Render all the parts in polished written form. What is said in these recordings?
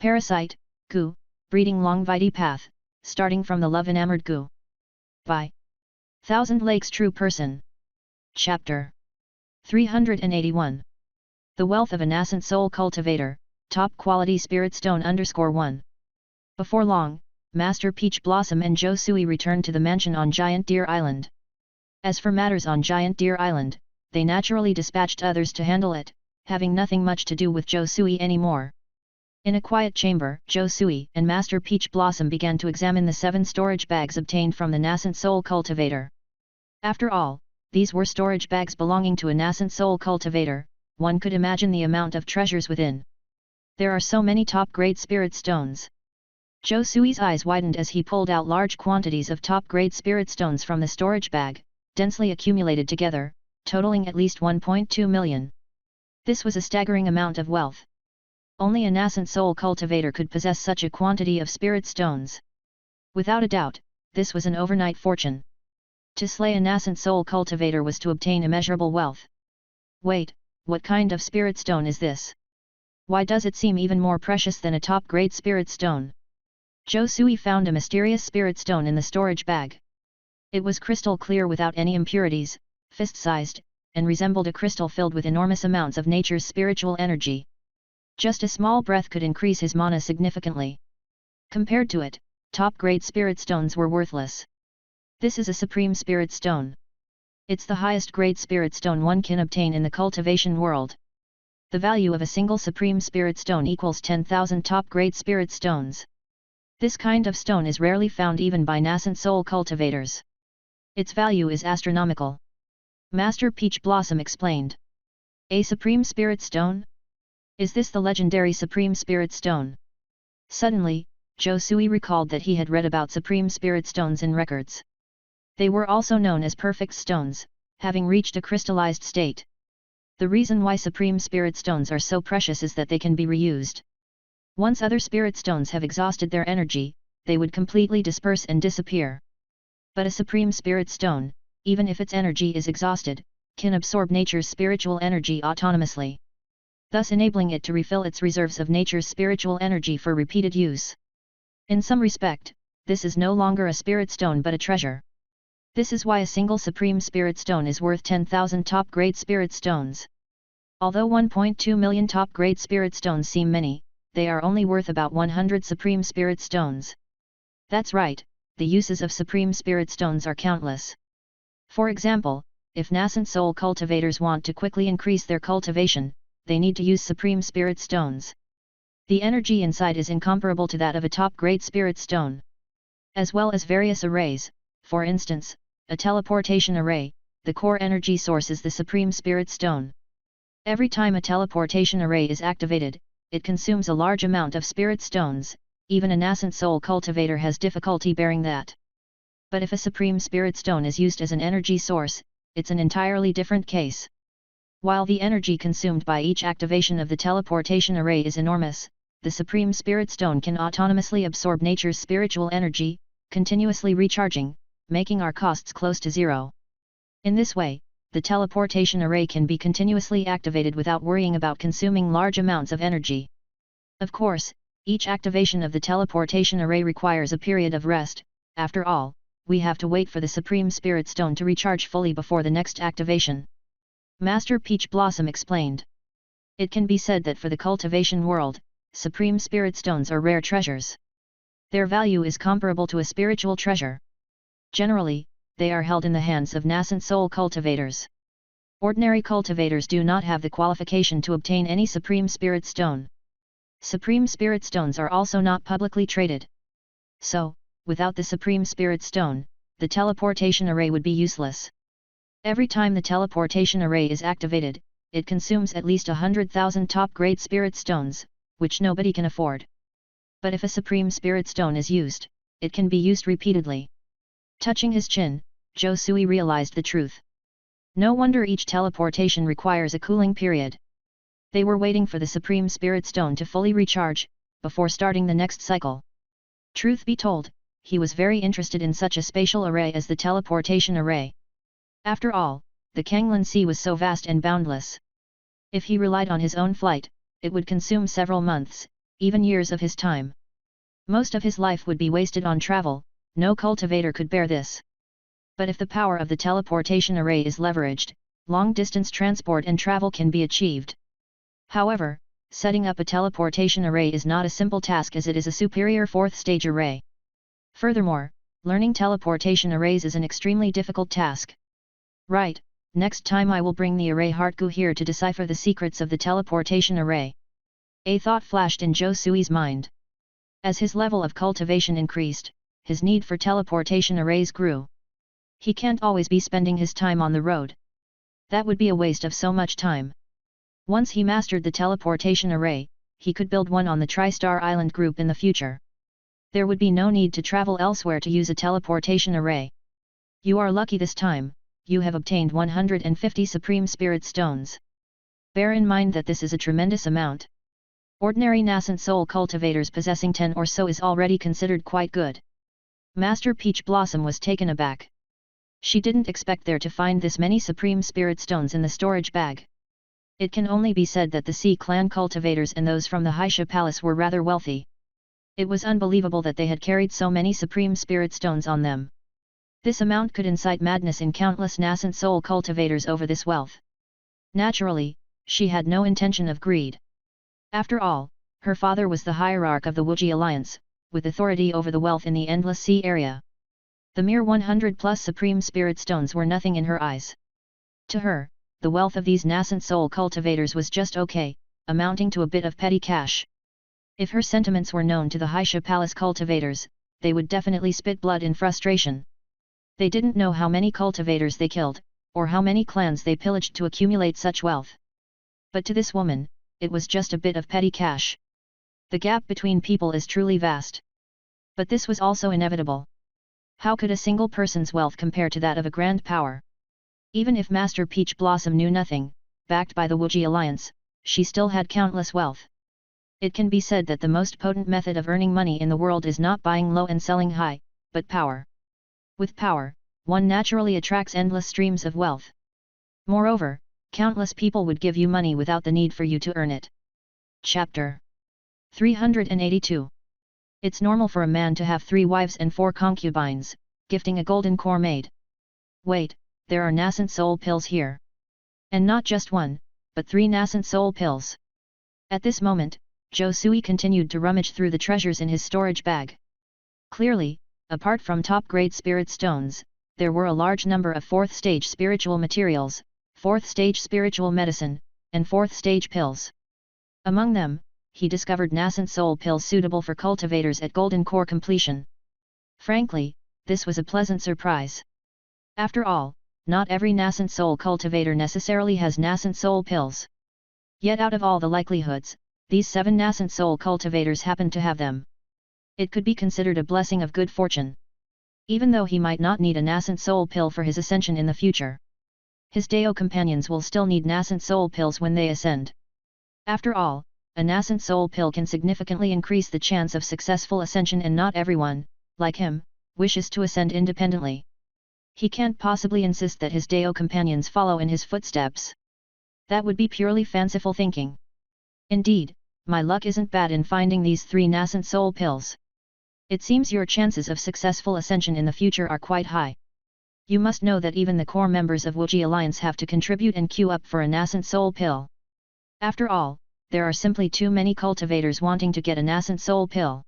Parasite, Gu, breeding long vitae path, starting from the love-enamored Gu. By Thousand Lakes True Person. Chapter 381. The Wealth of a Nascent Soul Cultivator, Top Quality Spirit Stone _1. Before long, Master Peach Blossom and Zhou Sui returned to the mansion on Giant Deer Island. As for matters on Giant Deer Island, they naturally dispatched others to handle it, having nothing much to do with Zhou Sui anymore. In a quiet chamber, Zhou Sui and Master Peach Blossom began to examine the 7 storage bags obtained from the Nascent Soul Cultivator. After all, these were storage bags belonging to a Nascent Soul Cultivator. One could imagine the amount of treasures within. There are so many top-grade spirit stones. Zhou Sui's eyes widened as he pulled out large quantities of top-grade spirit stones from the storage bag, densely accumulated together, totaling at least 1.2 million. This was a staggering amount of wealth. Only a nascent soul cultivator could possess such a quantity of spirit stones. Without a doubt, this was an overnight fortune. To slay a nascent soul cultivator was to obtain immeasurable wealth. Wait, what kind of spirit stone is this? Why does it seem even more precious than a top-grade spirit stone? Zhou Sui found a mysterious spirit stone in the storage bag. It was crystal clear without any impurities, fist-sized, and resembled a crystal filled with enormous amounts of nature's spiritual energy. Just a small breath could increase his mana significantly. Compared to it, top-grade spirit stones were worthless. This is a supreme spirit stone. It's the highest grade spirit stone one can obtain in the cultivation world. The value of a single supreme spirit stone equals 10,000 top-grade spirit stones. This kind of stone is rarely found even by nascent soul cultivators. Its value is astronomical. Master Peach Blossom explained. A supreme spirit stone? Is this the legendary supreme spirit stone? Suddenly, Zhou Sui recalled that he had read about supreme spirit stones in records. They were also known as perfect stones, having reached a crystallized state. The reason why supreme spirit stones are so precious is that they can be reused. Once other spirit stones have exhausted their energy, they would completely disperse and disappear. But a supreme spirit stone, even if its energy is exhausted, can absorb nature's spiritual energy autonomously, thus enabling it to refill its reserves of nature's spiritual energy for repeated use. In some respect, this is no longer a spirit stone but a treasure. This is why a single supreme spirit stone is worth 10,000 top-grade spirit stones. Although 1.2 million top-grade spirit stones seem many, they are only worth about 100 supreme spirit stones. That's right, the uses of supreme spirit stones are countless. For example, if nascent soul cultivators want to quickly increase their cultivation, they need to use supreme spirit stones. The energy inside is incomparable to that of a top-grade spirit stone. As well as various arrays, for instance, a teleportation array, the core energy source is the supreme spirit stone. Every time a teleportation array is activated, it consumes a large amount of spirit stones. Even a nascent soul cultivator has difficulty bearing that. But if a supreme spirit stone is used as an energy source, it's an entirely different case. While the energy consumed by each activation of the teleportation array is enormous, the supreme spirit stone can autonomously absorb nature's spiritual energy, continuously recharging, making our costs close to zero. In this way, the teleportation array can be continuously activated without worrying about consuming large amounts of energy. Of course, each activation of the teleportation array requires a period of rest. After all, we have to wait for the supreme spirit stone to recharge fully before the next activation. Master Peach Blossom explained. It can be said that for the cultivation world, supreme spirit stones are rare treasures. Their value is comparable to a spiritual treasure. Generally, they are held in the hands of nascent soul cultivators. Ordinary cultivators do not have the qualification to obtain any supreme spirit stone. Supreme spirit stones are also not publicly traded. So, without the supreme spirit stone, the teleportation array would be useless. Every time the teleportation array is activated, it consumes at least 100,000 top-grade spirit stones, which nobody can afford. But if a supreme spirit stone is used, it can be used repeatedly. Touching his chin, Zhou Sui realized the truth. No wonder each teleportation requires a cooling period. They were waiting for the supreme spirit stone to fully recharge, before starting the next cycle. Truth be told, he was very interested in such a spatial array as the teleportation array. After all, the Kanglan Sea was so vast and boundless. If he relied on his own flight, it would consume several months, even years of his time. Most of his life would be wasted on travel, no cultivator could bear this. But if the power of the teleportation array is leveraged, long-distance transport and travel can be achieved. However, setting up a teleportation array is not a simple task as it is a superior fourth-stage array. Furthermore, learning teleportation arrays is an extremely difficult task. Right, next time I will bring the array Heartgu here to decipher the secrets of the teleportation array. A thought flashed in Zhou Sui's mind. As his level of cultivation increased, his need for teleportation arrays grew. He can't always be spending his time on the road. That would be a waste of so much time. Once he mastered the teleportation array, he could build one on the Tri-Star Island group in the future. There would be no need to travel elsewhere to use a teleportation array. You are lucky this time, you have obtained 150 Supreme Spirit Stones. Bear in mind that this is a tremendous amount. Ordinary nascent soul cultivators possessing 10 or so is already considered quite good. Master Peach Blossom was taken aback. She didn't expect there to find this many Supreme Spirit Stones in the storage bag. It can only be said that the Sea Clan cultivators and those from the Haisha Palace were rather wealthy. It was unbelievable that they had carried so many Supreme Spirit Stones on them. This amount could incite madness in countless nascent soul cultivators over this wealth. Naturally, she had no intention of greed. After all, her father was the hierarch of the Wuji Alliance, with authority over the wealth in the Endless Sea area. The mere 100+ Supreme Spirit Stones were nothing in her eyes. To her, the wealth of these nascent soul cultivators was just okay, amounting to a bit of petty cash. If her sentiments were known to the Haisha Palace cultivators, they would definitely spit blood in frustration. They didn't know how many cultivators they killed, or how many clans they pillaged to accumulate such wealth. But to this woman, it was just a bit of petty cash. The gap between people is truly vast. But this was also inevitable. How could a single person's wealth compare to that of a grand power? Even if Master Peach Blossom knew nothing, backed by the Wuji Alliance, she still had countless wealth. It can be said that the most potent method of earning money in the world is not buying low and selling high, but power. With power, one naturally attracts endless streams of wealth. Moreover, countless people would give you money without the need for you to earn it. Chapter 382. It's normal for a man to have 3 wives and 4 concubines, gifting a golden core maid. Wait, there are nascent soul pills here. And not just 1, but 3 nascent soul pills. At this moment, Zhou Sui continued to rummage through the treasures in his storage bag. Clearly, apart from top-grade spirit stones, there were a large number of 4th-stage spiritual materials, 4th-stage spiritual medicine, and 4th-stage pills. Among them, he discovered nascent soul pills suitable for cultivators at golden core completion. Frankly, this was a pleasant surprise. After all, not every nascent soul cultivator necessarily has nascent soul pills. Yet out of all the likelihoods, these 7 nascent soul cultivators happened to have them. It could be considered a blessing of good fortune. Even though he might not need a nascent soul pill for his ascension in the future, his Deo companions will still need nascent soul pills when they ascend. After all, a nascent soul pill can significantly increase the chance of successful ascension, and not everyone, like him, wishes to ascend independently. He can't possibly insist that his Deo companions follow in his footsteps. That would be purely fanciful thinking. Indeed, my luck isn't bad in finding these 3 nascent soul pills. It seems your chances of successful ascension in the future are quite high. You must know that even the core members of Wuji Alliance have to contribute and queue up for a nascent soul pill. After all, there are simply too many cultivators wanting to get a nascent soul pill.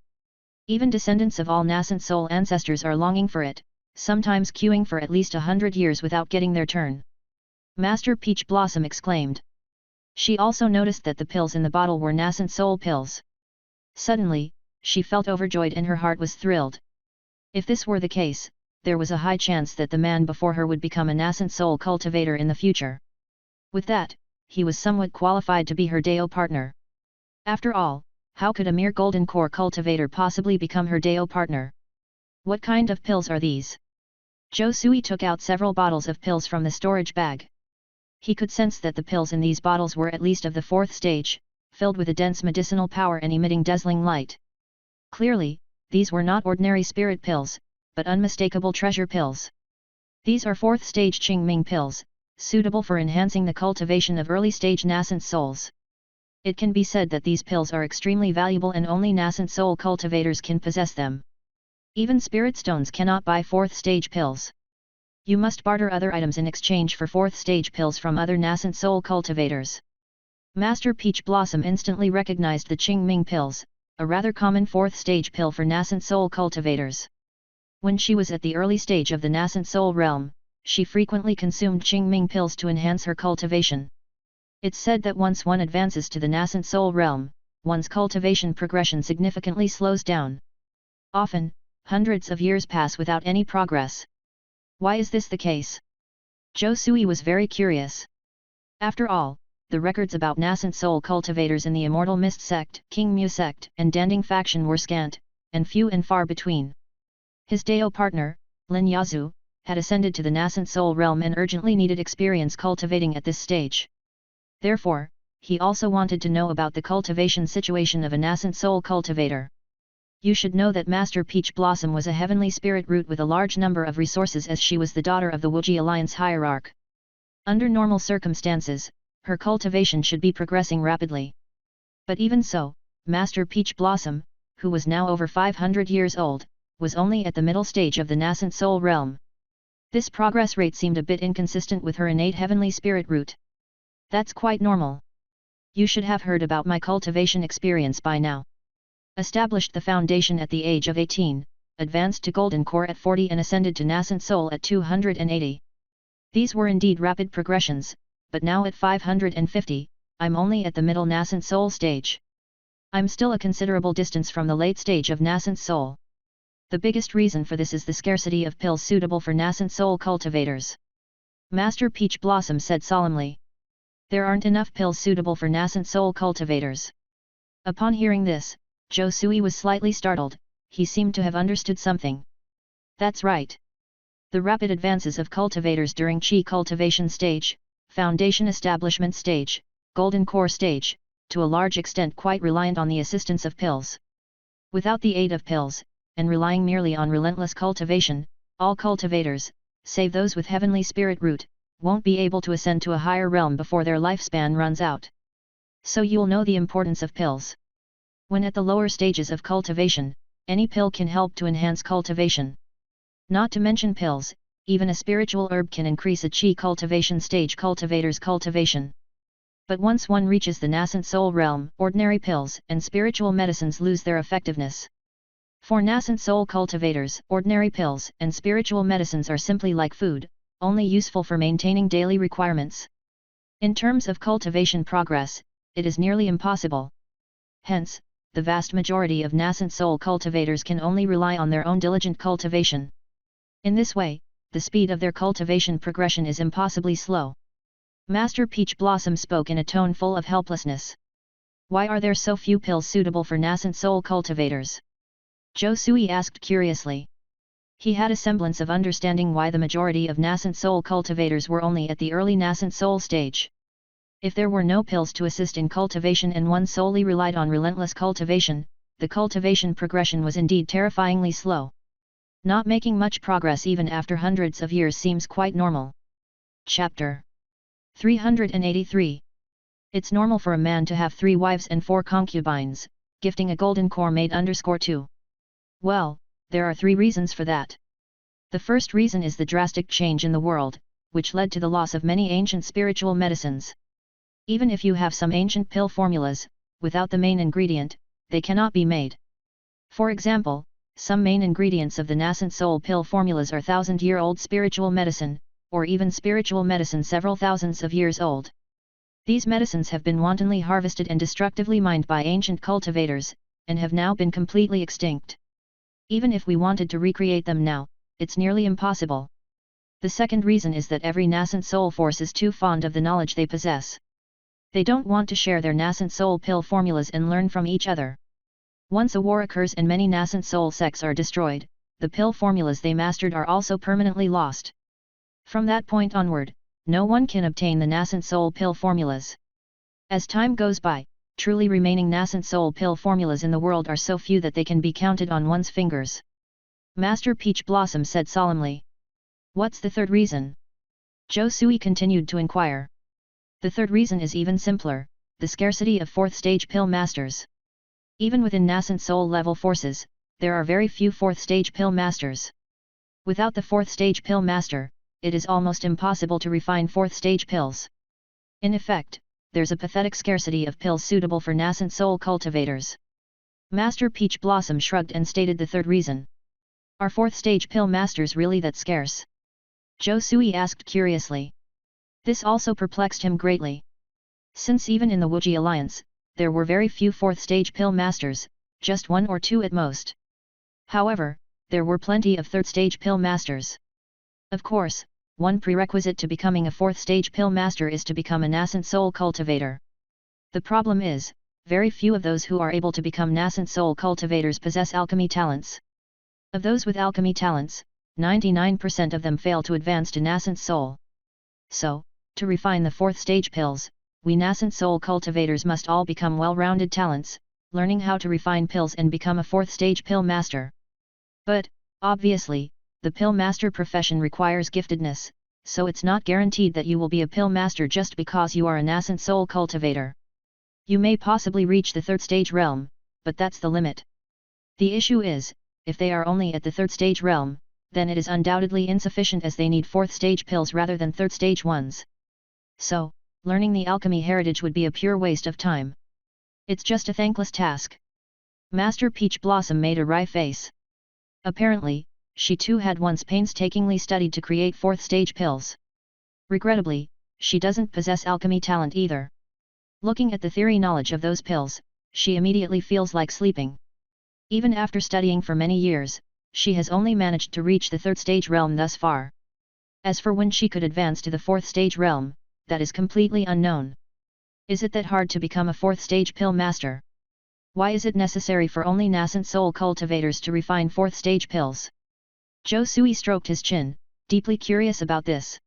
Even descendants of all nascent soul ancestors are longing for it, sometimes queuing for at least 100 years without getting their turn. Master Peach Blossom exclaimed. She also noticed that the pills in the bottle were nascent soul pills. Suddenly, she felt overjoyed and her heart was thrilled. If this were the case, there was a high chance that the man before her would become a nascent soul cultivator in the future. With that, he was somewhat qualified to be her Deo partner. After all, how could a mere golden core cultivator possibly become her Deo partner? What kind of pills are these? Zhou Sui took out several bottles of pills from the storage bag. He could sense that the pills in these bottles were at least of the 4th stage, filled with a dense medicinal power and emitting dazzling light. Clearly, these were not ordinary spirit pills, but unmistakable treasure pills. These are 4th stage Qingming pills, suitable for enhancing the cultivation of early stage nascent souls. It can be said that these pills are extremely valuable and only nascent soul cultivators can possess them. Even spirit stones cannot buy 4th stage pills. You must barter other items in exchange for 4th stage pills from other nascent soul cultivators. Master Peach Blossom instantly recognized the Qing Ming pills, a rather common 4th stage pill for nascent soul cultivators. When she was at the early stage of the nascent soul realm, she frequently consumed Qing Ming pills to enhance her cultivation. It's said that once one advances to the nascent soul realm, one's cultivation progression significantly slows down. Often, hundreds of years pass without any progress. Why is this the case? Zhou Sui was very curious. After all, the records about nascent soul cultivators in the Immortal Mist sect, King Mu sect, and Danding faction were scant, and few and far between. His Dao partner, Lin Yazhu, had ascended to the nascent soul realm and urgently needed experience cultivating at this stage. Therefore, he also wanted to know about the cultivation situation of a nascent soul cultivator. You should know that Master Peach Blossom was a heavenly spirit root with a large number of resources, as she was the daughter of the Wuji Alliance hierarch. Under normal circumstances, her cultivation should be progressing rapidly. But even so, Master Peach Blossom, who was now over 500 years old, was only at the middle stage of the nascent soul realm. This progress rate seemed a bit inconsistent with her innate heavenly spirit root. That's quite normal. You should have heard about my cultivation experience by now. Established the foundation at the age of 18, advanced to Golden Core at 40 and ascended to Nascent Soul at 280. These were indeed rapid progressions, but now at 550, I'm only at the middle Nascent Soul stage. I'm still a considerable distance from the late stage of Nascent Soul. The biggest reason for this is the scarcity of pills suitable for Nascent Soul cultivators. Master Peach Blossom said solemnly. There aren't enough pills suitable for Nascent Soul cultivators. Upon hearing this, Zhou Sui was slightly startled. He seemed to have understood something. That's right. The rapid advances of cultivators during Qi cultivation stage, foundation establishment stage, golden core stage, to a large extent quite reliant on the assistance of pills. Without the aid of pills, and relying merely on relentless cultivation, all cultivators, save those with heavenly spirit root, won't be able to ascend to a higher realm before their lifespan runs out. So you'll know the importance of pills. When at the lower stages of cultivation, any pill can help to enhance cultivation. Not to mention pills, even a spiritual herb can increase a Qi cultivation stage cultivator's cultivation. But once one reaches the nascent soul realm, ordinary pills and spiritual medicines lose their effectiveness. For nascent soul cultivators, ordinary pills and spiritual medicines are simply like food, only useful for maintaining daily requirements. In terms of cultivation progress, it is nearly impossible. Hence, the vast majority of nascent soul cultivators can only rely on their own diligent cultivation. In this way, the speed of their cultivation progression is impossibly slow. Master Peach Blossom spoke in a tone full of helplessness. Why are there so few pills suitable for nascent soul cultivators? Zhou Sui asked curiously. He had a semblance of understanding why the majority of nascent soul cultivators were only at the early nascent soul stage. If there were no pills to assist in cultivation and one solely relied on relentless cultivation, the cultivation progression was indeed terrifyingly slow. Not making much progress even after hundreds of years seems quite normal. Chapter 383. It's normal for a man to have 3 wives and 4 concubines, gifting a golden core mate _2. Well, there are 3 reasons for that. The first reason is the drastic change in the world, which led to the loss of many ancient spiritual medicines. Even if you have some ancient pill formulas, without the main ingredient, they cannot be made. For example, some main ingredients of the nascent soul pill formulas are 1,000-year-old spiritual medicine, or even spiritual medicine several thousands of years old. These medicines have been wantonly harvested and destructively mined by ancient cultivators, and have now been completely extinct. Even if we wanted to recreate them now, it's nearly impossible. The second reason is that every nascent soul force is too fond of the knowledge they possess. They don't want to share their nascent soul pill formulas and learn from each other. Once a war occurs and many nascent soul sects are destroyed, the pill formulas they mastered are also permanently lost. From that point onward, no one can obtain the nascent soul pill formulas. As time goes by, truly remaining nascent soul pill formulas in the world are so few that they can be counted on one's fingers. Master Peach Blossom said solemnly. What's the third reason? Zhou Sui continued to inquire. The third reason is even simpler. the scarcity of 4th stage pill masters. Even within nascent soul level forces, there are very few 4th stage pill masters. Without the 4th stage pill master, it is almost impossible to refine 4th stage pills. In effect, there's a pathetic scarcity of pills suitable for nascent soul cultivators. Master Peach Blossom shrugged and stated the third reason. Are 4th stage pill masters really that scarce? Zhou Sui asked curiously. This also perplexed him greatly. Since even in the Wuji Alliance, there were very few 4th stage pill masters, just 1 or 2 at most. However, there were plenty of 3rd stage pill masters. Of course, one prerequisite to becoming a 4th stage pill master is to become a nascent soul cultivator. The problem is, very few of those who are able to become nascent soul cultivators possess alchemy talents. Of those with alchemy talents, 99% of them fail to advance to nascent soul. So, to refine the 4th stage pills, we nascent soul cultivators must all become well-rounded talents, learning how to refine pills and become a 4th stage pill master. But, obviously, the pill master profession requires giftedness, so it's not guaranteed that you will be a pill master just because you are a nascent soul cultivator. You may possibly reach the 3rd stage realm, but that's the limit. The issue is, if they are only at the 3rd stage realm, then it is undoubtedly insufficient as they need 4th stage pills rather than 3rd stage ones. So, learning the alchemy heritage would be a pure waste of time. It's just a thankless task. Master Peach Blossom made a wry face. Apparently, she too had once painstakingly studied to create 4th stage pills. Regrettably, she doesn't possess alchemy talent either. Looking at the theory knowledge of those pills, she immediately feels like sleeping. Even after studying for many years, she has only managed to reach the 3rd stage realm thus far. As for when she could advance to the 4th stage realm, that is completely unknown. Is it that hard to become a 4th stage pill master? Why is it necessary for only nascent soul cultivators to refine 4th stage pills? Zhou Sui stroked his chin, deeply curious about this.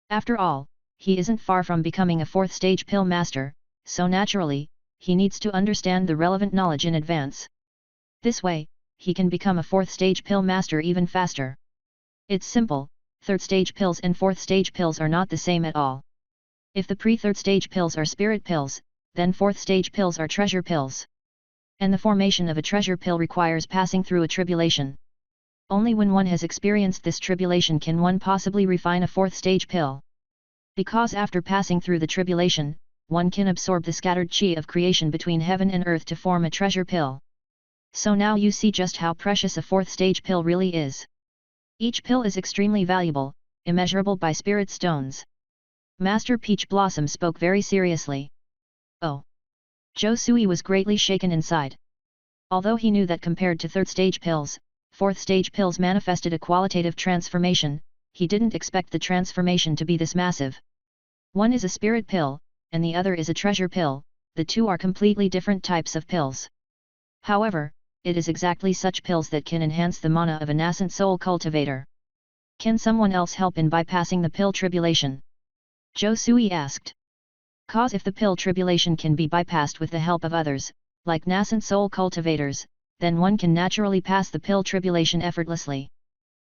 After all, he isn't far from becoming a 4th stage pill master, so naturally, he needs to understand the relevant knowledge in advance. This way, he can become a 4th stage pill master even faster. It's simple, 3rd stage pills and 4th stage pills are not the same at all. If the pre-3rd stage pills are spirit pills, then 4th stage pills are treasure pills. And the formation of a treasure pill requires passing through a tribulation. Only when one has experienced this tribulation can one possibly refine a 4th stage pill. Because after passing through the tribulation, one can absorb the scattered chi of creation between heaven and earth to form a treasure pill. So now you see just how precious a 4th stage pill really is. Each pill is extremely valuable, immeasurable by spirit stones. Master Peach Blossom spoke very seriously. Oh! Zhou Sui was greatly shaken inside. Although he knew that compared to 3rd stage pills, 4th stage pills manifested a qualitative transformation, he didn't expect the transformation to be this massive. One is a spirit pill, and the other is a treasure pill, the two are completely different types of pills. However, it is exactly such pills that can enhance the mana of a nascent soul cultivator. Can someone else help in bypassing the pill tribulation? Zhou Sui asked. Cause if the pill tribulation can be bypassed with the help of others, like nascent soul cultivators, then one can naturally pass the pill tribulation effortlessly.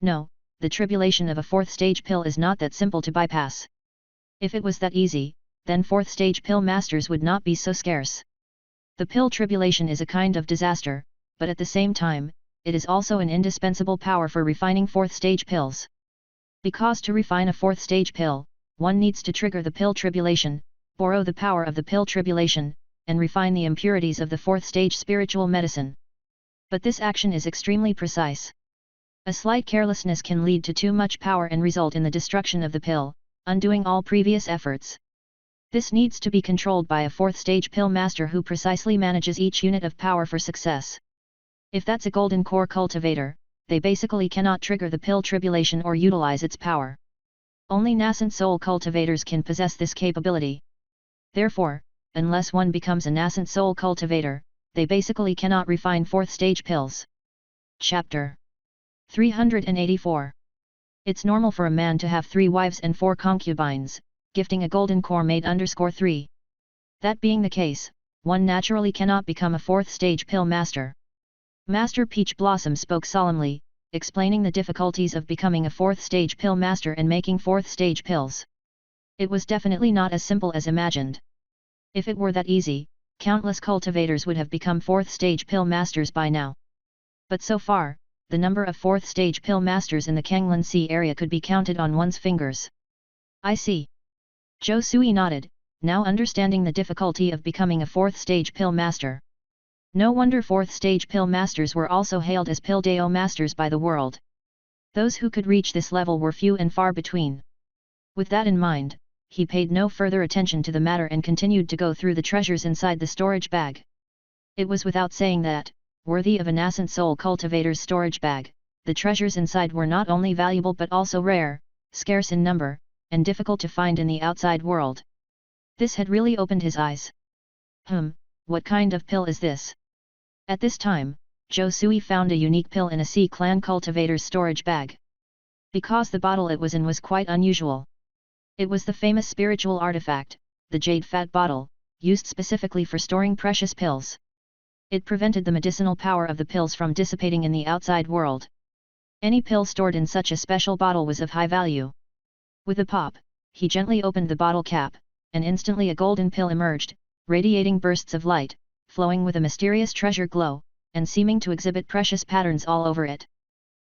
No, the tribulation of a 4th stage pill is not that simple to bypass. If it was that easy, then 4th stage pill masters would not be so scarce. The pill tribulation is a kind of disaster, but at the same time, it is also an indispensable power for refining 4th stage pills. Because to refine a 4th stage pill, one needs to trigger the pill tribulation, borrow the power of the pill tribulation, and refine the impurities of the 4th stage spiritual medicine. But this action is extremely precise. A slight carelessness can lead to too much power and result in the destruction of the pill, undoing all previous efforts. This needs to be controlled by a 4th stage pill master who precisely manages each unit of power for success. If that's a golden core cultivator, they basically cannot trigger the pill tribulation or utilize its power. Only nascent soul cultivators can possess this capability. Therefore, unless one becomes a nascent soul cultivator, they basically cannot refine 4th stage pills. Chapter 384. It's normal for a man to have 3 wives and 4 concubines, gifting a golden core made _3. That being the case, one naturally cannot become a 4th stage pill master. Master Peach Blossom spoke solemnly, explaining the difficulties of becoming a 4th stage pill master and making 4th stage pills. It was definitely not as simple as imagined. If it were that easy, countless cultivators would have become 4th stage pill masters by now. But so far, the number of 4th stage pill masters in the Kanglan Sea area could be counted on one's fingers. I see. Zhou Sui nodded, now understanding the difficulty of becoming a 4th stage pill master. No wonder 4th stage pill masters were also hailed as pill dao masters by the world. Those who could reach this level were few and far between. With that in mind, he paid no further attention to the matter and continued to go through the treasures inside the storage bag. It was without saying that, worthy of a nascent soul cultivator's storage bag, the treasures inside were not only valuable but also rare, scarce in number, and difficult to find in the outside world. This had really opened his eyes. What kind of pill is this? At this time, Zhou Sui found a unique pill in a Sea Clan cultivator's storage bag. Because the bottle it was in was quite unusual. It was the famous spiritual artifact, the jade fat bottle, used specifically for storing precious pills. It prevented the medicinal power of the pills from dissipating in the outside world. Any pill stored in such a special bottle was of high value. With a pop, he gently opened the bottle cap, and instantly a golden pill emerged, radiating bursts of light, flowing with a mysterious treasure glow, and seeming to exhibit precious patterns all over it.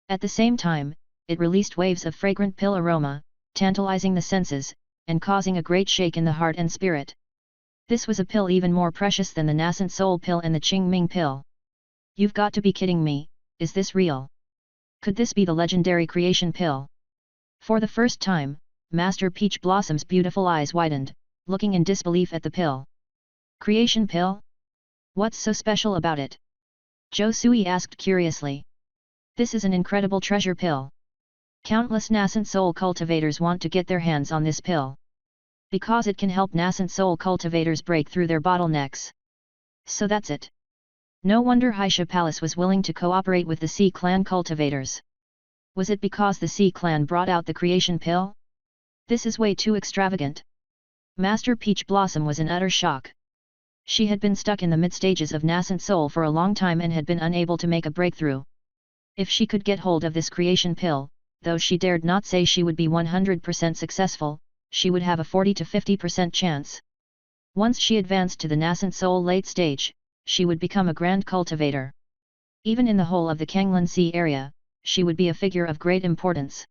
At the same time, it released waves of fragrant pill aroma, tantalizing the senses, and causing a great shake in the heart and spirit. This was a pill even more precious than the nascent soul pill and the Qingming pill. You've got to be kidding me, is this real? Could this be the legendary creation pill? For the first time, Master Peach Blossom's beautiful eyes widened, looking in disbelief at the pill. Creation pill? What's so special about it? Zhou Sui asked curiously. This is an incredible treasure pill. Countless nascent soul cultivators want to get their hands on this pill. Because it can help nascent soul cultivators break through their bottlenecks. So that's it. No wonder Haisha Palace was willing to cooperate with the Sea Clan cultivators. Was it because the Sea Clan brought out the creation pill? This is way too extravagant. Master Peach Blossom was in utter shock. She had been stuck in the mid-stages of nascent soul for a long time and had been unable to make a breakthrough. If she could get hold of this creation pill, though she dared not say she would be 100% successful, she would have a 40 to 50% chance. Once she advanced to the nascent soul late stage, she would become a grand cultivator. Even in the whole of the Kanglan Sea area, she would be a figure of great importance.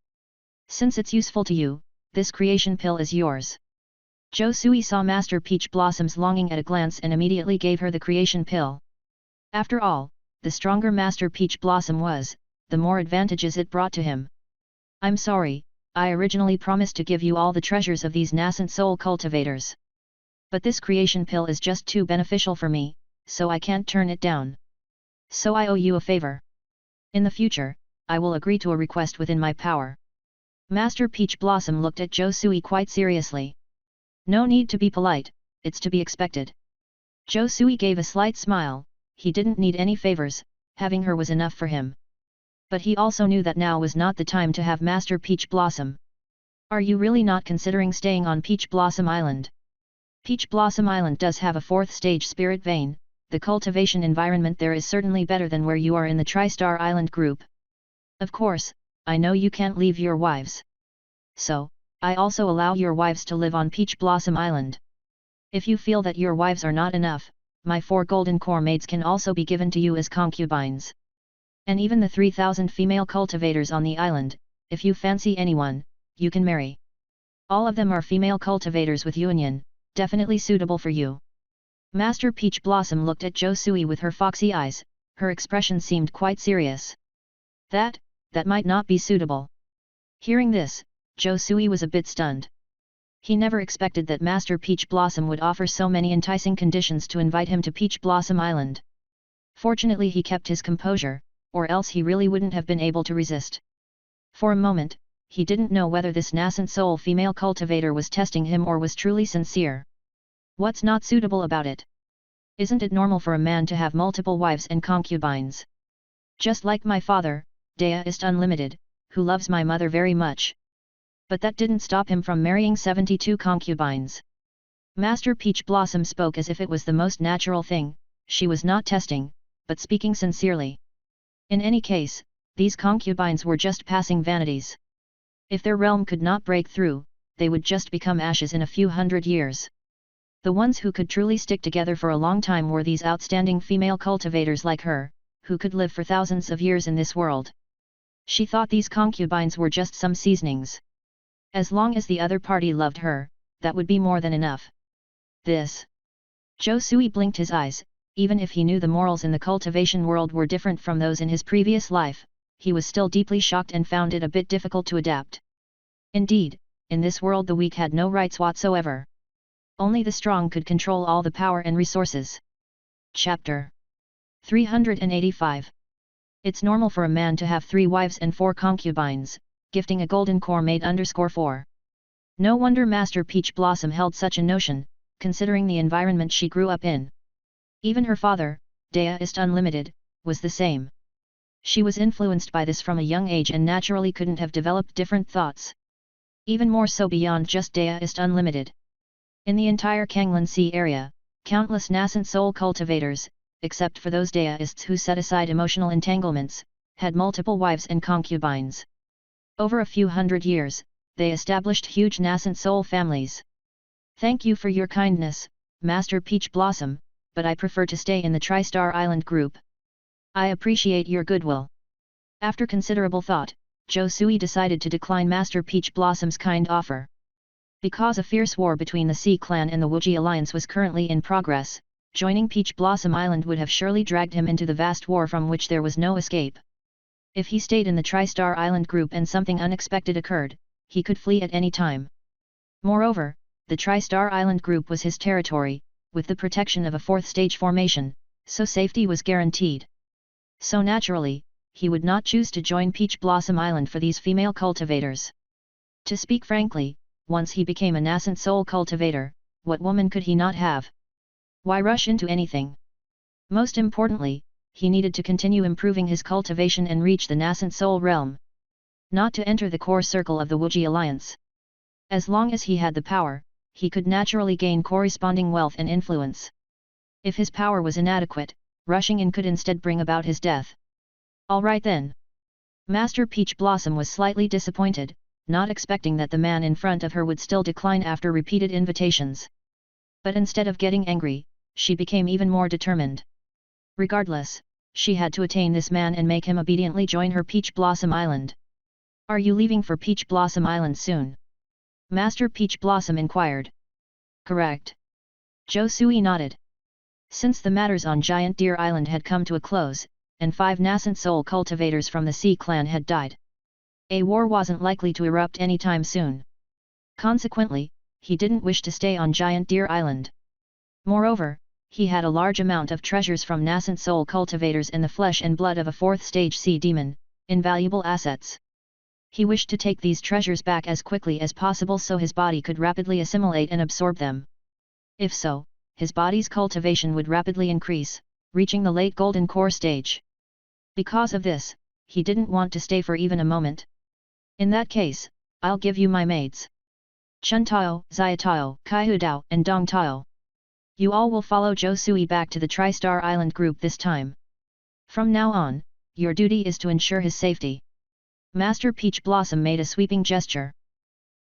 Since it's useful to you, this creation pill is yours. Zhou Sui saw Master Peach Blossom's longing at a glance and immediately gave her the creation pill. After all, the stronger Master Peach Blossom was, the more advantages it brought to him. I'm sorry, I originally promised to give you all the treasures of these nascent soul cultivators. But this creation pill is just too beneficial for me, so I can't turn it down. So I owe you a favor. In the future, I will agree to a request within my power. Master Peach Blossom looked at Zhou Sui quite seriously. No need to be polite, it's to be expected. Zhou Sui gave a slight smile, he didn't need any favors, having her was enough for him. But he also knew that now was not the time to have Master Peach Blossom. Are you really not considering staying on Peach Blossom Island? Peach Blossom Island does have a 4th stage spirit vein, the cultivation environment there is certainly better than where you are in the Tri-Star Island group. Of course, I know you can't leave your wives. So, I also allow your wives to live on Peach Blossom Island. If you feel that your wives are not enough, my 4 golden core maids can also be given to you as concubines. And even the 3,000 female cultivators on the island, if you fancy anyone, you can marry. All of them are female cultivators with union, definitely suitable for you. Master Peach Blossom looked at Zhou Sui with her foxy eyes, her expression seemed quite serious. That might not be suitable. Hearing this, Zhou Sui was a bit stunned. He never expected that Master Peach Blossom would offer so many enticing conditions to invite him to Peach Blossom Island. Fortunately he kept his composure, or else he really wouldn't have been able to resist. For a moment, he didn't know whether this nascent soul female cultivator was testing him or was truly sincere. What's not suitable about it? Isn't it normal for a man to have multiple wives and concubines? Just like my father, Deist Unlimited, who loves my mother very much. But that didn't stop him from marrying 72 concubines. Master Peach Blossom spoke as if it was the most natural thing, she was not testing, but speaking sincerely. In any case, these concubines were just passing vanities. If their realm could not break through, they would just become ashes in a few hundred years. The ones who could truly stick together for a long time were these outstanding female cultivators like her, who could live for thousands of years in this world. She thought these concubines were just some seasonings. As long as the other party loved her, that would be more than enough. This. Zhou Sui blinked his eyes. Even if he knew the morals in the cultivation world were different from those in his previous life, he was still deeply shocked and found it a bit difficult to adapt. Indeed, in this world the weak had no rights whatsoever. Only the strong could control all the power and resources. Chapter 385. It's normal for a man to have 3 wives and 4 concubines, gifting a golden core made _4. No wonder Master Peach Blossom held such a notion, considering the environment she grew up in. Even her father, Deist Unlimited, was the same. She was influenced by this from a young age and naturally couldn't have developed different thoughts. Even more so beyond just Deist Unlimited. In the entire Kanglan Sea area, countless nascent soul cultivators, except for those Deists who set aside emotional entanglements, had multiple wives and concubines. Over a few hundred years, they established huge nascent soul families. Thank you for your kindness, Master Peach Blossom, but I prefer to stay in the Tri-Star Island group. I appreciate your goodwill. After considerable thought, Zhou Sui decided to decline Master Peach Blossom's kind offer. Because a fierce war between the Sea Clan and the Wuji Alliance was currently in progress, joining Peach Blossom Island would have surely dragged him into the vast war from which there was no escape. If he stayed in the Tri-Star Island group and something unexpected occurred, he could flee at any time. Moreover, the Tri-Star Island group was his territory, with the protection of a 4th stage formation, so safety was guaranteed. So naturally, he would not choose to join Peach Blossom Island for these female cultivators. To speak frankly, once he became a nascent soul cultivator, what woman could he not have? Why rush into anything? Most importantly, he needed to continue improving his cultivation and reach the nascent soul realm. Not to enter the core circle of the Wuji Alliance. As long as he had the power, he could naturally gain corresponding wealth and influence. If his power was inadequate, rushing in could instead bring about his death. Alright then. Master Peach Blossom was slightly disappointed, not expecting that the man in front of her would still decline after repeated invitations. But instead of getting angry, she became even more determined. Regardless, she had to attain this man and make him obediently join her Peach Blossom Island. Are you leaving for Peach Blossom Island soon? Master Peach Blossom inquired. Correct. Zhou Sui nodded. Since the matters on Giant Deer Island had come to a close, and 5 nascent soul cultivators from the Sea Clan had died, a war wasn't likely to erupt anytime soon. Consequently, he didn't wish to stay on Giant Deer Island. Moreover, he had a large amount of treasures from nascent soul cultivators and the flesh and blood of a 4th stage sea demon, invaluable assets. He wished to take these treasures back as quickly as possible so his body could rapidly assimilate and absorb them. If so, his body's cultivation would rapidly increase, reaching the late golden core stage. Because of this, he didn't want to stay for even a moment. In that case, I'll give you my maids. Chun Tao, Zia Tao, Kai Hu Dao, and Dong Tao. You all will follow Zhou Sui back to the Tri-Star Island group this time. From now on, your duty is to ensure his safety. Master Peach Blossom made a sweeping gesture.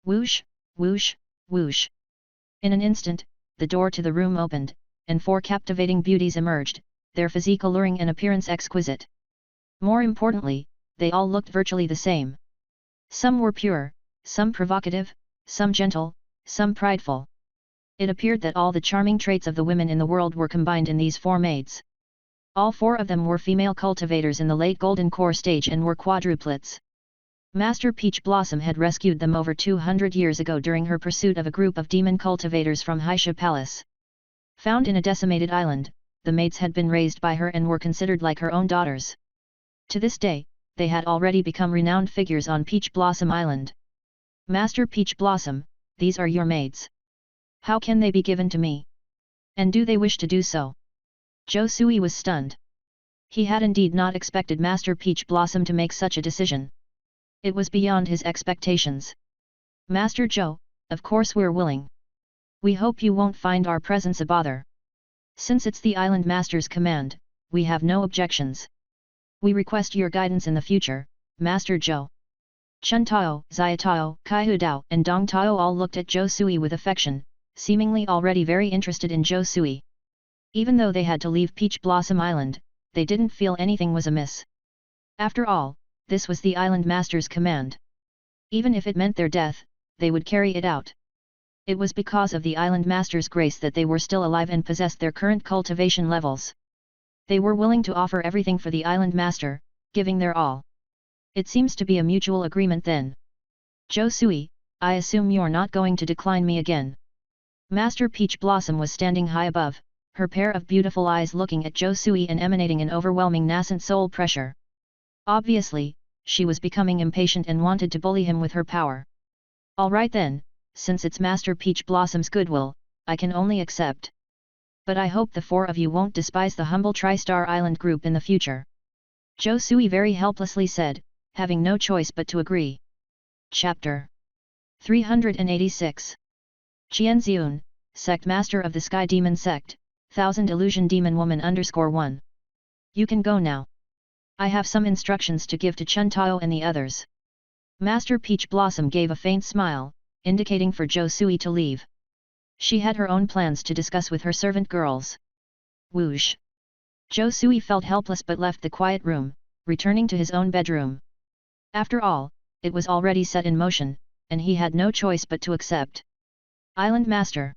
Whoosh, whoosh, whoosh. In an instant, the door to the room opened, and 4 captivating beauties emerged, their physique alluring and appearance exquisite. More importantly, they all looked virtually the same. Some were pure, some provocative, some gentle, some prideful. It appeared that all the charming traits of the women in the world were combined in these 4 maids. All 4 of them were female cultivators in the late golden core stage and were quadruplets. Master Peach Blossom had rescued them over 200 years ago during her pursuit of a group of demon cultivators from Haisha Palace. Found in a decimated island, the maids had been raised by her and were considered like her own daughters. To this day, they had already become renowned figures on Peach Blossom Island. Master Peach Blossom, these are your maids. How can they be given to me? And do they wish to do so? Zhou Sui was stunned. He had indeed not expected Master Peach Blossom to make such a decision. It was beyond his expectations. Master Zhou, of course we're willing. We hope you won't find our presence a bother. Since it's the Island Master's command, we have no objections. We request your guidance in the future, Master Zhou. Chun Tao, Zia Tao, Kai Hu Dao, and Dong Tao all looked at Zhou Sui with affection, seemingly already very interested in Zhou Sui. Even though they had to leave Peach Blossom Island, they didn't feel anything was amiss. After all, this was the island master's command. Even if it meant their death, they would carry it out. It was because of the island master's grace that they were still alive and possessed their current cultivation levels. They were willing to offer everything for the island master, giving their all. It seems to be a mutual agreement then. Zhou Sui, I assume you're not going to decline me again. Master Peach Blossom was standing high above, her pair of beautiful eyes looking at Zhou Sui and emanating an overwhelming nascent soul pressure. Obviously, she was becoming impatient and wanted to bully him with her power. Alright then, since it's Master Peach Blossom's goodwill, I can only accept. But I hope the four of you won't despise the humble Tri-Star Island group in the future. Zhou Sui very helplessly said, having no choice but to agree. Chapter 386 Qianxiun, Sect Master of the Sky Demon Sect, 1000 Illusion Demon Woman _1. You can go now. I have some instructions to give to Chen Tao and the others. Master Peach Blossom gave a faint smile, indicating for Zhou Sui to leave. She had her own plans to discuss with her servant girls. Whoosh! Zhou Sui felt helpless but left the quiet room, returning to his own bedroom. After all, it was already set in motion, and he had no choice but to accept. Island Master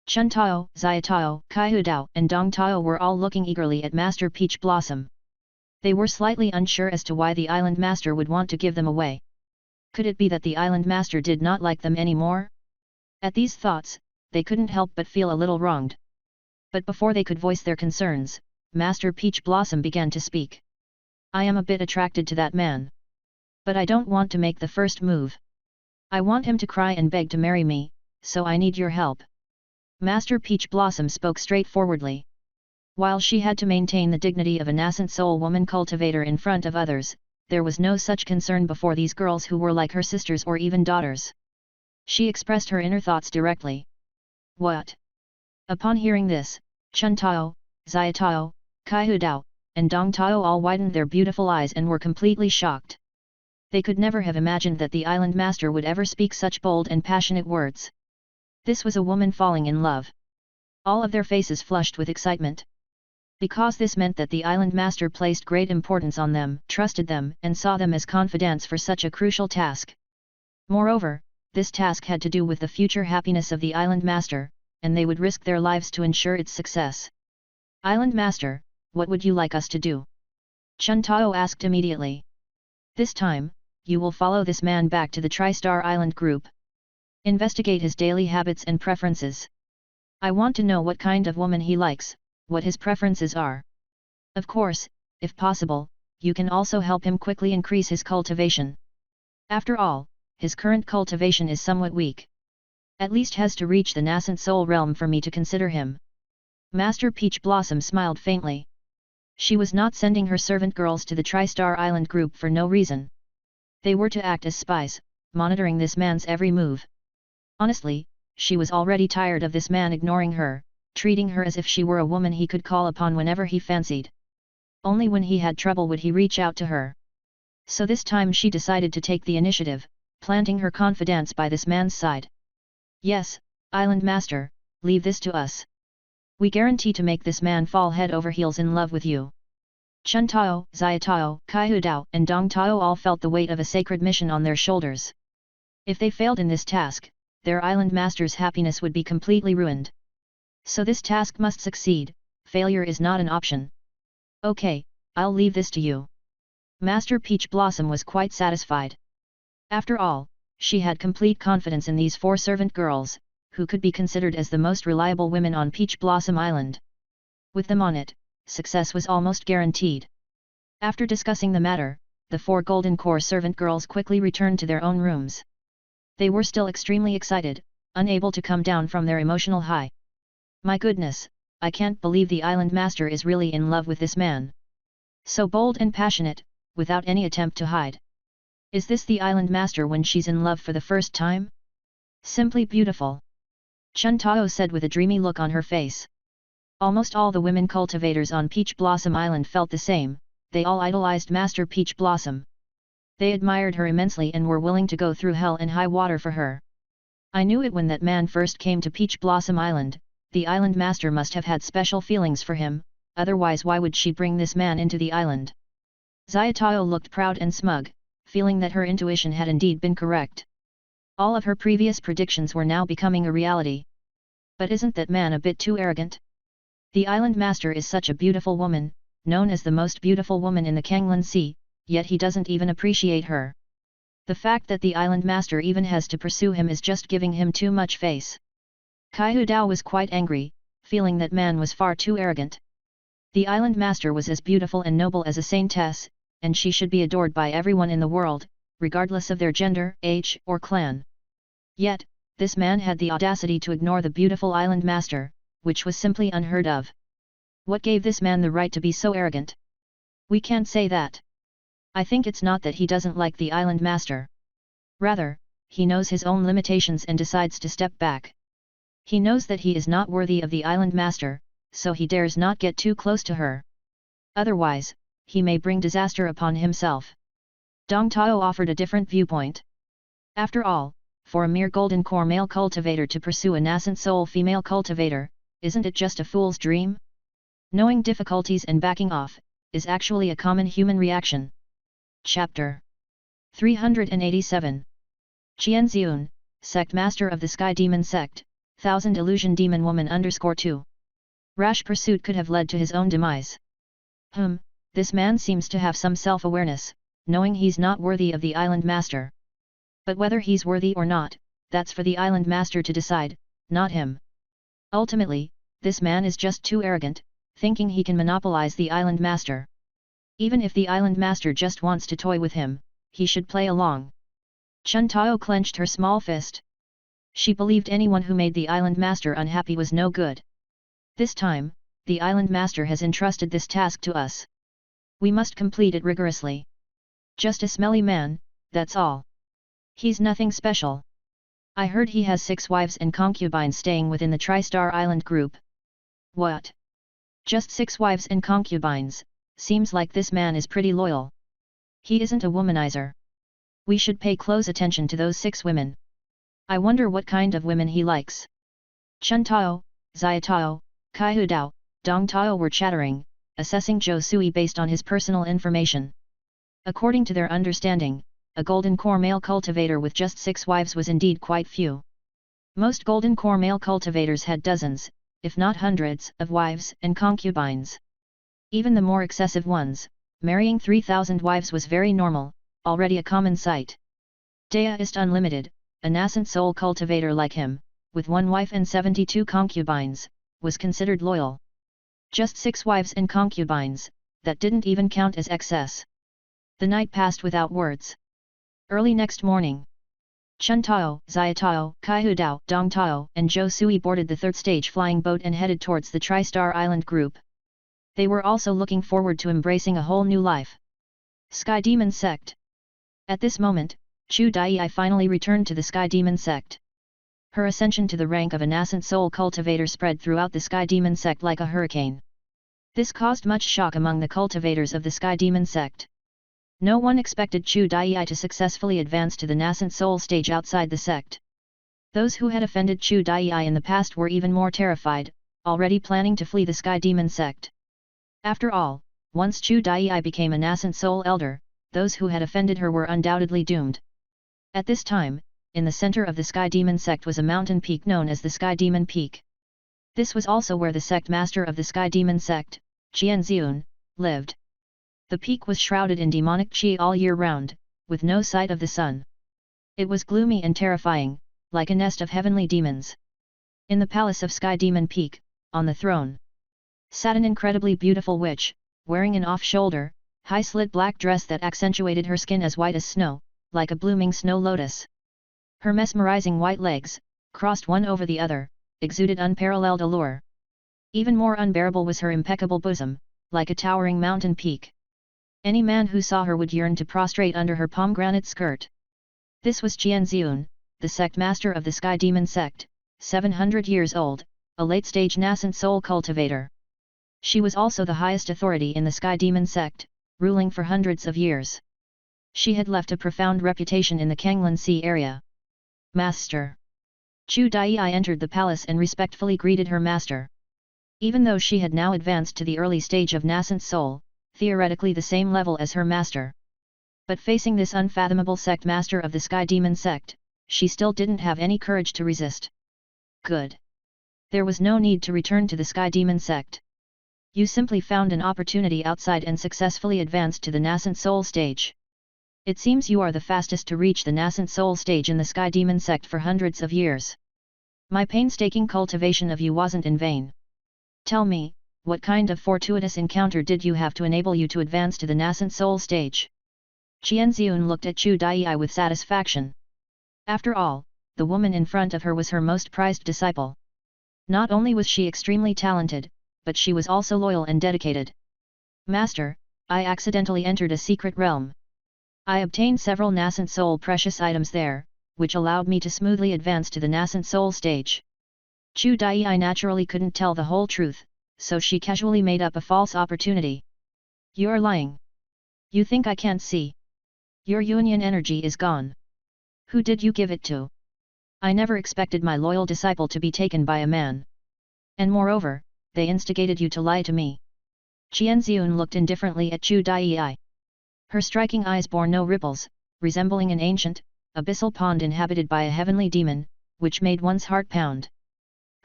Chen Tao, Xia Tao, Kai Hu Dao and Dong Tao were all looking eagerly at Master Peach Blossom. They were slightly unsure as to why the Island Master would want to give them away. Could it be that the Island Master did not like them anymore? At these thoughts, they couldn't help but feel a little wronged. But before they could voice their concerns, Master Peach Blossom began to speak. I am a bit attracted to that man. But I don't want to make the first move. I want him to cry and beg to marry me, so I need your help. Master Peach Blossom spoke straightforwardly. While she had to maintain the dignity of a nascent soul woman cultivator in front of others, there was no such concern before these girls who were like her sisters or even daughters. She expressed her inner thoughts directly. What? Upon hearing this, Chen Tao, Xia Tao, Kai Hu Dao, and Dong Tao all widened their beautiful eyes and were completely shocked. They could never have imagined that the Island Master would ever speak such bold and passionate words. This was a woman falling in love. All of their faces flushed with excitement. Because this meant that the Island Master placed great importance on them, trusted them, and saw them as confidants for such a crucial task. Moreover, this task had to do with the future happiness of the Island Master, and they would risk their lives to ensure its success. Island Master, what would you like us to do? Chen Tao asked immediately. This time, you will follow this man back to the Tri-Star Island group. Investigate his daily habits and preferences. I want to know what kind of woman he likes, what his preferences are. Of course, if possible, you can also help him quickly increase his cultivation. After all, his current cultivation is somewhat weak. At least has to reach the nascent soul realm for me to consider him. Master Peach Blossom smiled faintly. She was not sending her servant girls to the Tri-Star Island group for no reason. They were to act as spies, monitoring this man's every move. Honestly, she was already tired of this man ignoring her, treating her as if she were a woman he could call upon whenever he fancied. Only when he had trouble would he reach out to her. So this time she decided to take the initiative, planting her confidence by this man's side. Yes, Island Master, leave this to us. We guarantee to make this man fall head over heels in love with you. Chen Tao, Xia Tao, Kai Hu Dao and Dong Tao all felt the weight of a sacred mission on their shoulders. If they failed in this task, their Island Master's happiness would be completely ruined. So this task must succeed, failure is not an option. Okay, I'll leave this to you. Master Peach Blossom was quite satisfied. After all, she had complete confidence in these four servant girls, who could be considered as the most reliable women on Peach Blossom Island. With them on it, success was almost guaranteed. After discussing the matter, the four Golden Core servant girls quickly returned to their own rooms. They were still extremely excited, unable to come down from their emotional high. My goodness, I can't believe the Island Master is really in love with this man. So bold and passionate, without any attempt to hide. Is this the Island Master when she's in love for the first time? Simply beautiful. Chen Tao said with a dreamy look on her face. Almost all the women cultivators on Peach Blossom Island felt the same, they all idolized Master Peach Blossom. They admired her immensely and were willing to go through hell and high water for her. I knew it when that man first came to Peach Blossom Island. The island master must have had special feelings for him, otherwise why would she bring this man into the island? Xiaotao looked proud and smug, feeling that her intuition had indeed been correct. All of her previous predictions were now becoming a reality. But isn't that man a bit too arrogant? The island master is such a beautiful woman, known as the most beautiful woman in the Kanglan Sea, yet he doesn't even appreciate her. The fact that the island master even has to pursue him is just giving him too much face. Kai Dao was quite angry, feeling that man was far too arrogant. The island master was as beautiful and noble as a saintess, and she should be adored by everyone in the world, regardless of their gender, age, or clan. Yet, this man had the audacity to ignore the beautiful island master, which was simply unheard of. What gave this man the right to be so arrogant? We can't say that. I think it's not that he doesn't like the island master. Rather, he knows his own limitations and decides to step back. He knows that he is not worthy of the island master, so he dares not get too close to her. Otherwise, he may bring disaster upon himself. Dong Tao offered a different viewpoint. After all, for a mere golden core male cultivator to pursue a nascent soul female cultivator, isn't it just a fool's dream? Knowing difficulties and backing off, is actually a common human reaction. Chapter 387 Qianziun, Sect Master of the Sky Demon Sect, 1000 Illusion Demon Woman _2. Rash pursuit could have led to his own demise. This man seems to have some self-awareness, knowing he's not worthy of the island master. But whether he's worthy or not, that's for the island master to decide, not him. Ultimately, this man is just too arrogant, thinking he can monopolize the island master. Even if the island master just wants to toy with him, he should play along. Chun Tao clenched her small fist. She believed anyone who made the island master unhappy was no good. This time, the island master has entrusted this task to us. We must complete it rigorously. Just a smelly man, that's all. He's nothing special. I heard he has 6 wives and concubines staying within the Tri-Star Island group. What? Just 6 wives and concubines, seems like this man is pretty loyal. He isn't a womanizer. We should pay close attention to those 6 women. I wonder what kind of women he likes. Chun Tao, Xia Tao, Kai Hu Dao, Dong Tao were chattering, assessing Zhou Sui based on his personal information. According to their understanding, a golden core male cultivator with just 6 wives was indeed quite few. Most golden core male cultivators had dozens, if not hundreds, of wives and concubines. Even the more excessive ones, marrying 3,000 wives was very normal, already a common sight. Deist Unlimited, a nascent soul cultivator like him, with 1 wife and 72 concubines, was considered loyal. Just 6 wives and concubines, that didn't even count as excess. The night passed without words. Early next morning, Chun Tao, Xia Tao, Kai Hu Dao, Dong Tao, and Zhou Sui boarded the 3rd stage flying boat and headed towards the Tri-Star Island group. They were also looking forward to embracing a whole new life. Sky Demon Sect. At this moment, Chu Dai finally returned to the Sky Demon Sect. Her ascension to the rank of a nascent soul cultivator spread throughout the Sky Demon Sect like a hurricane. This caused much shock among the cultivators of the Sky Demon Sect. No one expected Chu Dai to successfully advance to the nascent soul stage outside the sect. Those who had offended Chu Dai in the past were even more terrified, already planning to flee the Sky Demon Sect. After all, once Chu Dai became a nascent soul elder, those who had offended her were undoubtedly doomed. At this time, in the center of the Sky Demon Sect was a mountain peak known as the Sky Demon Peak. This was also where the sect master of the Sky Demon Sect, Qianziun, lived. The peak was shrouded in demonic qi all year round, with no sight of the sun. It was gloomy and terrifying, like a nest of heavenly demons. In the palace of Sky Demon Peak, on the throne, sat an incredibly beautiful witch, wearing an off-shoulder, high-slit black dress that accentuated her skin as white as snow, like a blooming snow lotus. Her mesmerizing white legs, crossed one over the other, exuded unparalleled allure. Even more unbearable was her impeccable bosom, like a towering mountain peak. Any man who saw her would yearn to prostrate under her pomegranate skirt. This was Qianziun, the sect master of the Sky Demon Sect, 700 years old, a late-stage nascent soul cultivator. She was also the highest authority in the Sky Demon Sect, ruling for hundreds of years. She had left a profound reputation in the Kanglan Sea area. Master. Chu Dai entered the palace and respectfully greeted her master. Even though she had now advanced to the early stage of nascent soul, theoretically the same level as her master. But facing this unfathomable sect master of the Sky Demon sect, she still didn't have any courage to resist. Good. There was no need to return to the Sky Demon sect. You simply found an opportunity outside and successfully advanced to the nascent soul stage. It seems you are the fastest to reach the nascent soul stage in the Sky Demon sect for hundreds of years. My painstaking cultivation of you wasn't in vain. Tell me, what kind of fortuitous encounter did you have to enable you to advance to the nascent soul stage? Qianxiun looked at Chu Dai with satisfaction. After all, the woman in front of her was her most prized disciple. Not only was she extremely talented, but she was also loyal and dedicated. Master, I accidentally entered a secret realm. I obtained several nascent soul precious items there, which allowed me to smoothly advance to the nascent soul stage. Chu Dai naturally couldn't tell the whole truth, so she casually made up a false opportunity. You're lying. You think I can't see? Your union energy is gone. Who did you give it to? I never expected my loyal disciple to be taken by a man. And moreover, they instigated you to lie to me. Qianxiun looked indifferently at Chu Dai. Her striking eyes bore no ripples, resembling an ancient, abyssal pond inhabited by a heavenly demon, which made one's heart pound.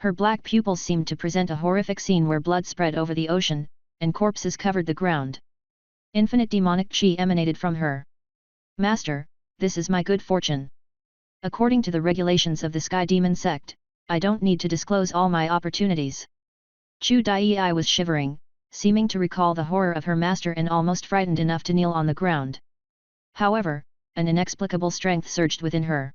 Her black pupils seemed to present a horrific scene where blood spread over the ocean, and corpses covered the ground. Infinite demonic chi emanated from her. Master, this is my good fortune. According to the regulations of the Sky Demon sect, I don't need to disclose all my opportunities. Chu Dai was shivering, seeming to recall the horror of her master and almost frightened enough to kneel on the ground. However, an inexplicable strength surged within her.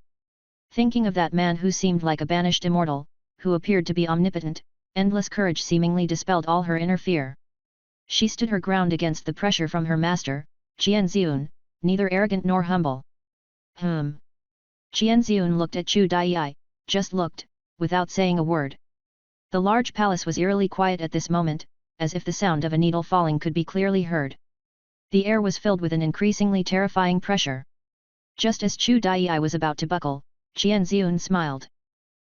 Thinking of that man who seemed like a banished immortal, who appeared to be omnipotent, endless courage seemingly dispelled all her inner fear. She stood her ground against the pressure from her master, Qianxiun, neither arrogant nor humble. Qianxiun looked at Chu Dai, just looked, without saying a word. The large palace was eerily quiet at this moment, as if the sound of a needle falling could be clearly heard. The air was filled with an increasingly terrifying pressure. Just as Chu Dai was about to buckle, Qianxiun smiled.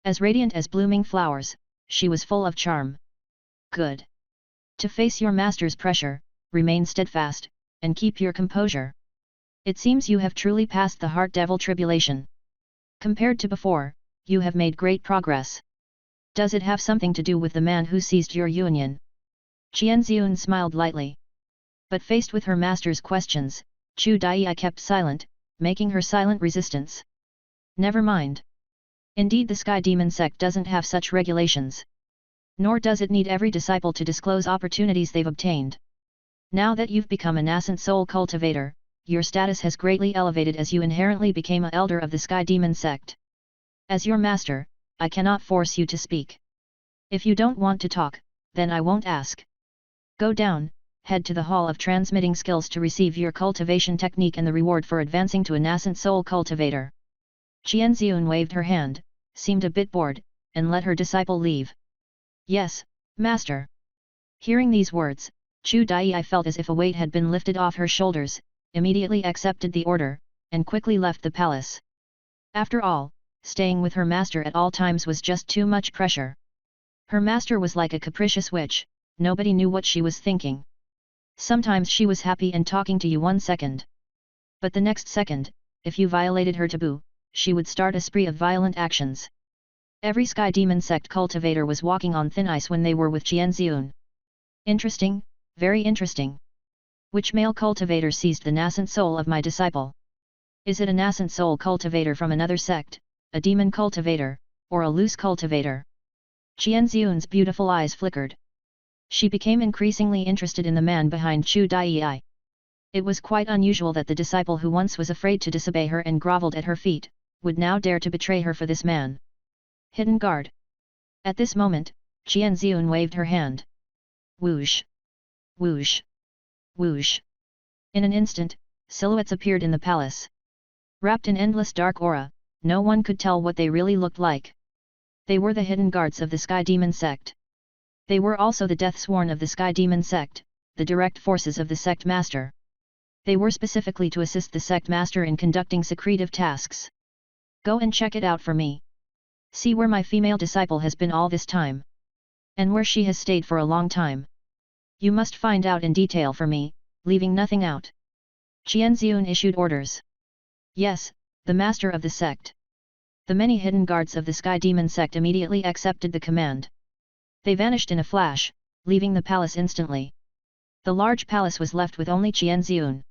As radiant as blooming flowers, she was full of charm. Good. To face your master's pressure, remain steadfast, and keep your composure. It seems you have truly passed the heart devil tribulation. Compared to before, you have made great progress. Does it have something to do with the man who seized your union? Qianxiun smiled lightly. But faced with her master's questions, Chu Dai kept silent, making her silent resistance. Never mind. Indeed, the Sky Demon sect doesn't have such regulations. Nor does it need every disciple to disclose opportunities they've obtained. Now that you've become a nascent soul cultivator, your status has greatly elevated as you inherently became an elder of the Sky Demon sect. As your master, I cannot force you to speak. If you don't want to talk, then I won't ask. Go down, head to the Hall of Transmitting Skills to receive your cultivation technique and the reward for advancing to a nascent soul cultivator. Qianxiun waved her hand, seemed a bit bored, and let her disciple leave. Yes, master. Hearing these words, Chu Dai felt as if a weight had been lifted off her shoulders, immediately accepted the order, and quickly left the palace. After all, staying with her master at all times was just too much pressure. Her master was like a capricious witch, nobody knew what she was thinking. Sometimes she was happy and talking to you 1 second. But the next second, if you violated her taboo, she would start a spree of violent actions. Every Sky Demon sect cultivator was walking on thin ice when they were with Qianxiun. Interesting, very interesting. Which male cultivator seized the nascent soul of my disciple? Is it a nascent soul cultivator from another sect, a demon cultivator, or a loose cultivator? Qianxiun's beautiful eyes flickered. She became increasingly interested in the man behind Chu Dai. It was quite unusual that the disciple who once was afraid to disobey her and groveled at her feet, would now dare to betray her for this man. Hidden guard. At this moment, Qianxiun waved her hand. Whoosh! Whoosh! Whoosh! In an instant, silhouettes appeared in the palace. Wrapped in endless dark aura, no one could tell what they really looked like. They were the hidden guards of the Sky Demon sect. They were also the death sworn of the Sky Demon sect, the direct forces of the sect master. They were specifically to assist the sect master in conducting secretive tasks. Go and check it out for me. See where my female disciple has been all this time. And where she has stayed for a long time. You must find out in detail for me, leaving nothing out. Qianzun issued orders. Yes, the master of the sect. The many hidden guards of the Sky Demon sect immediately accepted the command. They vanished in a flash, leaving the palace instantly. The large palace was left with only Qianzun.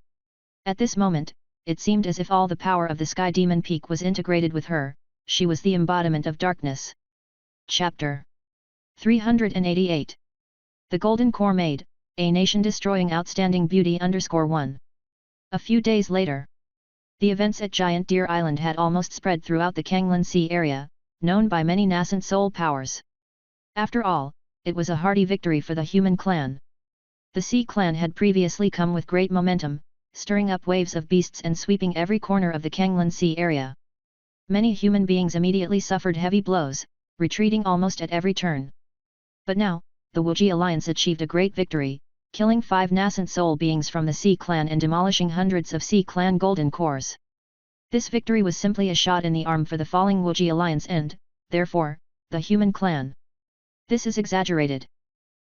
At this moment, it seemed as if all the power of the Sky Demon Peak was integrated with her. She was the embodiment of darkness. Chapter 388. The Golden Core Maid, a nation-destroying outstanding beauty _1. A few days later, the events at Giant Deer Island had almost spread throughout the Kanglan Sea area, known by many nascent soul powers. After all, it was a hearty victory for the human clan. The Sea clan had previously come with great momentum, stirring up waves of beasts and sweeping every corner of the Kanglan Sea area. Many human beings immediately suffered heavy blows, retreating almost at every turn. But now, the Wuji alliance achieved a great victory, killing 5 nascent soul beings from the Sea clan and demolishing hundreds of Sea clan golden cores. This victory was simply a shot in the arm for the falling Wuji alliance and, therefore, the human clan. This is exaggerated.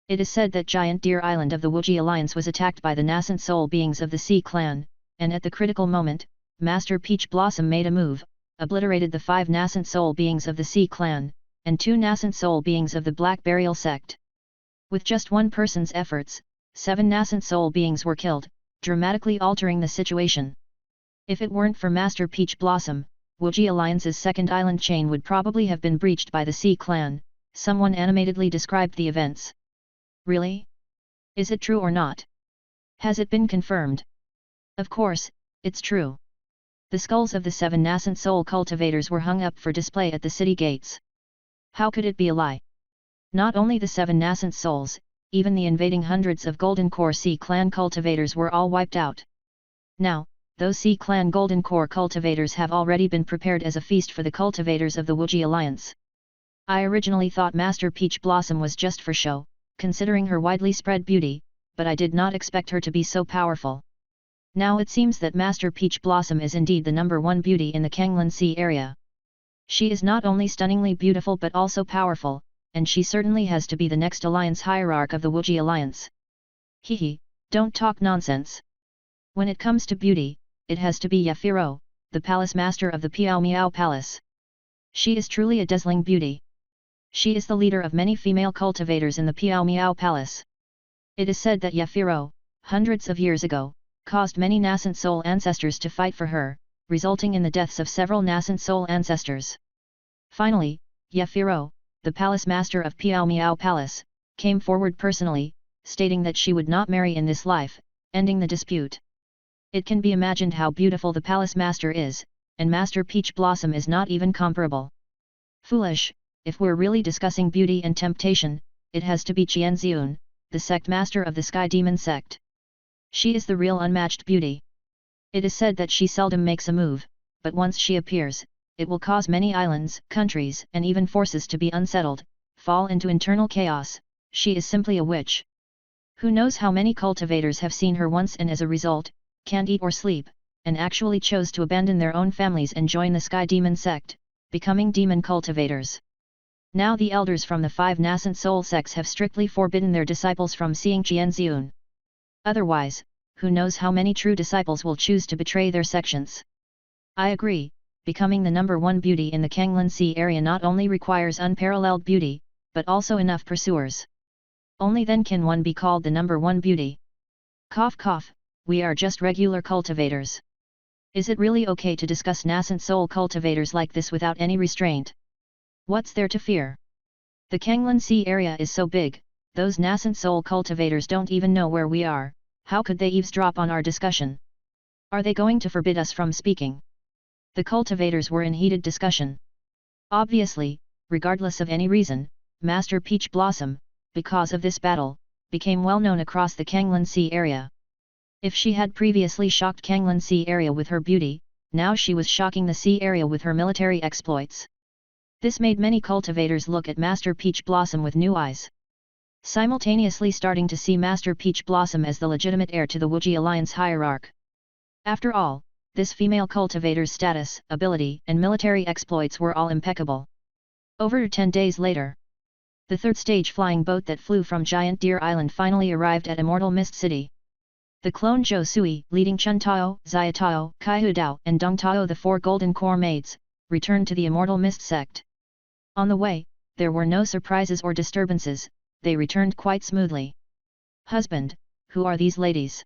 It is said that Giant Deer Island of the Wuji alliance was attacked by the nascent soul beings of the Sea clan, and at the critical moment, Master Peach Blossom made a move, obliterated the 5 nascent soul beings of the Sea clan, and 2 nascent soul beings of the Black Burial sect. With just one person's efforts, 7 nascent soul beings were killed, dramatically altering the situation. If it weren't for Master Peach Blossom, Wuji Alliance's second island chain would probably have been breached by the Sea clan. Someone animatedly described the events. Really? Is it true or not? Has it been confirmed? Of course, it's true. The skulls of the 7 nascent soul cultivators were hung up for display at the city gates. How could it be a lie? Not only the 7 nascent souls, even the invading hundreds of Golden Core Sea clan cultivators were all wiped out. Now, those Sea clan Golden Core cultivators have already been prepared as a feast for the cultivators of the Wuji Alliance. I originally thought Master Peach Blossom was just for show, considering her widely spread beauty, but I did not expect her to be so powerful. Now it seems that Master Peach Blossom is indeed the #1 beauty in the Kanglan Sea area. She is not only stunningly beautiful but also powerful, and she certainly has to be the next alliance hierarch of the Wuji Alliance. Hehe, don't talk nonsense. When it comes to beauty, it has to be Yafiro, the palace master of the Piao Miao Palace. She is truly a dazzling beauty. She is the leader of many female cultivators in the Piao Miao Palace. It is said that Yafiro, hundreds of years ago, caused many nascent soul ancestors to fight for her, resulting in the deaths of several nascent soul ancestors. Finally, Yafiro, the palace master of Piao Miao Palace, came forward personally, stating that she would not marry in this life, ending the dispute. It can be imagined how beautiful the palace master is, and Master Peach Blossom is not even comparable. Foolish, if we're really discussing beauty and temptation, it has to be Qianzun, the sect master of the Sky Demon sect. She is the real unmatched beauty. It is said that she seldom makes a move, but once she appears, it will cause many islands, countries, and even forces to be unsettled, fall into internal chaos. She is simply a witch. Who knows how many cultivators have seen her once and as a result, can't eat or sleep, and actually chose to abandon their own families and join the Sky Demon sect, becoming demon cultivators. Now the elders from the 5 nascent soul sects have strictly forbidden their disciples from seeing Qianzun. Otherwise, who knows how many true disciples will choose to betray their sections. I agree, becoming the #1 beauty in the Kanglan Sea area not only requires unparalleled beauty, but also enough pursuers. Only then can one be called the #1 beauty. Cough cough, we are just regular cultivators. Is it really okay to discuss nascent soul cultivators like this without any restraint? What's there to fear? The Kanglan Sea area is so big, those nascent soul cultivators don't even know where we are. How could they eavesdrop on our discussion? Are they going to forbid us from speaking? The cultivators were in heated discussion. Obviously, regardless of any reason, Master Peach Blossom, because of this battle, became well known across the Kanglan Sea area. If she had previously shocked Kanglan Sea area with her beauty, now she was shocking the sea area with her military exploits. This made many cultivators look at Master Peach Blossom with new eyes, simultaneously starting to see Master Peach Blossom as the legitimate heir to the Wuji Alliance hierarch. After all, this female cultivator's status, ability, and military exploits were all impeccable. Over 10 days later, the third stage flying boat that flew from Giant Deer Island finally arrived at Immortal Mist City. The clone Zhou Sui, leading Chun Tao, Xia Tao, Kai Hu Dao and Dong Tao, the 4 golden core maids, returned to the Immortal Mist sect. On the way, there were no surprises or disturbances, they returned quite smoothly. Husband, who are these ladies?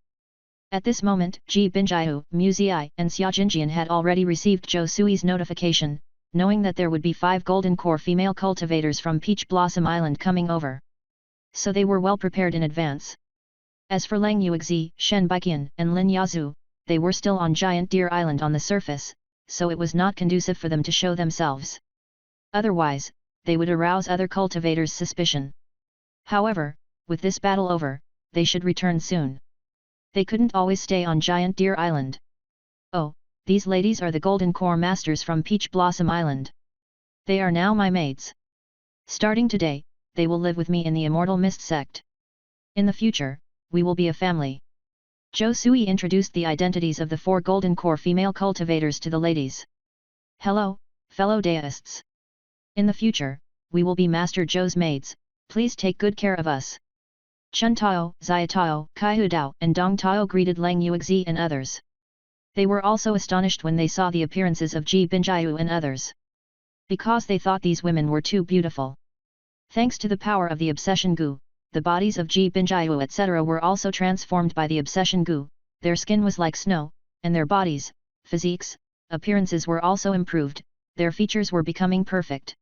At this moment, Ji Binjiu, Mu Ziai and Xia Jinjian had already received Zhou Sui's notification, knowing that there would be 5 golden core female cultivators from Peach Blossom Island coming over. So they were well prepared in advance. As for Lang Yuexi, Shen Baiqian and Lin Yazhu, they were still on Giant Deer Island on the surface, so it was not conducive for them to show themselves. Otherwise, they would arouse other cultivators' suspicion. However, with this battle over, they should return soon. They couldn't always stay on Giant Deer Island. Oh, these ladies are the Golden Core Masters from Peach Blossom Island. They are now my maids. Starting today, they will live with me in the Immortal Mist sect. In the future, we will be a family. Zhou Sui introduced the identities of the 4 Golden Core female cultivators to the ladies. Hello, fellow deists. In the future, we will be Master Zhou's maids, please take good care of us. Chun Tao, Xia Tao, Kai Hu Dao and Dong Tao greeted Lang Yuexi and others. They were also astonished when they saw the appearances of Ji Binjiu and others. Because they thought these women were too beautiful. Thanks to the power of the obsession gu, the bodies of Ji Binjiu etc. were also transformed by the obsession gu, their skin was like snow, and their bodies, physiques, appearances were also improved, their features were becoming perfect.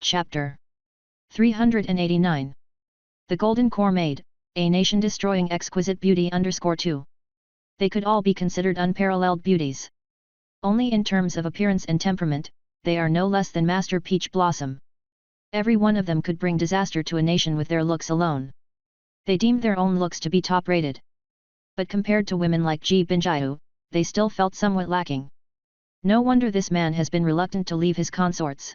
Chapter 389. The Golden Core Maid, a nation-destroying exquisite beauty _2. They could all be considered unparalleled beauties. Only in terms of appearance and temperament, they are no less than Master Peach Blossom. Every one of them could bring disaster to a nation with their looks alone. They deemed their own looks to be top-rated. But compared to women like Ji Binjiu, they still felt somewhat lacking. No wonder this man has been reluctant to leave his consorts.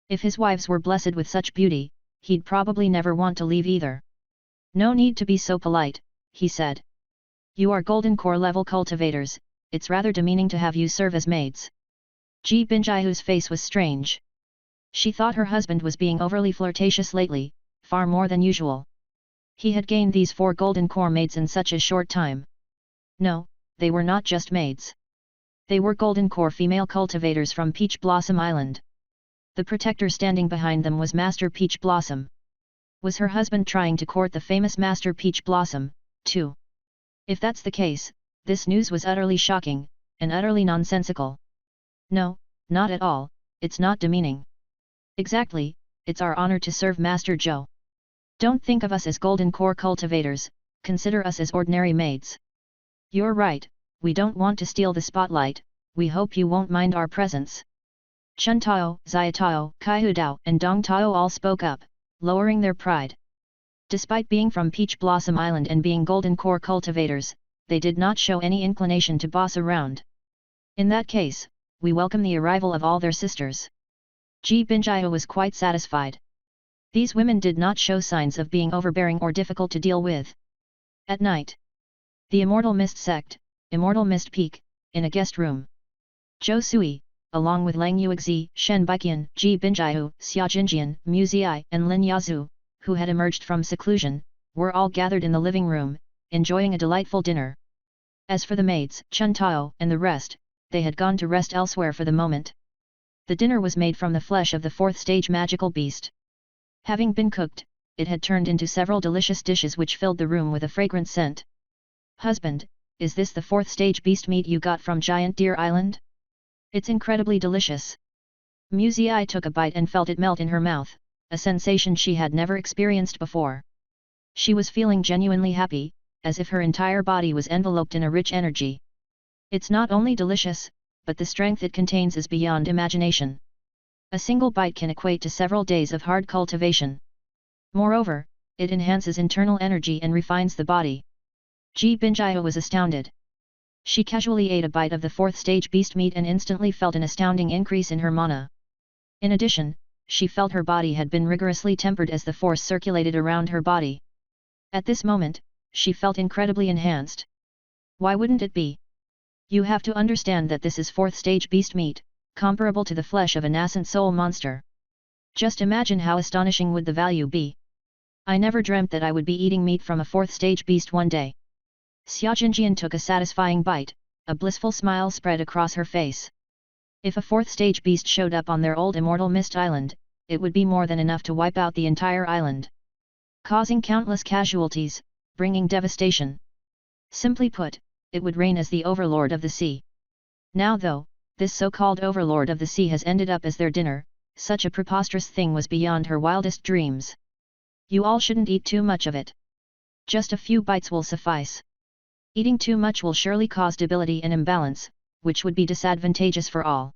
If his wives were blessed with such beauty, he'd probably never want to leave either. No need to be so polite, he said. You are Golden Core level cultivators, it's rather demeaning to have you serve as maids. Ji Binjiu's face was strange. She thought her husband was being overly flirtatious lately, far more than usual. He had gained these 4 Golden Core maids in such a short time. No, they were not just maids. They were Golden Core female cultivators from Peach Blossom Island. The protector standing behind them was Master Peach Blossom. Was her husband trying to court the famous Master Peach Blossom, too? If that's the case, this news was utterly shocking, and utterly nonsensical. No, not at all, it's not demeaning. Exactly, it's our honor to serve Master Zhou. Don't think of us as Golden Core cultivators, consider us as ordinary maids. You're right, we don't want to steal the spotlight, we hope you won't mind our presence. Chun Tao, Xia Tao, Kai Hu Dao and Dong Tao all spoke up, lowering their pride. Despite being from Peach Blossom Island and being Golden Core cultivators, they did not show any inclination to boss around. In that case, we welcome the arrival of all their sisters. Ji Binjiu was quite satisfied. These women did not show signs of being overbearing or difficult to deal with. At night, the Immortal Mist sect, Immortal Mist Peak, in a guest room. Zhou Sui, along with Lang Yuexi, Shen Baiqian, Ji Binjiu, Xia Jinjian, Mu Ziai and Lin Yazhu, who had emerged from seclusion, were all gathered in the living room, enjoying a delightful dinner. As for the maids, Chun Tao and the rest, they had gone to rest elsewhere for the moment. The dinner was made from the flesh of the 4th stage magical beast. Having been cooked, it had turned into several delicious dishes which filled the room with a fragrant scent. Husband, is this the 4th stage beast meat you got from Giant Deer Island? It's incredibly delicious. Mu Ziai took a bite and felt it melt in her mouth, a sensation she had never experienced before. She was feeling genuinely happy, as if her entire body was enveloped in a rich energy. It's not only delicious, but the strength it contains is beyond imagination. A single bite can equate to several days of hard cultivation. Moreover, it enhances internal energy and refines the body. Ji Binjiu was astounded. She casually ate a bite of the 4th stage beast meat and instantly felt an astounding increase in her mana. In addition, she felt her body had been rigorously tempered as the force circulated around her body. At this moment, she felt incredibly enhanced. Why wouldn't it be? You have to understand that this is 4th stage beast meat, comparable to the flesh of a nascent soul monster. Just imagine how astonishing would the value be. I never dreamt that I would be eating meat from a 4th stage beast one day. Xia Jinjian took a satisfying bite, a blissful smile spread across her face. If a 4th stage beast showed up on their old immortal mist island, it would be more than enough to wipe out the entire island, causing countless casualties, bringing devastation. Simply put, it would reign as the overlord of the sea. Now though, this so-called overlord of the sea has ended up as their dinner, such a preposterous thing was beyond her wildest dreams. You all shouldn't eat too much of it. Just a few bites will suffice. Eating too much will surely cause debility and imbalance, which would be disadvantageous for all.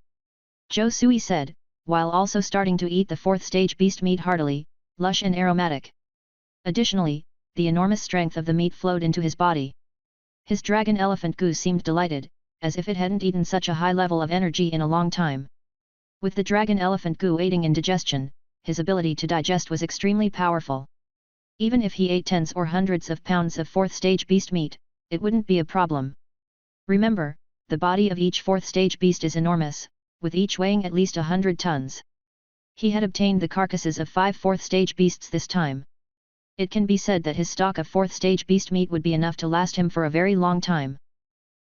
Zhou Sui said, while also starting to eat the 4th stage beast meat heartily, lush and aromatic. Additionally, the enormous strength of the meat flowed into his body. His dragon elephant goo seemed delighted, as if it hadn't eaten such a high level of energy in a long time. With the dragon elephant goo aiding in digestion, his ability to digest was extremely powerful. Even if he ate tens or hundreds of pounds of 4th stage beast meat, it wouldn't be a problem. Remember, the body of each 4th stage beast is enormous, with each weighing at least 100 tons. He had obtained the carcasses of 5 4th stage beasts this time. It can be said that his stock of 4th stage beast meat would be enough to last him for a very long time.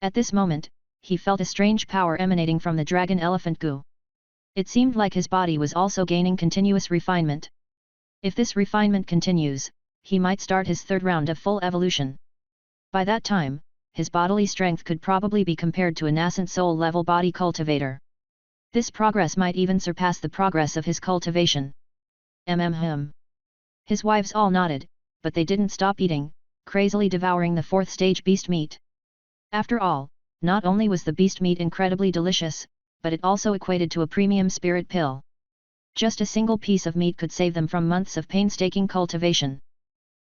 At this moment, he felt a strange power emanating from the dragon elephant goo. It seemed like his body was also gaining continuous refinement. If this refinement continues, he might start his 3rd round of full evolution. By that time, his bodily strength could probably be compared to a nascent soul level body cultivator. This progress might even surpass the progress of his cultivation. His wives all nodded, but they didn't stop eating, crazily devouring the 4th stage beast meat. After all, not only was the beast meat incredibly delicious, but it also equated to a premium spirit pill. Just a single piece of meat could save them from months of painstaking cultivation.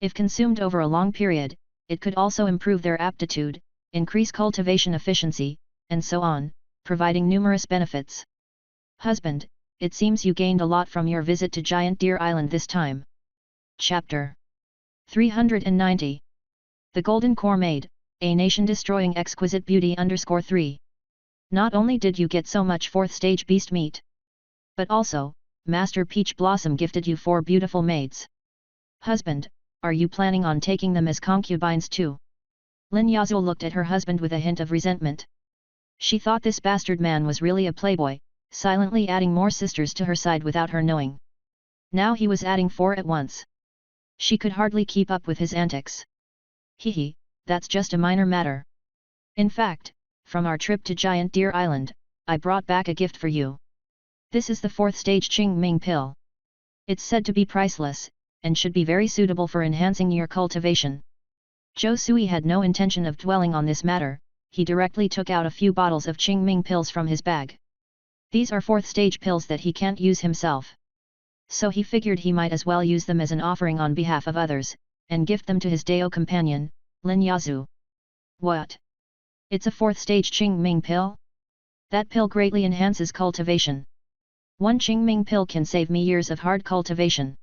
If consumed over a long period, it could also improve their aptitude, increase cultivation efficiency, and so on, providing numerous benefits. Husband, it seems you gained a lot from your visit to Giant Deer Island this time. Chapter 390. The Golden Core Maid, a nation-destroying exquisite beauty _3. Not only did you get so much 4th stage beast meat, but also, Master Peach Blossom gifted you 4 beautiful maids. Husband, are you planning on taking them as concubines too? Lin Yazul looked at her husband with a hint of resentment. She thought this bastard man was really a playboy, silently adding more sisters to her side without her knowing. Now he was adding 4 at once. She could hardly keep up with his antics. Hehe, that's just a minor matter. In fact, from our trip to Giant Deer Island, I brought back a gift for you. This is the 4th stage Qing Ming pill. It's said to be priceless, and should be very suitable for enhancing your cultivation. Zhou Sui had no intention of dwelling on this matter, he directly took out a few bottles of Qing Ming pills from his bag. These are 4th stage pills that he can't use himself. So he figured he might as well use them as an offering on behalf of others, and gift them to his Dao companion, Lin Yazhu. What? It's a 4th stage Qing Ming pill? That pill greatly enhances cultivation. One Qing Ming pill can save me years of hard cultivation.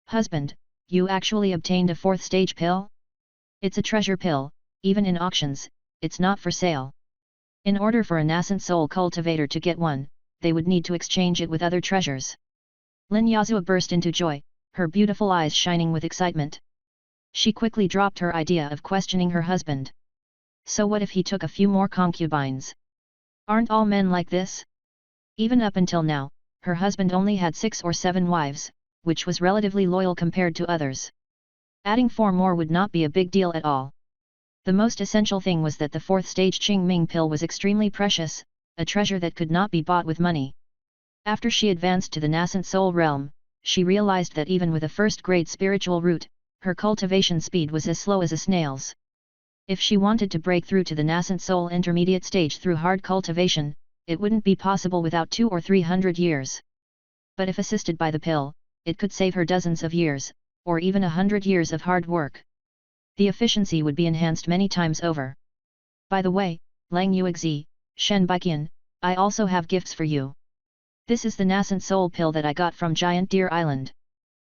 Husband, you actually obtained a 4th stage pill? It's a treasure pill, even in auctions, it's not for sale. In order for a nascent soul cultivator to get one, they would need to exchange it with other treasures. Lin Yazua burst into joy, her beautiful eyes shining with excitement. She quickly dropped her idea of questioning her husband. So what if he took a few more concubines? Aren't all men like this? Even up until now, her husband only had 6 or 7 wives, which was relatively loyal compared to others. Adding 4 more would not be a big deal at all. The most essential thing was that the 4th stage Qing Ming pill was extremely precious, a treasure that could not be bought with money. After she advanced to the nascent soul realm, she realized that even with a first-grade spiritual root, her cultivation speed was as slow as a snail's. If she wanted to break through to the nascent soul intermediate stage through hard cultivation, it wouldn't be possible without 200 or 300 years. But if assisted by the pill, it could save her dozens of years, or even 100 years of hard work. The efficiency would be enhanced many times over. By the way, Lang Yuexi, Shen Baiqian, I also have gifts for you. This is the nascent soul pill that I got from Giant Deer Island.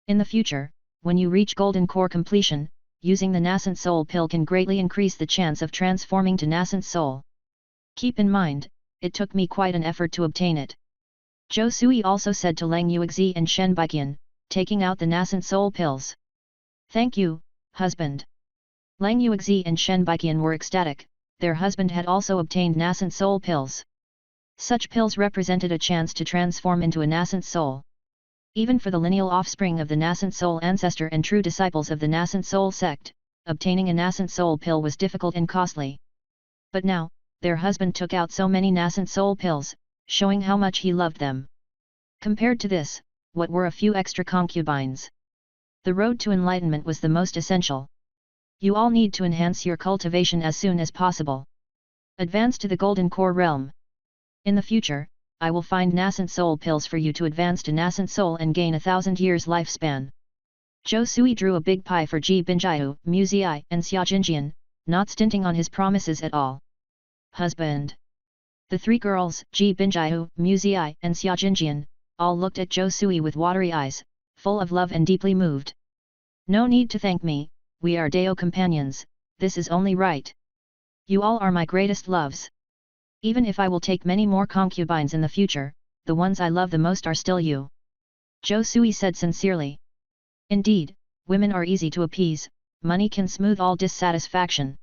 In the future, when you reach golden core completion, using the nascent soul pill can greatly increase the chance of transforming to nascent soul. Keep in mind, it took me quite an effort to obtain it. Zhou Sui also said to Lang Yuexi and Shen Baiqian, taking out the nascent soul pills. Thank you, husband. Lang Yuexi and Shen Baiqian were ecstatic, their husband had also obtained nascent soul pills. Such pills represented a chance to transform into a nascent soul. Even for the lineal offspring of the nascent soul ancestor and true disciples of the nascent soul sect, obtaining a nascent soul pill was difficult and costly. But now, their husband took out so many nascent soul pills, showing how much he loved them. Compared to this, what were a few extra concubines? The road to enlightenment was the most essential. You all need to enhance your cultivation as soon as possible. Advance to the Golden Core realm. In the future, I will find nascent soul pills for you to advance to nascent soul and gain 1,000 years lifespan. Zhou Sui drew a big pie for Ji Binjiu, Mu Ziyi and Xia Jinjian, not stinting on his promises at all. Husband. The three girls, Ji Binjiu, Mu Ziyi and Xia Jinjian, all looked at Zhou Sui with watery eyes, full of love and deeply moved. No need to thank me, we are Dao companions, this is only right. You all are my greatest loves. Even if I will take many more concubines in the future, the ones I love the most are still you. Zhou Sui said sincerely. Indeed, women are easy to appease, money can smooth all dissatisfaction.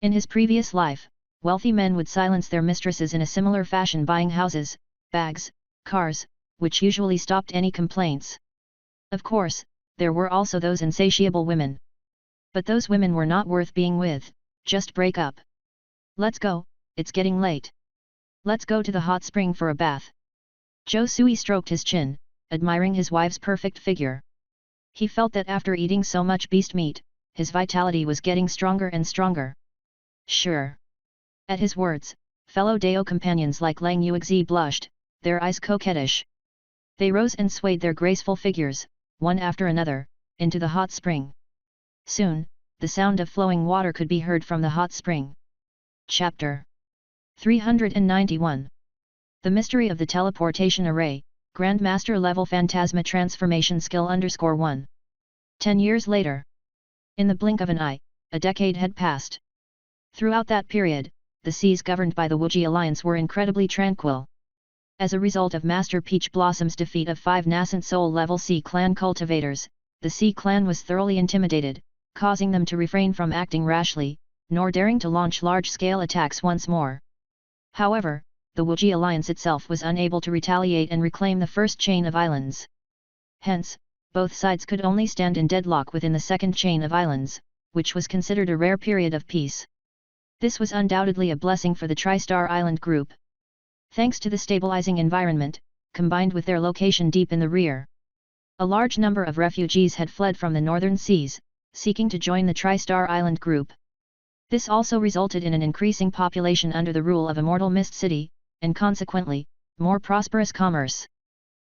In his previous life, wealthy men would silence their mistresses in a similar fashion, buying houses, bags, cars, which usually stopped any complaints. Of course, there were also those insatiable women. But those women were not worth being with, just break up. Let's go, it's getting late. Let's go to the hot spring for a bath. Zhou Sui stroked his chin, admiring his wife's perfect figure. He felt that after eating so much beast meat, his vitality was getting stronger and stronger. Sure. At his words, fellow Dao companions like Lang Yuexi blushed, their eyes coquettish. They rose and swayed their graceful figures, one after another, into the hot spring. Soon, the sound of flowing water could be heard from the hot spring. Chapter 391. The Mystery of the Teleportation Array, Grandmaster Level Phantasma Transformation Skill _1. 10 years later. In the blink of an eye, a decade had passed. Throughout that period, the seas governed by the Wuji Alliance were incredibly tranquil. As a result of Master Peach Blossom's defeat of 5 nascent soul level Sea Clan cultivators, the Sea Clan was thoroughly intimidated, causing them to refrain from acting rashly, nor daring to launch large-scale attacks once more. However, the Wuji Alliance itself was unable to retaliate and reclaim the first chain of islands. Hence, both sides could only stand in deadlock within the second chain of islands, which was considered a rare period of peace. This was undoubtedly a blessing for the Tri-Star Island group. Thanks to the stabilizing environment, combined with their location deep in the rear, a large number of refugees had fled from the northern seas, seeking to join the Tri-Star Island group. This also resulted in an increasing population under the rule of Immortal Mist City, and consequently, more prosperous commerce.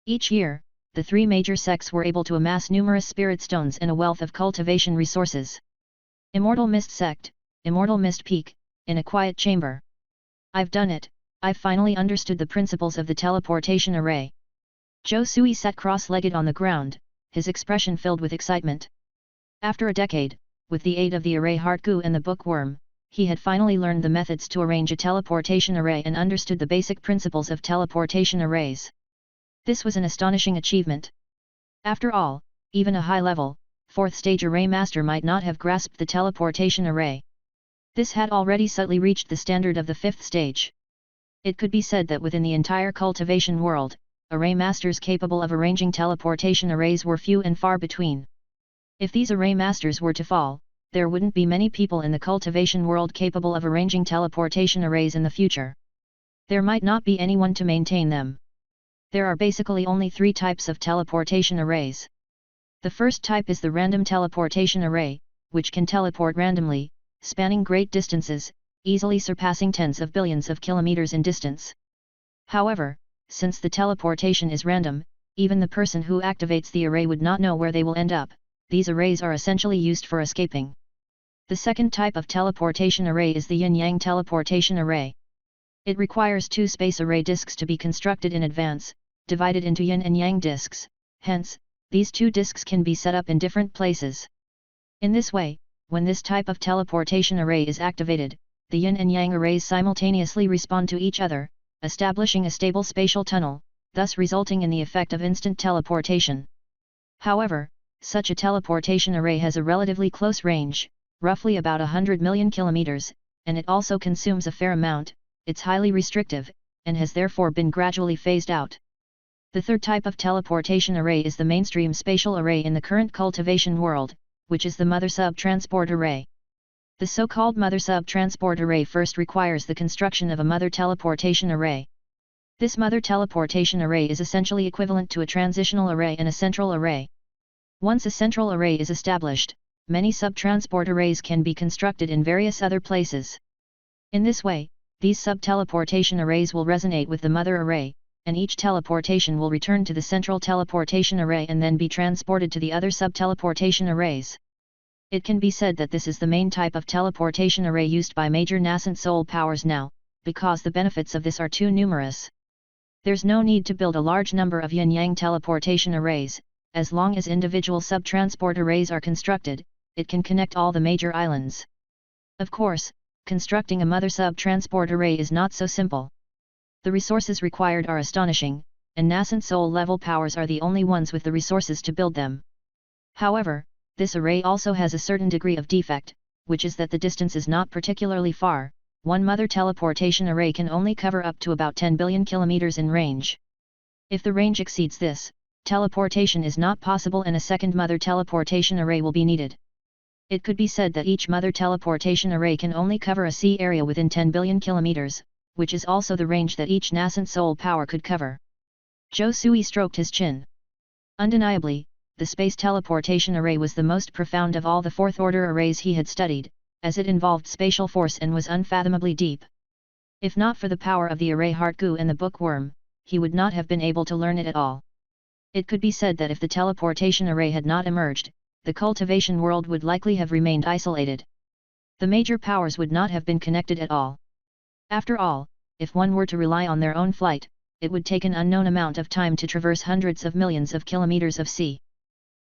Each year, the 3 major sects were able to amass numerous spirit stones and a wealth of cultivation resources. Immortal Mist Sect, Immortal Mist Peak, in a quiet chamber. I've done it, I've finally understood the principles of the teleportation array. Zhou Sui sat cross-legged on the ground, his expression filled with excitement. After a decade, with the aid of the array Heartgoo and the bookworm, he had finally learned the methods to arrange a teleportation array and understood the basic principles of teleportation arrays. This was an astonishing achievement. After all, even a high-level, 4th stage array master might not have grasped the teleportation array. This had already subtly reached the standard of the 5th stage. It could be said that within the entire cultivation world, array masters capable of arranging teleportation arrays were few and far between. If these array masters were to fall, there wouldn't be many people in the cultivation world capable of arranging teleportation arrays in the future. There might not be anyone to maintain them. There are basically only 3 types of teleportation arrays. The first type is the random teleportation array, which can teleport randomly, spanning great distances, easily surpassing tens of billions of kilometers in distance. However, since the teleportation is random, even the person who activates the array would not know where they will end up. These arrays are essentially used for escaping. The second type of teleportation array is the yin-yang teleportation array. It requires 2 space array disks to be constructed in advance, divided into yin and yang disks, hence, these 2 disks can be set up in different places. In this way, when this type of teleportation array is activated, the yin and yang arrays simultaneously respond to each other, establishing a stable spatial tunnel, thus resulting in the effect of instant teleportation. However, such a teleportation array has a relatively close range, roughly about 100 million kilometers, and it also consumes a fair amount. It's highly restrictive, and has therefore been gradually phased out. The third type of teleportation array is the mainstream spatial array in the current cultivation world, which is the mother sub-transport array. The so-called mother sub-transport array first requires the construction of a mother teleportation array. This mother teleportation array is essentially equivalent to a transitional array and a central array. Once a central array is established, many sub-transport arrays can be constructed in various other places. In this way, these sub-teleportation arrays will resonate with the mother array, and each teleportation will return to the central teleportation array and then be transported to the other sub-teleportation arrays. It can be said that this is the main type of teleportation array used by major nascent soul powers now, because the benefits of this are too numerous. There's no need to build a large number of yin-yang teleportation arrays. As long as individual sub-transport arrays are constructed, it can connect all the major islands. Of course, constructing a mother sub-transport array is not so simple. The resources required are astonishing, and nascent soul level powers are the only ones with the resources to build them. However, this array also has a certain degree of defect, which is that the distance is not particularly far. One mother teleportation array can only cover up to about 10 billion kilometers in range. If the range exceeds this, teleportation is not possible and a second mother teleportation array will be needed. It could be said that each mother teleportation array can only cover a sea area within 10 billion kilometers, which is also the range that each nascent soul power could cover. Zhou Sui stroked his chin. Undeniably, the space teleportation array was the most profound of all the fourth-order arrays he had studied, as it involved spatial force and was unfathomably deep. If not for the power of the array heart goo and the bookworm, he would not have been able to learn it at all. It could be said that if the teleportation array had not emerged, the cultivation world would likely have remained isolated. The major powers would not have been connected at all. After all, if one were to rely on their own flight, it would take an unknown amount of time to traverse hundreds of millions of kilometers of sea.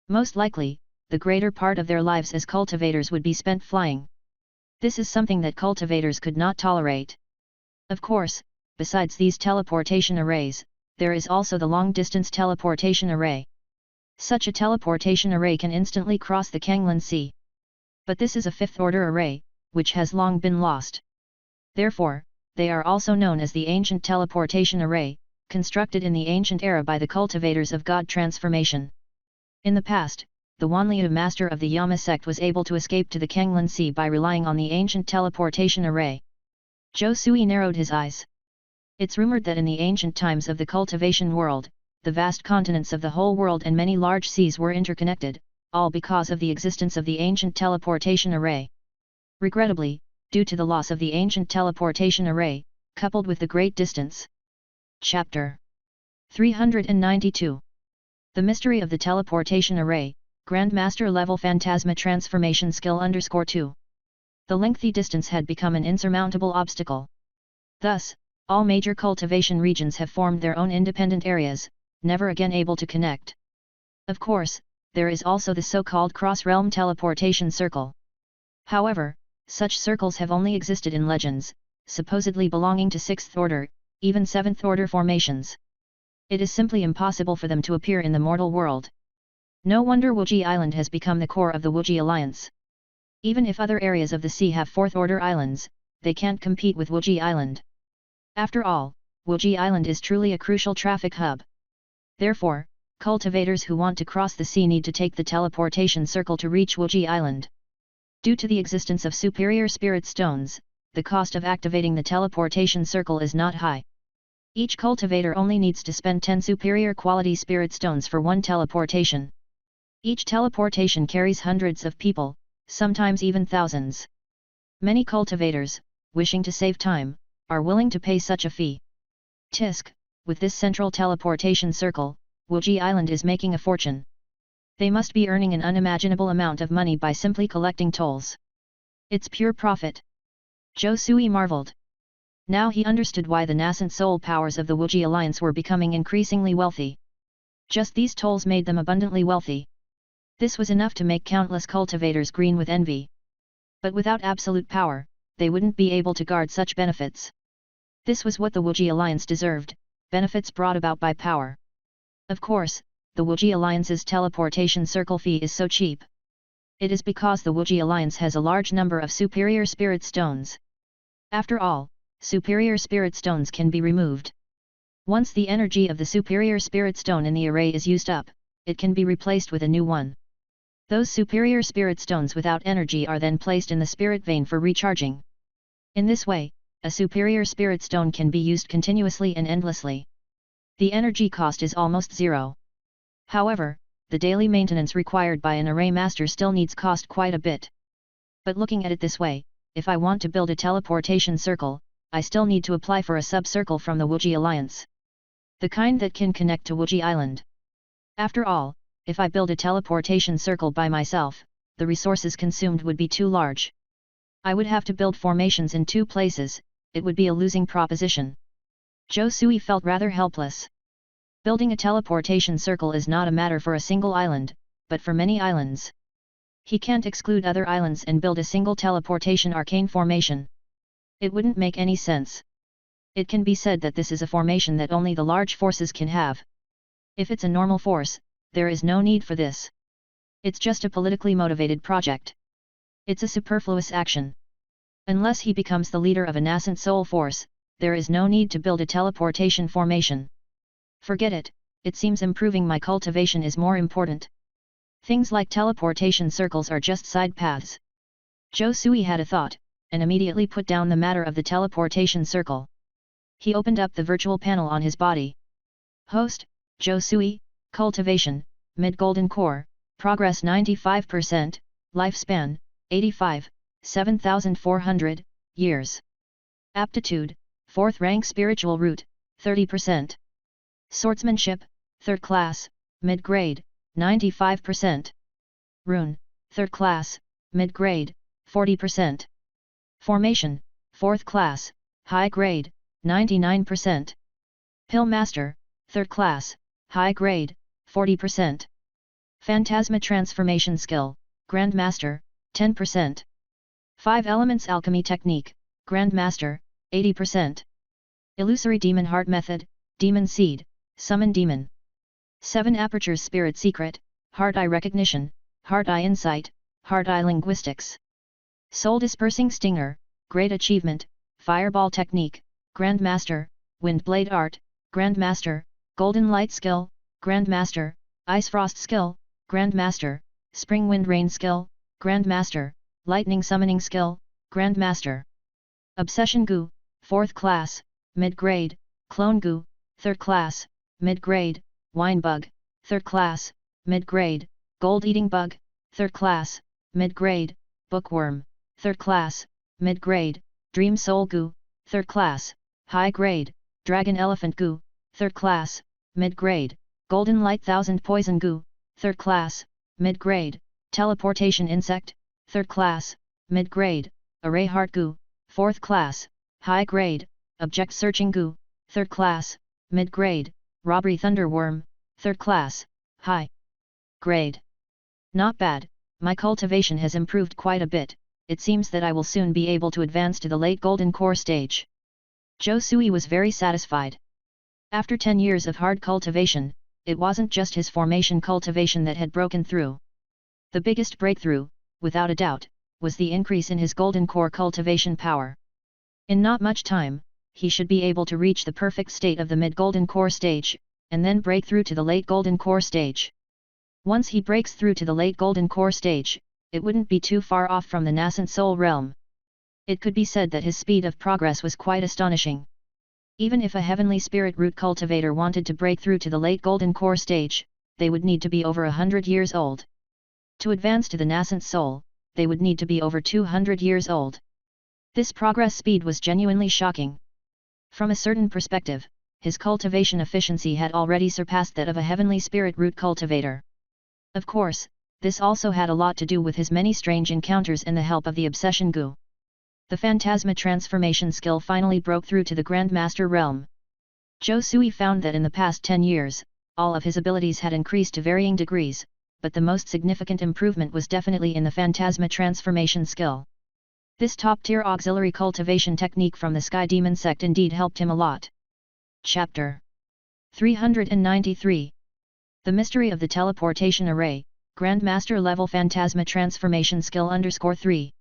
Most likely, the greater part of their lives as cultivators would be spent flying. This is something that cultivators could not tolerate. Of course, besides these teleportation arrays, there is also the long-distance teleportation array. Such a teleportation array can instantly cross the Kanglan Sea. But this is a fifth-order array, which has long been lost. Therefore, they are also known as the ancient teleportation array, constructed in the ancient era by the cultivators of God transformation. In the past, the Wanliu master of the Yama sect was able to escape to the Kanglan Sea by relying on the ancient teleportation array. Zhou Sui narrowed his eyes. It's rumored that in the ancient times of the cultivation world, the vast continents of the whole world and many large seas were interconnected, all because of the existence of the ancient teleportation array. Regrettably, due to the loss of the ancient teleportation array, coupled with the great distance. Chapter 392. The Mystery of the Teleportation Array, Grandmaster Level Phantasma Transformation Skill _2. The lengthy distance had become an insurmountable obstacle. Thus, all major cultivation regions have formed their own independent areas, never again able to connect. Of course, there is also the so-called cross-realm teleportation circle. However, such circles have only existed in legends, supposedly belonging to 6th order, even 7th order formations. It is simply impossible for them to appear in the mortal world. No wonder Wuji Island has become the core of the Wuji Alliance. Even if other areas of the sea have 4th order islands, they can't compete with Wuji Island. After all, Wuji Island is truly a crucial traffic hub. Therefore, cultivators who want to cross the sea need to take the teleportation circle to reach Wuji Island. Due to the existence of superior spirit stones, the cost of activating the teleportation circle is not high. Each cultivator only needs to spend 10 superior quality spirit stones for one teleportation. Each teleportation carries hundreds of people, sometimes even thousands. Many cultivators, wishing to save time, are willing to pay such a fee. Tisk, with this central teleportation circle, Wuji Island is making a fortune. They must be earning an unimaginable amount of money by simply collecting tolls. It's pure profit. Zhou Sui marveled. Now he understood why the nascent soul powers of the Wuji Alliance were becoming increasingly wealthy. Just these tolls made them abundantly wealthy. This was enough to make countless cultivators green with envy. But without absolute power, they wouldn't be able to guard such benefits. This was what the Wuji Alliance deserved, Benefits brought about by power. Of course, the Wuji Alliance's teleportation circle fee is so cheap. It is because the Wuji Alliance has a large number of superior spirit stones. After all, superior spirit stones can be removed. Once the energy of the superior spirit stone in the array is used up, it can be replaced with a new one. Those superior spirit stones without energy are then placed in the spirit vein for recharging. In this way, a superior spirit stone can be used continuously and endlessly. The energy cost is almost zero. However, the daily maintenance required by an array master still needs cost quite a bit. But looking at it this way, if I want to build a teleportation circle, I still need to apply for a sub-circle from the Wuji Alliance. The kind that can connect to Wuji Island. After all, if I build a teleportation circle by myself, the resources consumed would be too large. I would have to build formations in two places, it would be a losing proposition. Zhou Sui felt rather helpless. Building a teleportation circle is not a matter for a single island, but for many islands. He can't exclude other islands and build a single teleportation arcane formation. It wouldn't make any sense. It can be said that this is a formation that only the large forces can have. If it's a normal force, there is no need for this. It's just a politically motivated project. It's a superfluous action. Unless he becomes the leader of a nascent soul force, there is no need to build a teleportation formation. Forget it, it seems improving my cultivation is more important. Things like teleportation circles are just side paths. Zhou Sui had a thought, and immediately put down the matter of the teleportation circle. He opened up the virtual panel on his body. Host, Zhou Sui, Cultivation, Mid-Golden Core, Progress 95%, Lifespan, 85, 7,400, years. Aptitude, 4th rank Spiritual Root, 30%. Swordsmanship, 3rd class, mid-grade, 95%. Rune, 3rd class, mid-grade, 40%. Formation, 4th class, high grade, 99%. Pill Master, 3rd class, high grade, 40%. Phantasma Transformation Skill, Grand Master, 10%. 5 Elements Alchemy Technique, Grand Master, 80%. Illusory Demon Heart Method, Demon Seed, Summon Demon. 7 Apertures Spirit Secret, Heart Eye Recognition, Heart Eye Insight, Heart Eye Linguistics. Soul Dispersing Stinger, Great Achievement, Fireball Technique, Grand Master, Wind Blade Art, Grand Master, Golden Light Skill, Grand Master, Ice Frost Skill, Grand Master, Spring Wind Rain Skill, Grand Master, Lightning Summoning Skill, Grand Master. Obsession Goo, 4th class, mid-grade, Clone Goo, 3rd class, mid-grade, Wine Bug, 3rd class, mid-grade, Gold Eating Bug, 3rd class, mid-grade, Bookworm, 3rd class, mid-grade, Dream Soul Goo, 3rd class, high grade, Dragon Elephant Goo, 3rd class, mid-grade, Golden Light Thousand Poison Goo, 3rd class, mid-grade, Teleportation Insect, 3rd class, mid-grade, Array Heart Goo, 4th class, high grade, Object Searching Goo, 3rd class, mid-grade, Robbery Thunderworm, 3rd class, high grade. Not bad, my cultivation has improved quite a bit, it seems that I will soon be able to advance to the late Golden Core stage. Zhou Sui was very satisfied. After 10 years of hard cultivation, it wasn't just his formation cultivation that had broken through. The biggest breakthrough, without a doubt, was the increase in his Golden Core cultivation power. In not much time, he should be able to reach the perfect state of the mid-Golden Core stage, and then break through to the late Golden Core stage. Once he breaks through to the late Golden Core stage, it wouldn't be too far off from the nascent soul realm. It could be said that his speed of progress was quite astonishing. Even if a heavenly spirit root cultivator wanted to break through to the late Golden Core stage, they would need to be over 100 years old. To advance to the nascent soul, they would need to be over 200 years old. This progress speed was genuinely shocking. From a certain perspective, his cultivation efficiency had already surpassed that of a heavenly spirit root cultivator. Of course, this also had a lot to do with his many strange encounters and the help of the Obsession Goo. The Phantasma Transformation skill finally broke through to the Grand Master realm. Zhou Sui found that in the past 10 years, all of his abilities had increased to varying degrees, but the most significant improvement was definitely in the Phantasma Transformation skill. This top-tier auxiliary cultivation technique from the Sky Demon sect indeed helped him a lot. Chapter 393. The mystery of the teleportation array, Grandmaster level Phantasma transformation skill _3.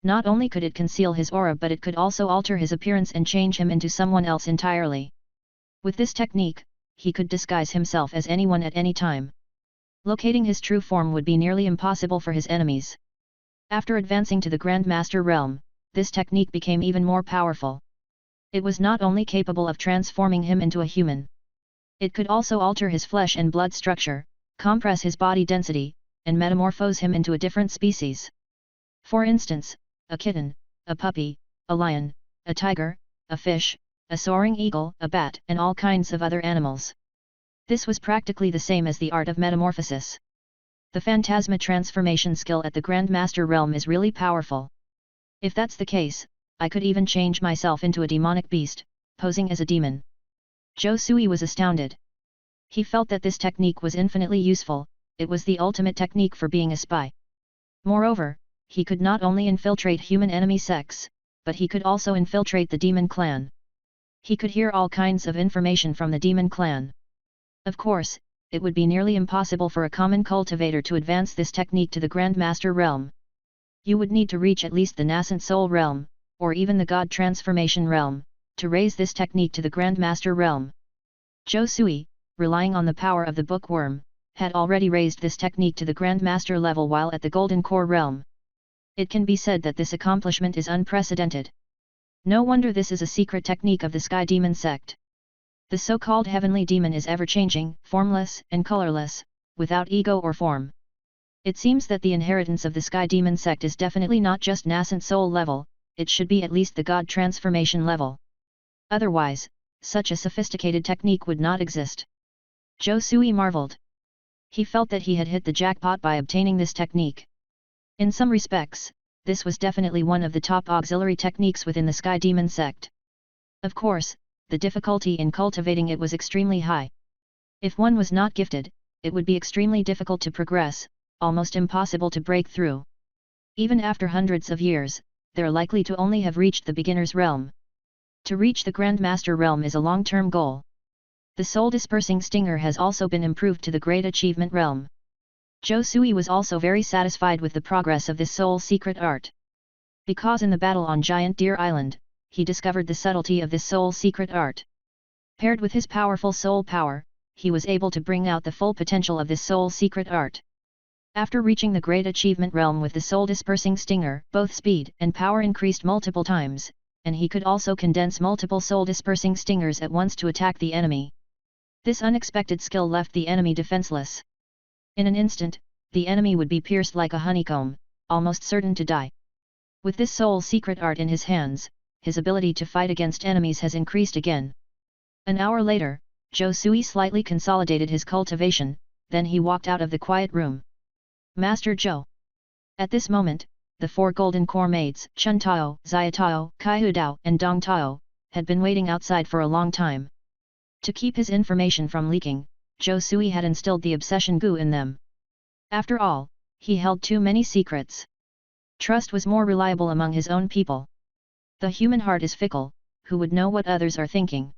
Not only could it conceal his aura, but it could also alter his appearance and change him into someone else entirely. With this technique, he could disguise himself as anyone at any time. Locating his true form would be nearly impossible for his enemies. After advancing to the Grandmaster realm, this technique became even more powerful. It was not only capable of transforming him into a human. It could also alter his flesh and blood structure, compress his body density, and metamorphose him into a different species. For instance, a kitten, a puppy, a lion, a tiger, a fish, a soaring eagle, a bat, and all kinds of other animals. This was practically the same as the art of metamorphosis. The Phantasma transformation skill at the Grandmaster realm is really powerful. If that's the case, I could even change myself into a demonic beast, posing as a demon. Zhou Sui was astounded. He felt that this technique was infinitely useful, it was the ultimate technique for being a spy. Moreover, he could not only infiltrate human enemy sects, but he could also infiltrate the demon clan. He could hear all kinds of information from the demon clan. Of course, it would be nearly impossible for a common cultivator to advance this technique to the Grandmaster realm. You would need to reach at least the nascent soul realm, or even the god transformation realm, to raise this technique to the Grandmaster realm. Zhou Sui, relying on the power of the bookworm, had already raised this technique to the Grandmaster level while at the Golden Core realm. It can be said that this accomplishment is unprecedented. No wonder this is a secret technique of the Sky Demon sect. The so-called heavenly demon is ever-changing, formless, and colorless, without ego or form. It seems that the inheritance of the Sky Demon sect is definitely not just nascent soul level, it should be at least the god transformation level. Otherwise, such a sophisticated technique would not exist. Zhou Sui marveled. He felt that he had hit the jackpot by obtaining this technique. In some respects, this was definitely one of the top auxiliary techniques within the Sky Demon sect. Of course, the difficulty in cultivating it was extremely high. If one was not gifted, it would be extremely difficult to progress, almost impossible to break through. Even after hundreds of years, they're likely to only have reached the beginner's realm. To reach the Grandmaster realm is a long-term goal. The soul-dispersing stinger has also been improved to the Great Achievement realm. Zhou Sui was also very satisfied with the progress of this soul secret art. Because in the battle on Giant Deer Island, he discovered the subtlety of this soul secret art. Paired with his powerful soul power, he was able to bring out the full potential of this soul secret art. After reaching the Great Achievement realm with the soul-dispersing stinger, both speed and power increased multiple times, and he could also condense multiple soul-dispersing stingers at once to attack the enemy. This unexpected skill left the enemy defenseless. In an instant, the enemy would be pierced like a honeycomb, almost certain to die. With this soul secret art in his hands, his ability to fight against enemies has increased again. An hour later, Zhou Sui slightly consolidated his cultivation, then he walked out of the quiet room. Master Zhou. At this moment, the four golden core maids, Chun Tao, Xia Tao, Kai Hu Dao, and Dong Tao, had been waiting outside for a long time. To keep his information from leaking, Zhou Sui had instilled the obsession goo in them. After all, he held too many secrets. Trust was more reliable among his own people. The human heart is fickle, who would know what others are thinking?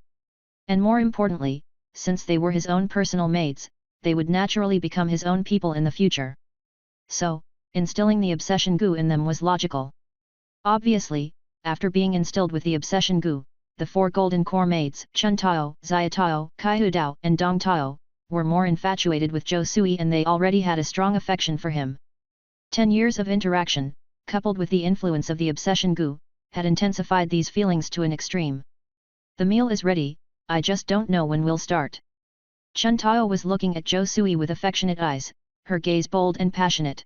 And more importantly, since they were his own personal maids, they would naturally become his own people in the future. So, instilling the obsession goo in them was logical. Obviously, after being instilled with the obsession goo, the four golden core maids, Chun Tao, Xia Tao, Kai Hu Dao, and Dong Tao, were more infatuated with Zhou Sui and they already had a strong affection for him. 10 years of interaction, coupled with the influence of the obsession goo, had intensified these feelings to an extreme. The meal is ready, I just don't know when we'll start. Chun Tao was looking at Zhou Sui with affectionate eyes, her gaze bold and passionate.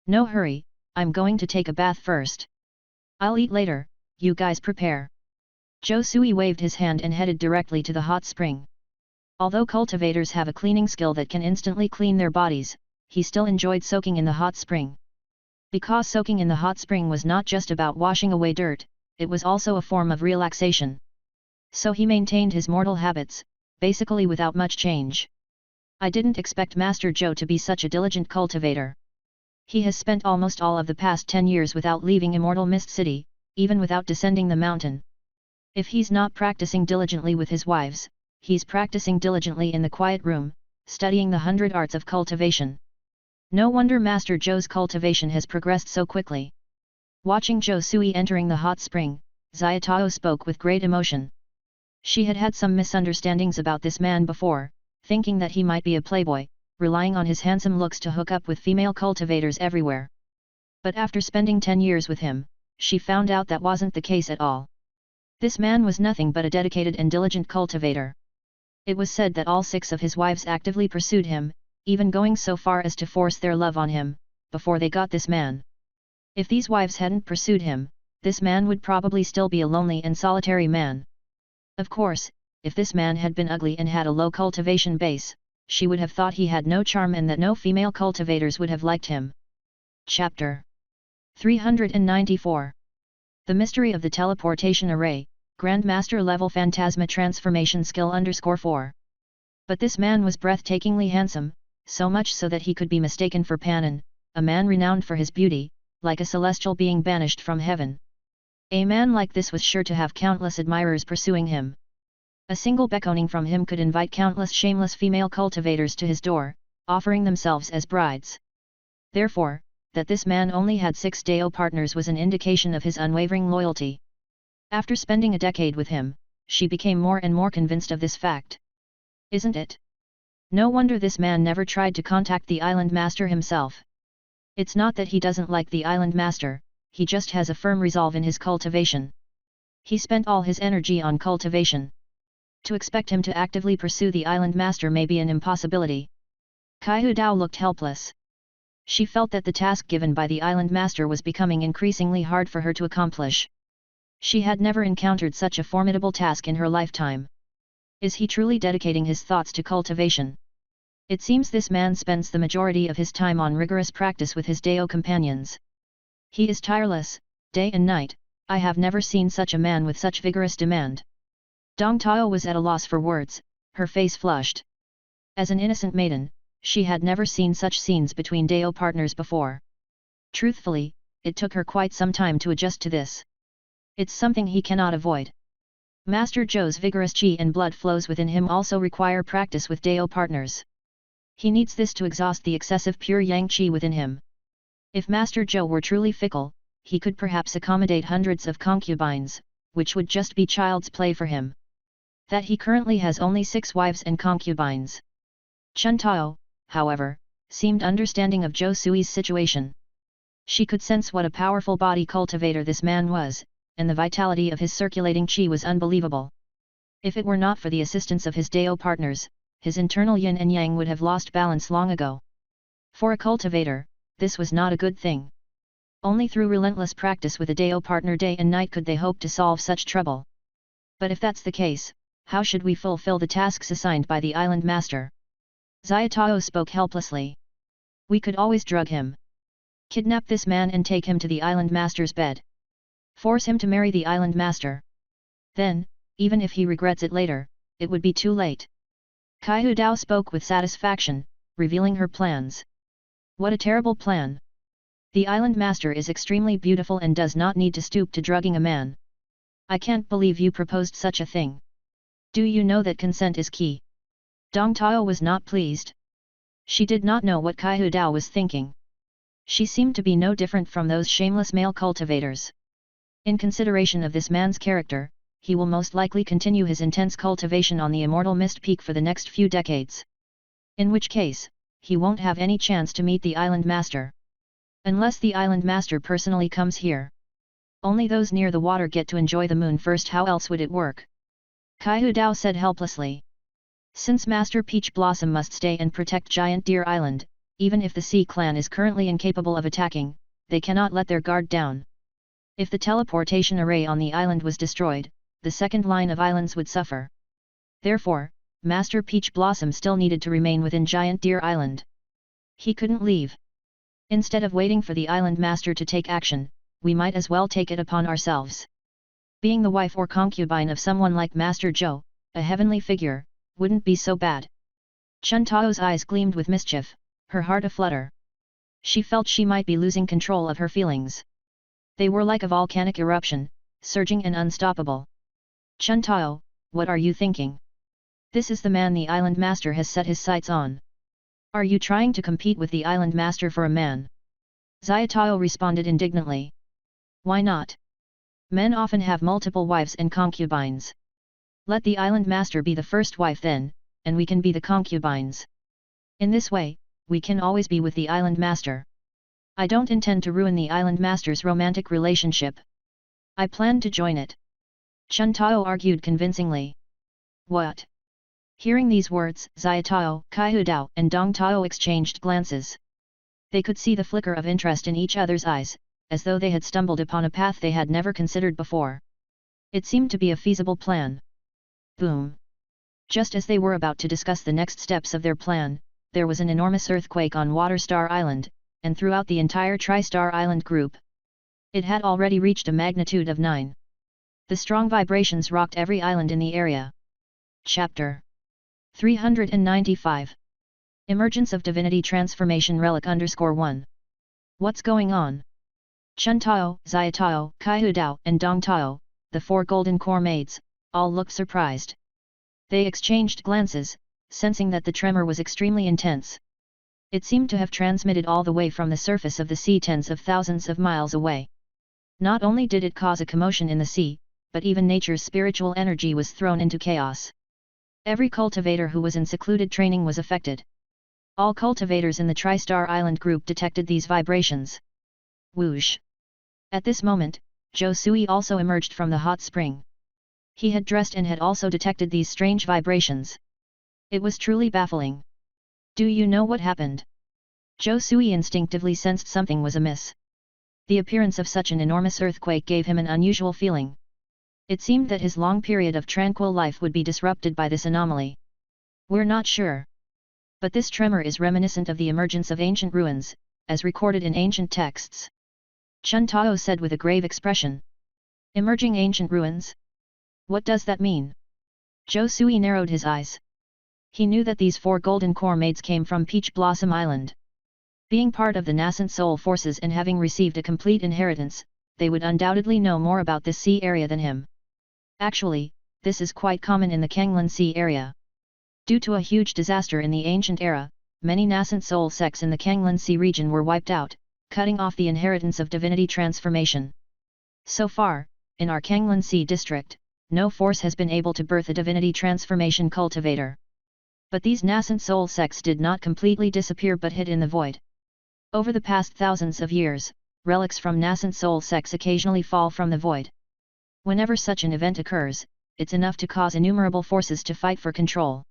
No hurry, I'm going to take a bath first. I'll eat later, you guys prepare. Zhou Sui waved his hand and headed directly to the hot spring. Although cultivators have a cleaning skill that can instantly clean their bodies, he still enjoyed soaking in the hot spring. Because soaking in the hot spring was not just about washing away dirt, it was also a form of relaxation. So he maintained his mortal habits, basically without much change. I didn't expect Master Zhou to be such a diligent cultivator. He has spent almost all of the past 10 years without leaving Immortal Mist City, even without descending the mountain. If he's not practicing diligently with his wives, he's practicing diligently in the quiet room, studying the 100 arts of cultivation. No wonder Master Zhou's cultivation has progressed so quickly. Watching Zhou Sui entering the hot spring, Xiaotao spoke with great emotion. She had had some misunderstandings about this man before, thinking that he might be a playboy, relying on his handsome looks to hook up with female cultivators everywhere. But after spending 10 years with him, she found out that wasn't the case at all. This man was nothing but a dedicated and diligent cultivator. It was said that all 6 of his wives actively pursued him, even going so far as to force their love on him, before they got this man. If these wives hadn't pursued him, this man would probably still be a lonely and solitary man. Of course, if this man had been ugly and had a low cultivation base, she would have thought he had no charm and that no female cultivators would have liked him. Chapter 394. The Mystery of the Teleportation Array, Grandmaster Level Phantasma Transformation Skill _4. But this man was breathtakingly handsome, so much so that he could be mistaken for Panan, a man renowned for his beauty, like a celestial being banished from heaven. A man like this was sure to have countless admirers pursuing him. A single beckoning from him could invite countless shameless female cultivators to his door, offering themselves as brides. Therefore, that this man only had 6 Dao partners was an indication of his unwavering loyalty. After spending a decade with him, she became more and more convinced of this fact. Isn't it? No wonder this man never tried to contact the island master himself. It's not that he doesn't like the island master, he just has a firm resolve in his cultivation. He spent all his energy on cultivation. To expect him to actively pursue the island master may be an impossibility. Kaihu Dao looked helpless. She felt that the task given by the island master was becoming increasingly hard for her to accomplish. She had never encountered such a formidable task in her lifetime. Is he truly dedicating his thoughts to cultivation? It seems this man spends the majority of his time on rigorous practice with his Dao companions. He is tireless, day and night. I have never seen such a man with such vigorous demand. Dong Tao was at a loss for words, her face flushed. As an innocent maiden, she had never seen such scenes between Dao partners before. Truthfully, it took her quite some time to adjust to this. It's something he cannot avoid. Master Zhou's vigorous qi and blood flows within him also require practice with Dao partners. He needs this to exhaust the excessive pure yang qi within him. If Master Zhou were truly fickle, he could perhaps accommodate hundreds of concubines, which would just be child's play for him. That he currently has only 6 wives and concubines. Chun Tao, however, seemed understanding of Zhou Sui's situation. She could sense what a powerful body cultivator this man was, and the vitality of his circulating qi was unbelievable. If it were not for the assistance of his Dao partners, his internal yin and yang would have lost balance long ago. For a cultivator, this was not a good thing. Only through relentless practice with a Dao partner day and night could they hope to solve such trouble. But if that's the case, how should we fulfill the tasks assigned by the island master? Xiaotao spoke helplessly. We could always drug him. Kidnap this man and take him to the island master's bed. Force him to marry the island master. Then, even if he regrets it later, it would be too late. Kaihu Dao spoke with satisfaction, revealing her plans. What a terrible plan! The island master is extremely beautiful and does not need to stoop to drugging a man. I can't believe you proposed such a thing. Do you know that consent is key? Dong Tao was not pleased. She did not know what Kaihu Dao was thinking. She seemed to be no different from those shameless male cultivators. In consideration of this man's character, he will most likely continue his intense cultivation on the immortal mist peak for the next few decades. In which case, he won't have any chance to meet the island master. Unless the island master personally comes here. Only those near the water get to enjoy the moon first. How else would it work? Kaihu Dao said helplessly. Since Master Peach Blossom must stay and protect Giant Deer Island, even if the Sea Clan is currently incapable of attacking, they cannot let their guard down. If the teleportation array on the island was destroyed, the second line of islands would suffer. Therefore, Master Peach Blossom still needed to remain within Giant Deer Island. He couldn't leave. Instead of waiting for the island master to take action, we might as well take it upon ourselves. Being the wife or concubine of someone like Master Zhou, a heavenly figure, wouldn't be so bad. Chun Tao's eyes gleamed with mischief, her heart aflutter. She felt she might be losing control of her feelings. They were like a volcanic eruption, surging and unstoppable. Chun Tao, what are you thinking? This is the man the island master has set his sights on. Are you trying to compete with the island master for a man? Xiaotao responded indignantly. Why not? Men often have multiple wives and concubines. Let the island master be the first wife then, and we can be the concubines. In this way, we can always be with the island master. I don't intend to ruin the island master's romantic relationship. I plan to join it. Chen Tao argued convincingly. What? Hearing these words, Xiaotao, Kai Dao, and Dong Tao exchanged glances. They could see the flicker of interest in each other's eyes, as though they had stumbled upon a path they had never considered before. It seemed to be a feasible plan. Boom! Just as they were about to discuss the next steps of their plan, there was an enormous earthquake on Water Star Island, and throughout the entire Tri-Star Island group. It had already reached a magnitude of 9. The strong vibrations rocked every island in the area. Chapter 395 Emergence of Divinity Transformation Relic _1. What's going on? Chen Tao, Xiaotao, Kai Dao, and Dong Tao, the 4 golden core maids, all looked surprised. They exchanged glances, sensing that the tremor was extremely intense. It seemed to have transmitted all the way from the surface of the sea tens of thousands of miles away. Not only did it cause a commotion in the sea, but even nature's spiritual energy was thrown into chaos. Every cultivator who was in secluded training was affected. All cultivators in the Tri-Star Island group detected these vibrations. Whoosh! At this moment, Zhou Sui also emerged from the hot spring. He had dressed and had also detected these strange vibrations. It was truly baffling. Do you know what happened? Zhou Sui instinctively sensed something was amiss. The appearance of such an enormous earthquake gave him an unusual feeling. It seemed that his long period of tranquil life would be disrupted by this anomaly. We're not sure. But this tremor is reminiscent of the emergence of ancient ruins, as recorded in ancient texts. Chen Tao said with a grave expression. Emerging ancient ruins? What does that mean? Zhou Sui narrowed his eyes. He knew that these 4 golden core maids came from Peach Blossom Island. Being part of the nascent soul forces and having received a complete inheritance, they would undoubtedly know more about this sea area than him. Actually, this is quite common in the Kanglan Sea area. Due to a huge disaster in the ancient era, many nascent soul sects in the Kanglan Sea region were wiped out, cutting off the inheritance of divinity transformation. So far, in our Kanglan Sea district, no force has been able to birth a divinity transformation cultivator. But these nascent soul sects did not completely disappear but hid in the void. Over the past thousands of years, relics from nascent soul sects occasionally fall from the void. Whenever such an event occurs, it's enough to cause innumerable forces to fight for control.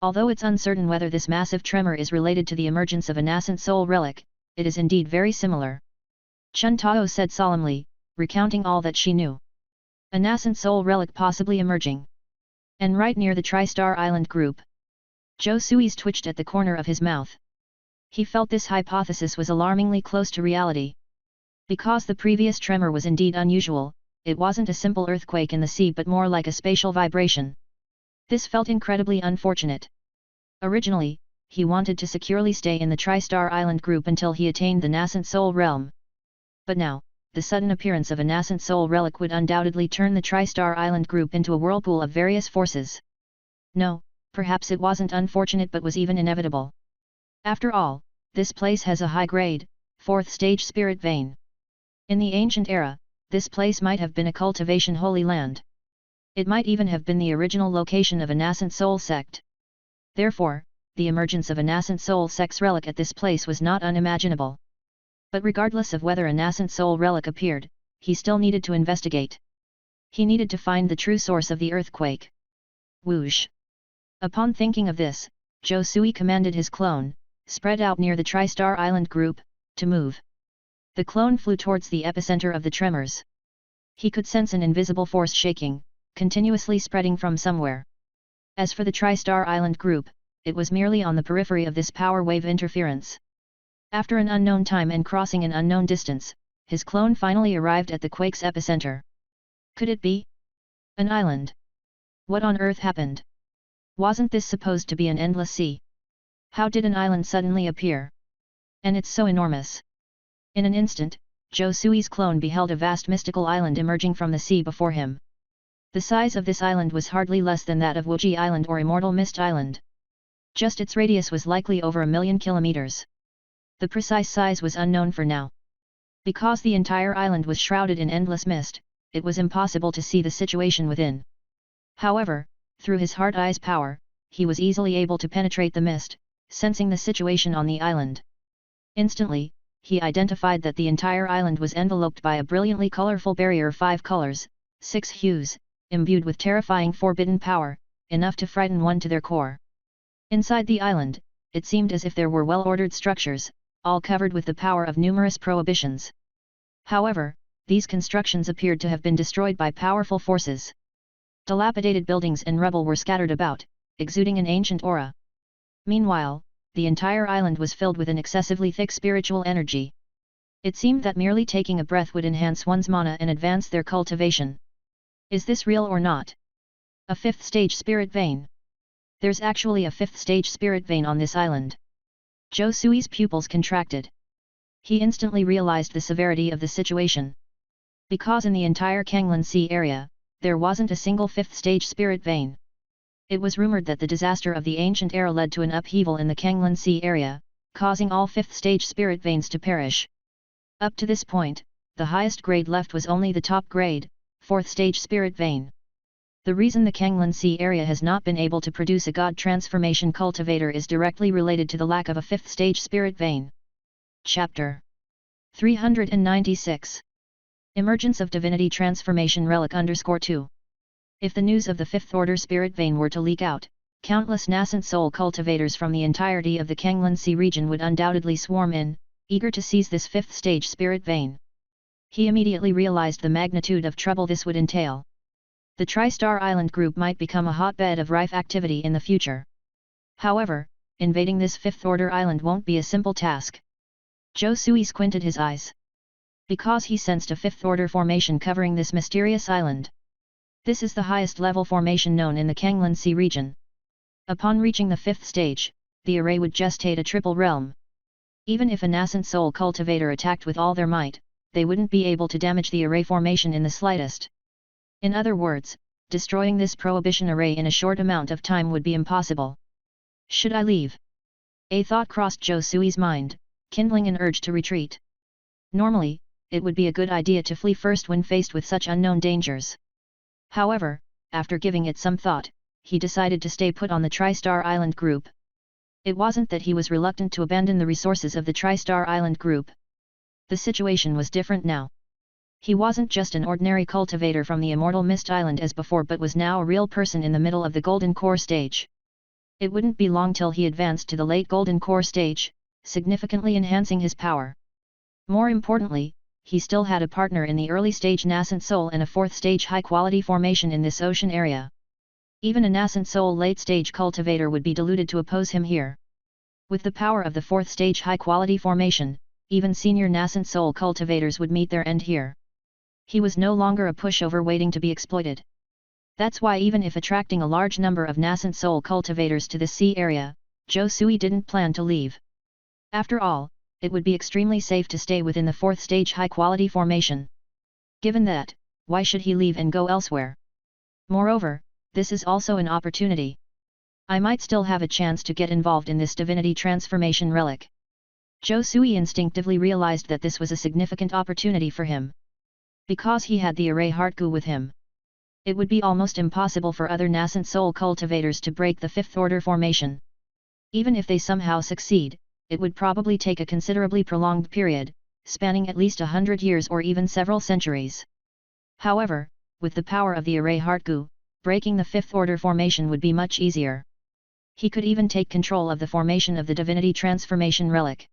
Although it's uncertain whether this massive tremor is related to the emergence of a nascent soul relic, it is indeed very similar. Chen Tao said solemnly, recounting all that she knew. A nascent soul relic possibly emerging. And right near the Tri-Star Island group. Zhou Sui's twitched at the corner of his mouth. He felt this hypothesis was alarmingly close to reality. Because the previous tremor was indeed unusual, it wasn't a simple earthquake in the sea but more like a spatial vibration. This felt incredibly unfortunate. Originally, he wanted to securely stay in the Tri-Star Island group until he attained the nascent soul realm. But now, the sudden appearance of a nascent soul relic would undoubtedly turn the Tri-Star Island group into a whirlpool of various forces. No, perhaps it wasn't unfortunate but was even inevitable. After all, this place has a high-grade, 4th stage spirit vein. In the ancient era, this place might have been a cultivation holy land. It might even have been the original location of a nascent soul sect. Therefore, the emergence of a nascent soul sect's relic at this place was not unimaginable. But regardless of whether a nascent soul relic appeared, he still needed to investigate. He needed to find the true source of the earthquake. Whoosh! Upon thinking of this, Zhou Sui commanded his clone, spread out near the Tri-Star Island group, to move. The clone flew towards the epicenter of the tremors. He could sense an invisible force shaking, continuously spreading from somewhere. As for the Tri-Star Island group, it was merely on the periphery of this power wave interference. After an unknown time and crossing an unknown distance, his clone finally arrived at the quake's epicenter. Could it be an island? What on earth happened? Wasn't this supposed to be an endless sea? How did an island suddenly appear? And it's so enormous. In an instant, Zhou Sui's clone beheld a vast mystical island emerging from the sea before him. The size of this island was hardly less than that of Wuji Island or Immortal Mist Island. Just its radius was likely over 1,000,000 kilometers. The precise size was unknown for now. Because the entire island was shrouded in endless mist, it was impossible to see the situation within. However, through his heart eye's power, he was easily able to penetrate the mist, sensing the situation on the island. Instantly, he identified that the entire island was enveloped by a brilliantly colorful barrier of 5 colors, 6 hues, imbued with terrifying forbidden power, enough to frighten one to their core. Inside the island, it seemed as if there were well-ordered structures, all covered with the power of numerous prohibitions. However, these constructions appeared to have been destroyed by powerful forces. Dilapidated buildings and rubble were scattered about, exuding an ancient aura. Meanwhile, the entire island was filled with an excessively thick spiritual energy. It seemed that merely taking a breath would enhance one's mana and advance their cultivation. Is this real or not? A 5th stage spirit vein. There's actually a 5th stage spirit vein on this island. Zhou Sui's pupils contracted. He instantly realized the severity of the situation. Because in the entire Kanglan Sea area, there wasn't a single 5th stage spirit vein. It was rumored that the disaster of the ancient era led to an upheaval in the Kanglan Sea area, causing all 5th stage spirit veins to perish. Up to this point, the highest grade left was only the top grade, 4th stage spirit vein. The reason the Kanglan Sea area has not been able to produce a god transformation cultivator is directly related to the lack of a 5th stage spirit vein. Chapter 396 Emergence of Divinity Transformation Relic _2. If the news of the 5th Order Spirit Vein were to leak out, countless nascent soul cultivators from the entirety of the Kanglan Sea region would undoubtedly swarm in, eager to seize this 5th stage Spirit Vein. He immediately realized the magnitude of trouble this would entail. The Tri-Star Island group might become a hotbed of rife activity in the future. However, invading this 5th Order island won't be a simple task. Zhou Sui squinted his eyes. Because he sensed a 5th Order formation covering this mysterious island. This is the highest level formation known in the Kanglan Sea region. Upon reaching the 5th stage, the array would gestate a triple realm. Even if a nascent soul cultivator attacked with all their might, they wouldn't be able to damage the array formation in the slightest. In other words, destroying this prohibition array in a short amount of time would be impossible. Should I leave? A thought crossed Zhou Sui's mind, kindling an urge to retreat. Normally, it would be a good idea to flee first when faced with such unknown dangers. However, after giving it some thought, he decided to stay put on the Tri-Star Island group. It wasn't that he was reluctant to abandon the resources of the Tri-Star Island group. The situation was different now. He wasn't just an ordinary cultivator from the Immortal Mist Island as before but was now a real person in the middle of the Golden Core stage. It wouldn't be long till he advanced to the late Golden Core stage, significantly enhancing his power. More importantly, he still had a partner in the early stage nascent soul and a 4th stage high-quality formation in this ocean area. Even a nascent soul late-stage cultivator would be deluded to oppose him here. With the power of the 4th stage high-quality formation, even senior nascent soul cultivators would meet their end here. He was no longer a pushover waiting to be exploited. That's why even if attracting a large number of nascent soul cultivators to the sea area, Zhou Sui didn't plan to leave. After all, it would be extremely safe to stay within the 4th stage high-quality formation. Given that, why should he leave and go elsewhere? Moreover, this is also an opportunity. I might still have a chance to get involved in this divinity transformation relic. Zhou Sui instinctively realized that this was a significant opportunity for him. Because he had the array Heartgu with him. It would be almost impossible for other nascent soul cultivators to break the 5th Order formation. Even if they somehow succeed, it would probably take a considerably prolonged period, spanning at least 100 years or even several centuries. However, with the power of the array Heartgu, breaking the 5th Order formation would be much easier. He could even take control of the formation of the divinity transformation relic.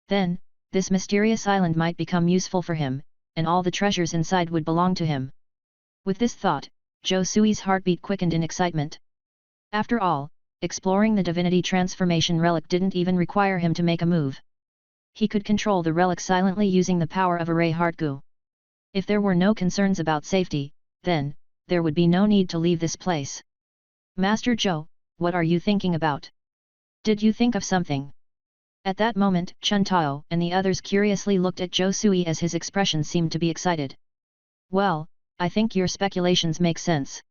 Then, this mysterious island might become useful for him, and all the treasures inside would belong to him. With this thought, Zhou Sui's heartbeat quickened in excitement. After all, exploring the divinity transformation relic didn't even require him to make a move. He could control the relic silently using the power of array Heartgu. If there were no concerns about safety, then, there would be no need to leave this place. Master Zhou, what are you thinking about? Did you think of something? At that moment, Chun Tao and the others curiously looked at Zhou Sui as his expression seemed to be excited. Well, I think your speculations make sense.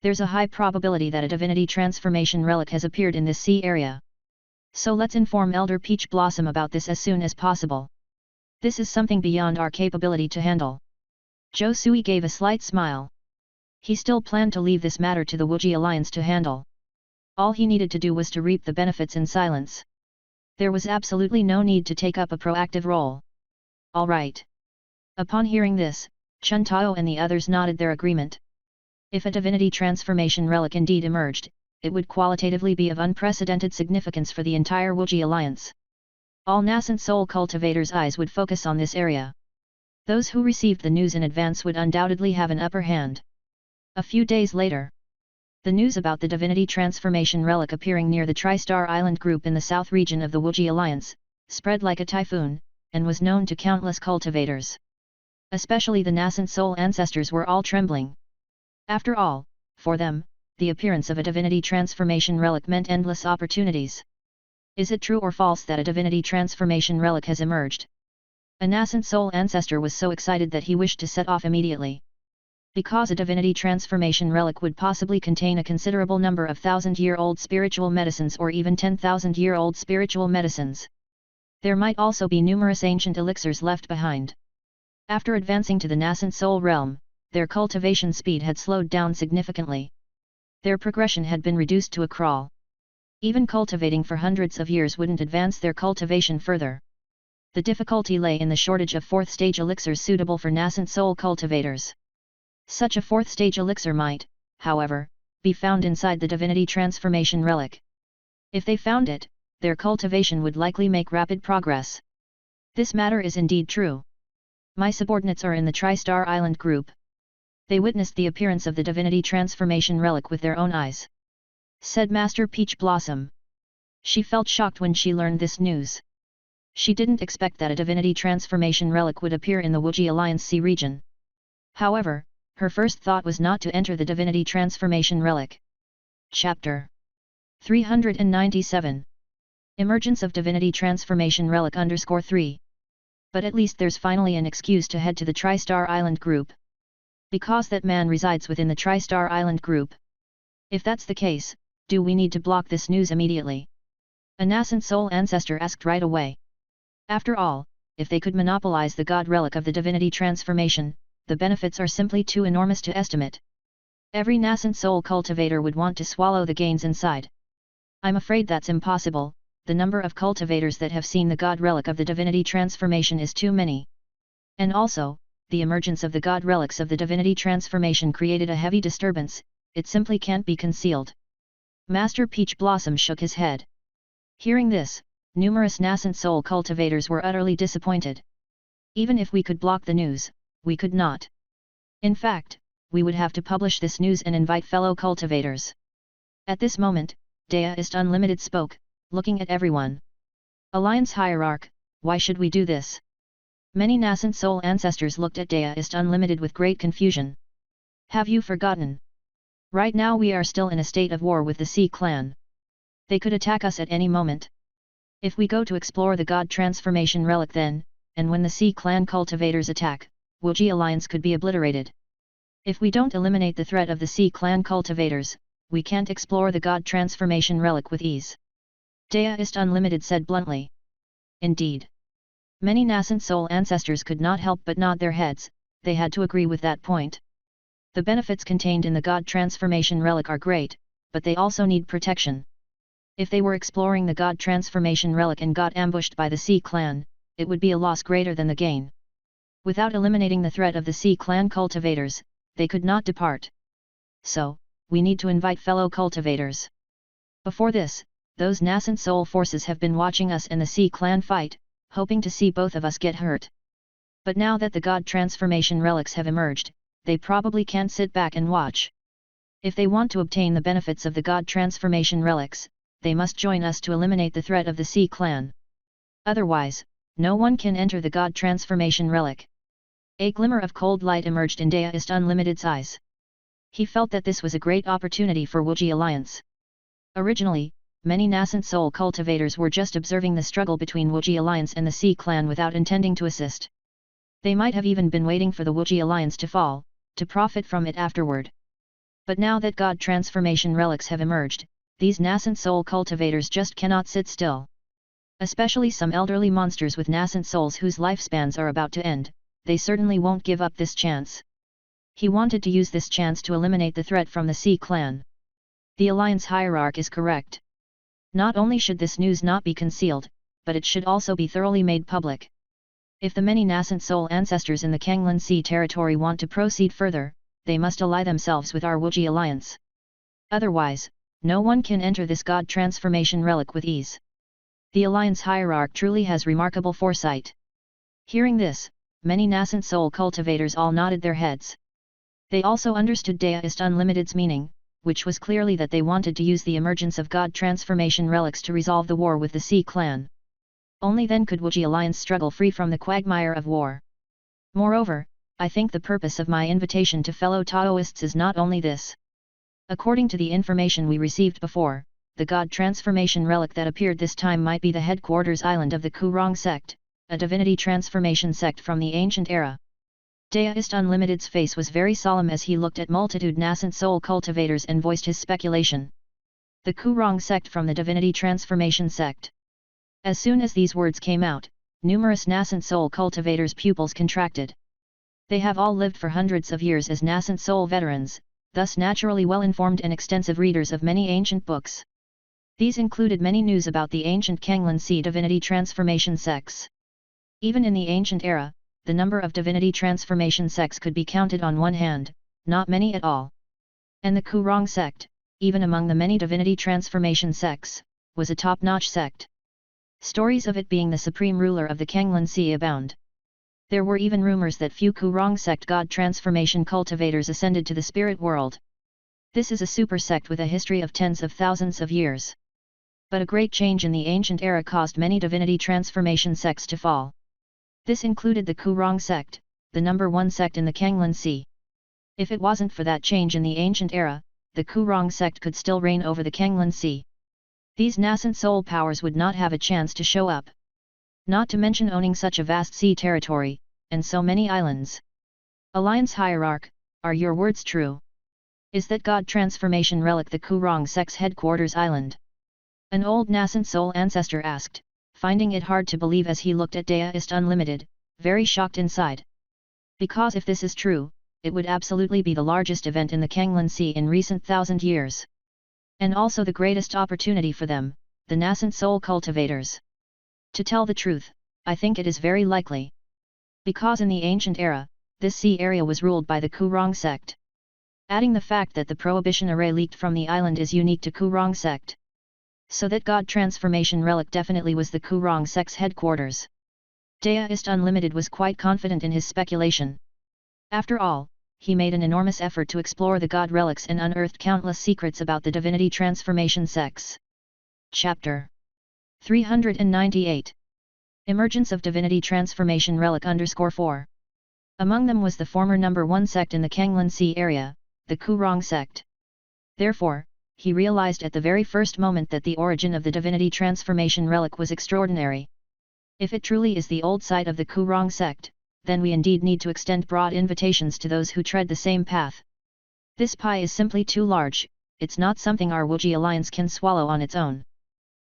There's a high probability that a divinity transformation relic has appeared in this sea area. So let's inform Elder Peach Blossom about this as soon as possible. This is something beyond our capability to handle. Zhou Sui gave a slight smile. He still planned to leave this matter to the Wuji Alliance to handle. All he needed to do was to reap the benefits in silence. There was absolutely no need to take up a proactive role. All right. Upon hearing this, Chun Tao and the others nodded their agreement. If a divinity transformation relic indeed emerged, it would qualitatively be of unprecedented significance for the entire Wuji Alliance. All nascent soul cultivators' eyes would focus on this area. Those who received the news in advance would undoubtedly have an upper hand. A few days later, the news about the divinity transformation relic appearing near the Tri-Star Island group in the south region of the Wuji Alliance, spread like a typhoon, and was known to countless cultivators. Especially the nascent soul ancestors were all trembling. After all, for them, the appearance of a divinity transformation relic meant endless opportunities. Is it true or false that a divinity transformation relic has emerged? A nascent soul ancestor was so excited that he wished to set off immediately. Because a divinity transformation relic would possibly contain a considerable number of 1,000-year-old spiritual medicines or even 10,000-year-old spiritual medicines. There might also be numerous ancient elixirs left behind. After advancing to the nascent soul realm, their cultivation speed had slowed down significantly. Their progression had been reduced to a crawl. Even cultivating for hundreds of years wouldn't advance their cultivation further. The difficulty lay in the shortage of fourth-stage elixirs suitable for nascent soul cultivators. Such a fourth-stage elixir might, however, be found inside the divinity transformation relic. If they found it, their cultivation would likely make rapid progress. This matter is indeed true. My subordinates are in the Tri-Star Island group. They witnessed the appearance of the divinity transformation relic with their own eyes, said Master Peach Blossom. She felt shocked when she learned this news. She didn't expect that a divinity transformation relic would appear in the Wuji Alliance Sea region. However, her first thought was not to enter the divinity transformation relic. Chapter 397 Emergence of Divinity Transformation Relic _3. But at least there's finally an excuse to head to the Tri-Star Island group. Because that man resides within the Tri-Star Island group. If that's the case, do we need to block this news immediately? A nascent soul ancestor asked right away. After all, if they could monopolize the god relic of the divinity transformation, the benefits are simply too enormous to estimate. Every nascent soul cultivator would want to swallow the gains inside. I'm afraid that's impossible. The number of cultivators that have seen the god relic of the divinity transformation is too many. And also, the emergence of the god relics of the divinity transformation created a heavy disturbance, it simply can't be concealed. Master Peach Blossom shook his head. Hearing this, numerous nascent soul cultivators were utterly disappointed. Even if we could block the news, we could not. In fact, we would have to publish this news and invite fellow cultivators. At this moment, Deist Unlimited spoke, looking at everyone. Alliance Hierarch, why should we do this? Many nascent soul ancestors looked at Deist Unlimited with great confusion. Have you forgotten? Right now we are still in a state of war with the Sea Clan. They could attack us at any moment. If we go to explore the God Transformation Relic then, and when the Sea Clan cultivators attack, Wuji Alliance could be obliterated. If we don't eliminate the threat of the Sea Clan cultivators, we can't explore the God Transformation Relic with ease. Deist Unlimited said bluntly. Indeed. Many nascent soul ancestors could not help but nod their heads, they had to agree with that point. The benefits contained in the God Transformation Relic are great, but they also need protection. If they were exploring the God Transformation Relic and got ambushed by the Sea Clan, it would be a loss greater than the gain. Without eliminating the threat of the Sea Clan cultivators, they could not depart. So, we need to invite fellow cultivators. Before this, those nascent soul forces have been watching us and the Sea Clan fight, hoping to see both of us get hurt. But now that the God Transformation Relics have emerged, they probably can't sit back and watch. If they want to obtain the benefits of the God Transformation Relics, they must join us to eliminate the threat of the Sea Clan. Otherwise, no one can enter the God Transformation Relic. A glimmer of cold light emerged in Deist Unlimited's eyes. He felt that this was a great opportunity for Wuji Alliance. Originally, many nascent soul cultivators were just observing the struggle between Wuji Alliance and the Sea Clan without intending to assist. They might have even been waiting for the Wuji Alliance to fall, to profit from it afterward. But now that God transformation relics have emerged, these nascent soul cultivators just cannot sit still. Especially some elderly monsters with nascent souls whose lifespans are about to end, they certainly won't give up this chance. He wanted to use this chance to eliminate the threat from the Sea clan. The alliance hierarch is correct. Not only should this news not be concealed, but it should also be thoroughly made public. If the many nascent soul ancestors in the Kanglan Sea territory want to proceed further, they must ally themselves with our Wuji alliance. Otherwise, no one can enter this God transformation relic with ease. The alliance hierarch truly has remarkable foresight. Hearing this, many nascent soul cultivators all nodded their heads. They also understood Deist Unlimited's meaning, which was clearly that they wanted to use the emergence of God transformation relics to resolve the war with the Sea clan. Only then could Wuji alliance struggle free from the quagmire of war. Moreover, I think the purpose of my invitation to fellow Taoists is not only this. According to the information we received before, the God transformation relic that appeared this time might be the headquarters island of the Kurong sect, a divinity transformation sect from the ancient era. Deist Unlimited's face was very solemn as he looked at multitude nascent soul cultivators and voiced his speculation. The Kurong sect from the divinity transformation sect. As soon as these words came out, numerous nascent soul cultivators' pupils contracted. They have all lived for hundreds of years as nascent soul veterans, thus naturally well-informed and extensive readers of many ancient books. These included many news about the ancient Kanglan Sea divinity transformation sects. Even in the ancient era, the number of divinity transformation sects could be counted on one hand, not many at all. And the Kurong sect, even among the many divinity transformation sects, was a top-notch sect. Stories of it being the supreme ruler of the Kanglan Sea abound. There were even rumors that few Kurong sect God transformation cultivators ascended to the spirit world. This is a super sect with a history of tens of thousands of years. But a great change in the ancient era caused many divinity transformation sects to fall. This included the Kurong sect, the number one sect in the Kanglan Sea. If it wasn't for that change in the ancient era, the Kurong sect could still reign over the Kanglan Sea. These nascent soul powers would not have a chance to show up. Not to mention owning such a vast sea territory, and so many islands. Alliance hierarch, are your words true? Is that God transformation relic the Kurong sect's headquarters island? An old nascent soul ancestor asked, finding it hard to believe as he looked at Deist Unlimited, very shocked inside. Because if this is true, it would absolutely be the largest event in the Kanglan Sea in recent 1,000 years. And also the greatest opportunity for them, the nascent soul cultivators. To tell the truth, I think it is very likely. Because in the ancient era, this sea area was ruled by the Kurong sect. Adding the fact that the prohibition array leaked from the island is unique to Kurong sect. So that God transformation relic definitely was the Kurong sect's headquarters. Deist Unlimited was quite confident in his speculation. After all, he made an enormous effort to explore the God relics and unearthed countless secrets about the divinity transformation sects. Chapter 398 Emergence of Divinity Transformation Relic _4. Among them was the former number one sect in the Kanglan Sea area, the Kurong sect. Therefore, he realized at the very first moment that the origin of the divinity transformation relic was extraordinary. If it truly is the old site of the Kurong sect, then we indeed need to extend broad invitations to those who tread the same path. This pie is simply too large, it's not something our Wuji alliance can swallow on its own.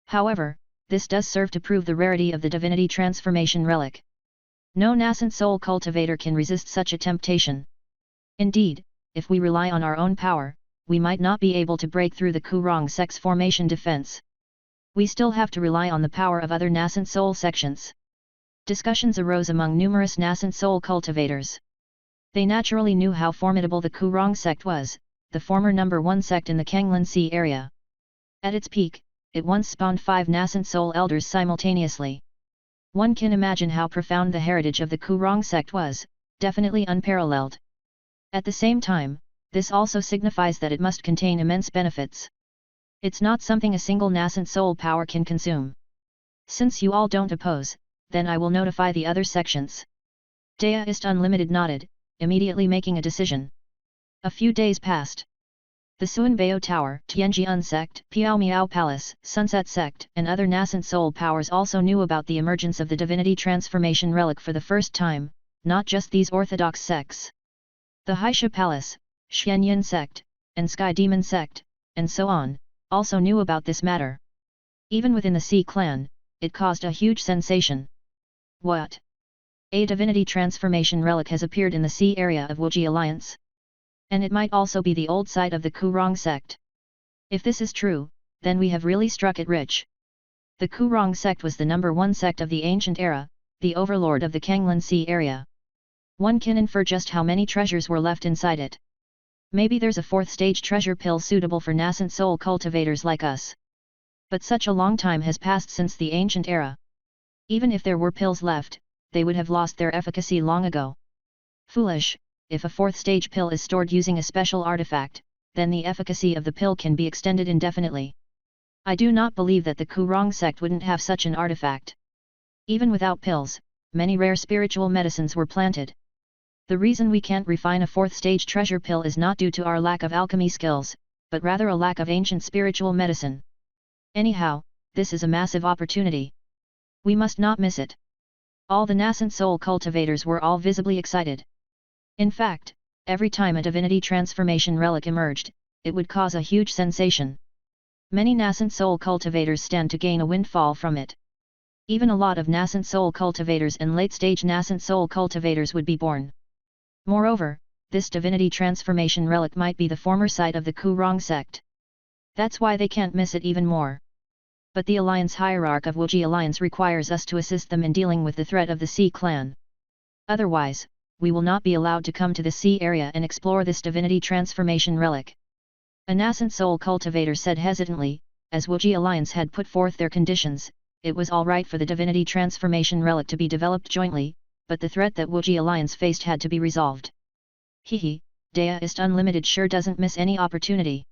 However, this does serve to prove the rarity of the divinity transformation relic. No nascent soul cultivator can resist such a temptation. Indeed, if we rely on our own power, we might not be able to break through the Kurong sect's formation defense. We still have to rely on the power of other nascent soul sections. Discussions arose among numerous nascent soul cultivators. They naturally knew how formidable the Kurong sect was, the former number one sect in the Kanglan Sea area. At its peak, it once spawned 5 nascent soul elders simultaneously. One can imagine how profound the heritage of the Kurong sect was, definitely unparalleled. At the same time, this also signifies that it must contain immense benefits. It's not something a single nascent soul power can consume. Since you all don't oppose, then I will notify the other sections. Deist Unlimited nodded, immediately making a decision. A few days passed. The Suanbao Tower, Tianjian sect, Piao Miao Palace, Sunset sect, and other nascent soul powers also knew about the emergence of the divinity transformation relic for the first time, not just these orthodox sects. The Haisha Palace, Xianyan sect, and Sky Demon sect, and so on, also knew about this matter. Even within the Sea clan, it caused a huge sensation. What? A divinity transformation relic has appeared in the sea area of Wuji Alliance. And it might also be the old site of the Kurong sect. If this is true, then we have really struck it rich. The Kurong sect was the #1 sect of the ancient era, the overlord of the Kanglan Sea area. One can infer just how many treasures were left inside it. Maybe there's a 4th stage treasure pill suitable for nascent soul cultivators like us. But such a long time has passed since the ancient era. Even if there were pills left, they would have lost their efficacy long ago. Foolish, if a 4th stage pill is stored using a special artifact, then the efficacy of the pill can be extended indefinitely. I do not believe that the Kurong sect wouldn't have such an artifact. Even without pills, many rare spiritual medicines were planted. The reason we can't refine a 4th stage treasure pill is not due to our lack of alchemy skills, but rather a lack of ancient spiritual medicine. Anyhow, this is a massive opportunity. We must not miss it. All the nascent soul cultivators were all visibly excited. In fact, every time a divinity transformation relic emerged, it would cause a huge sensation. Many nascent soul cultivators stand to gain a windfall from it. Even a lot of nascent soul cultivators and late-stage nascent soul cultivators would be born. Moreover, this divinity transformation relic might be the former site of the Kurong sect. That's why they can't miss it even more. But the alliance hierarch of Wuji Alliance requires us to assist them in dealing with the threat of the Sea clan. Otherwise, we will not be allowed to come to the sea area and explore this divinity transformation relic. A nascent soul cultivator said hesitantly, as Wuji Alliance had put forth their conditions, it was alright for the divinity transformation relic to be developed jointly, but the threat that Wuji Alliance faced had to be resolved. Hehe, Daoist Unlimited sure doesn't miss any opportunity.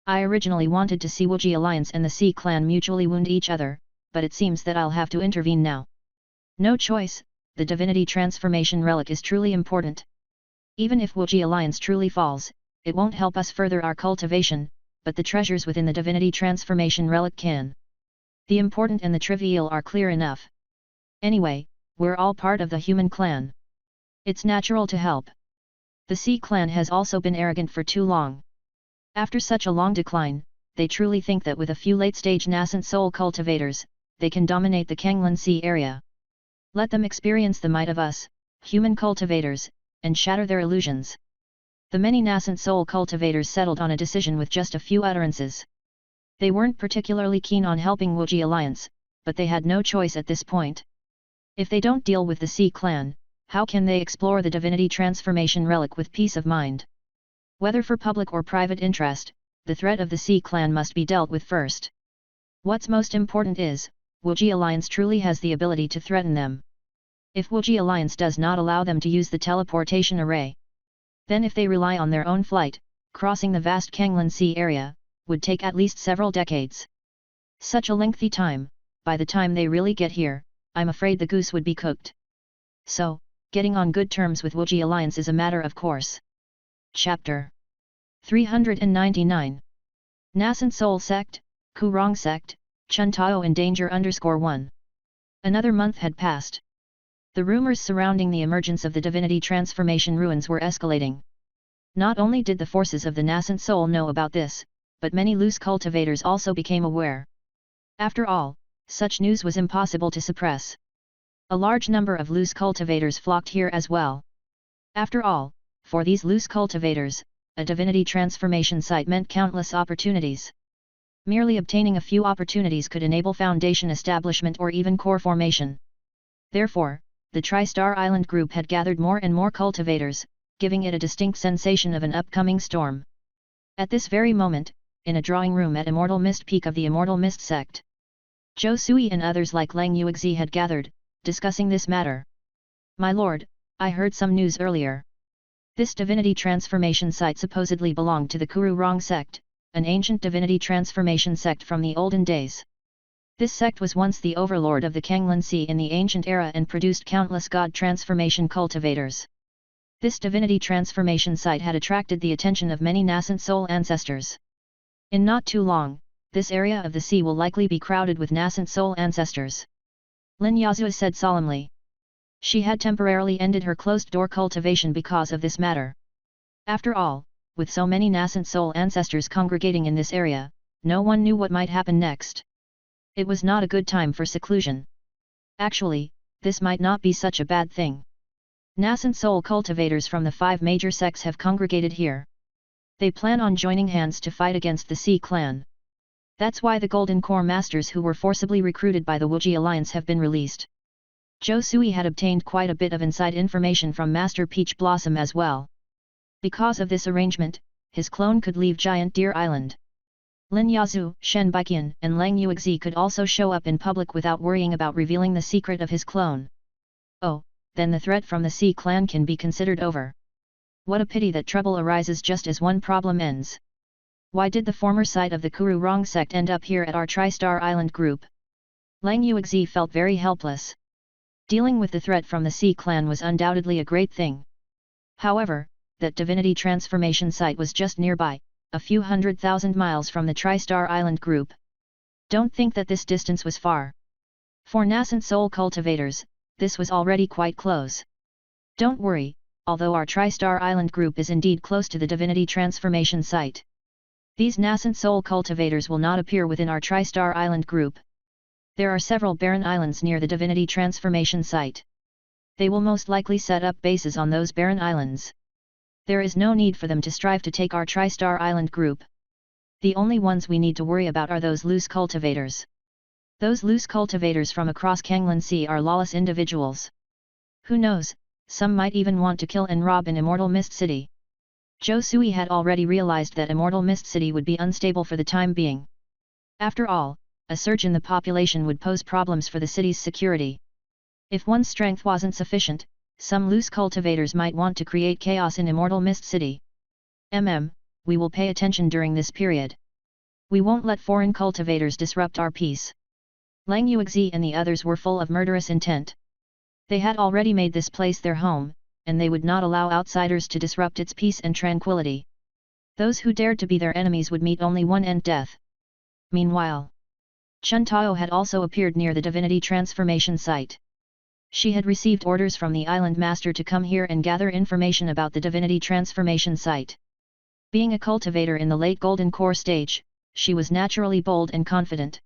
I originally wanted to see Wuji Alliance and the Sea clan mutually wound each other, but it seems that I'll have to intervene now. No choice, the divinity transformation relic is truly important. Even if Wuji Alliance truly falls, it won't help us further our cultivation, but the treasures within the divinity transformation relic can. The important and the trivial are clear enough. Anyway, we're all part of the human clan. It's natural to help. The Sea clan has also been arrogant for too long. After such a long decline, they truly think that with a few late-stage nascent soul cultivators, they can dominate the Kanglan Sea area. Let them experience the might of us, human cultivators, and shatter their illusions. The many nascent soul cultivators settled on a decision with just a few utterances. They weren't particularly keen on helping Wuji Alliance, but they had no choice at this point. If they don't deal with the Sea clan, how can they explore the divinity transformation relic with peace of mind? Whether for public or private interest, the threat of the Sea clan must be dealt with first. What's most important is, Wuji Alliance truly has the ability to threaten them. If Wuji Alliance does not allow them to use the teleportation array, then if they rely on their own flight, crossing the vast Kanglan Sea area, would take at least several decades. Such a lengthy time, by the time they really get here, I'm afraid the goose would be cooked. So, getting on good terms with Wuji Alliance is a matter of course. Chapter 399 Nascent Soul Sect, Kurong Sect, Chuntao in Danger _1. Another month had passed. The rumors surrounding the emergence of the divinity transformation ruins were escalating. Not only did the forces of the nascent soul know about this, but many loose cultivators also became aware. After all, such news was impossible to suppress. A large number of loose cultivators flocked here as well. After all, for these loose cultivators, a divinity transformation site meant countless opportunities. Merely obtaining a few opportunities could enable foundation establishment or even core formation. Therefore, the Tri-Star Island group had gathered more and more cultivators, giving it a distinct sensation of an upcoming storm. At this very moment, in a drawing room at Immortal Mist Peak of the Immortal Mist sect, Zhou Sui and others like Lang Yuexi had gathered, discussing this matter. My lord, I heard some news earlier. This divinity transformation site supposedly belonged to the Kurong sect, an ancient divinity transformation sect from the olden days. This sect was once the overlord of the Kanglan Sea in the ancient era and produced countless god transformation cultivators. This divinity transformation site had attracted the attention of many nascent soul ancestors. In not too long, this area of the sea will likely be crowded with nascent soul ancestors. Lin Yazua said solemnly. She had temporarily ended her closed-door cultivation because of this matter. After all, with so many nascent soul ancestors congregating in this area, no one knew what might happen next. It was not a good time for seclusion. Actually, this might not be such a bad thing. Nascent soul cultivators from the 5 major sects have congregated here. They plan on joining hands to fight against the Sea Clan. That's why the Golden Core Masters who were forcibly recruited by the Wuji Alliance have been released. Zhou Sui had obtained quite a bit of inside information from Master Peach Blossom as well. Because of this arrangement, his clone could leave Giant Deer Island. Lin Yazhu, Shen Baiqian, and Lang Yuexi could also show up in public without worrying about revealing the secret of his clone. Oh, then the threat from the Sea Clan can be considered over. What a pity that trouble arises just as one problem ends. Why did the former site of the Kuru Rong sect end up here at our Tri-Star Island group? Lang Yuexi felt very helpless. Dealing with the threat from the Sea Clan was undoubtedly a great thing. However, that divinity transformation site was just nearby, a few 100,000 miles from the Tri-Star Island group. Don't think that this distance was far. For nascent soul cultivators, this was already quite close. Don't worry, although our Tri-Star Island group is indeed close to the divinity transformation site. These nascent soul cultivators will not appear within our Tri-Star Island group. There are several barren islands near the divinity transformation site. They will most likely set up bases on those barren islands. There is no need for them to strive to take our Tri-Star Island group. The only ones we need to worry about are those loose cultivators. Those loose cultivators from across Kanglan Sea are lawless individuals. Who knows, some might even want to kill and rob in Immortal Mist City. Zhou Sui had already realized that Immortal Mist City would be unstable for the time being. After all, a surge in the population would pose problems for the city's security. If one's strength wasn't sufficient, some loose cultivators might want to create chaos in Immortal Mist City. We will pay attention during this period. We won't let foreign cultivators disrupt our peace. Lang Yuexi and the others were full of murderous intent. They had already made this place their home, and they would not allow outsiders to disrupt its peace and tranquility. Those who dared to be their enemies would meet only one end: death. Meanwhile, Chun Tao had also appeared near the divinity transformation site. She had received orders from the island master to come here and gather information about the divinity transformation site. Being a cultivator in the late Golden Core stage, she was naturally bold and confident.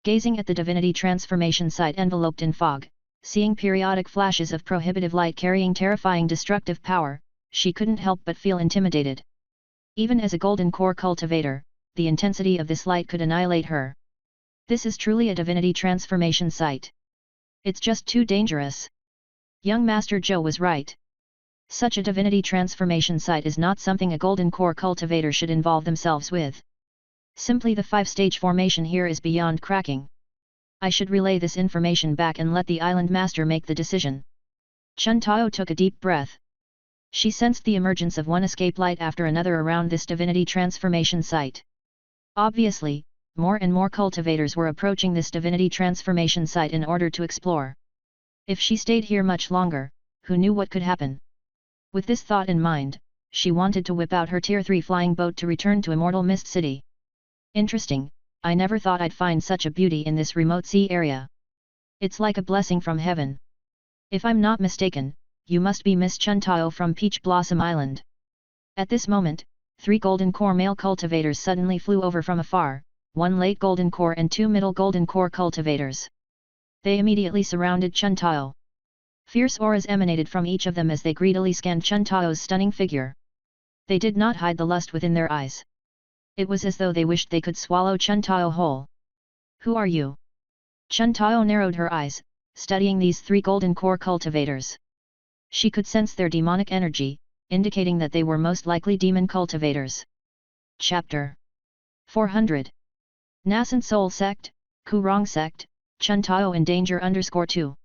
Gazing at the divinity transformation site enveloped in fog, seeing periodic flashes of prohibitive light carrying terrifying destructive power, she couldn't help but feel intimidated. Even as a Golden Core cultivator, the intensity of this light could annihilate her. This is truly a divinity transformation site. It's just too dangerous. Young Master Zhou was right. Such a divinity transformation site is not something a Golden Core cultivator should involve themselves with. Simply the 5-stage formation here is beyond cracking. I should relay this information back and let the island master make the decision. Chun Tao took a deep breath. She sensed the emergence of one escape light after another around this divinity transformation site. Obviously, more and more cultivators were approaching this divinity transformation site in order to explore. If she stayed here much longer, who knew what could happen? With this thought in mind, she wanted to whip out her Tier 3 flying boat to return to Immortal Mist City. Interesting, I never thought I'd find such a beauty in this remote sea area. It's like a blessing from heaven. If I'm not mistaken, you must be Miss Chun Tao from Peach Blossom Island. At this moment, 3 Golden Core male cultivators suddenly flew over from afar, 1 late Golden Core and 2 middle Golden Core cultivators. They immediately surrounded Chun Tao. Fierce auras emanated from each of them as they greedily scanned Chun Tao's stunning figure. They did not hide the lust within their eyes. It was as though they wished they could swallow Chun Tao whole. Who are you? Chun Tao narrowed her eyes, studying these 3 Golden Core cultivators. She could sense their demonic energy, indicating that they were most likely demon cultivators. Chapter 400. Nascent Soul Sect, Kurong Sect, Chun Tao in danger _2.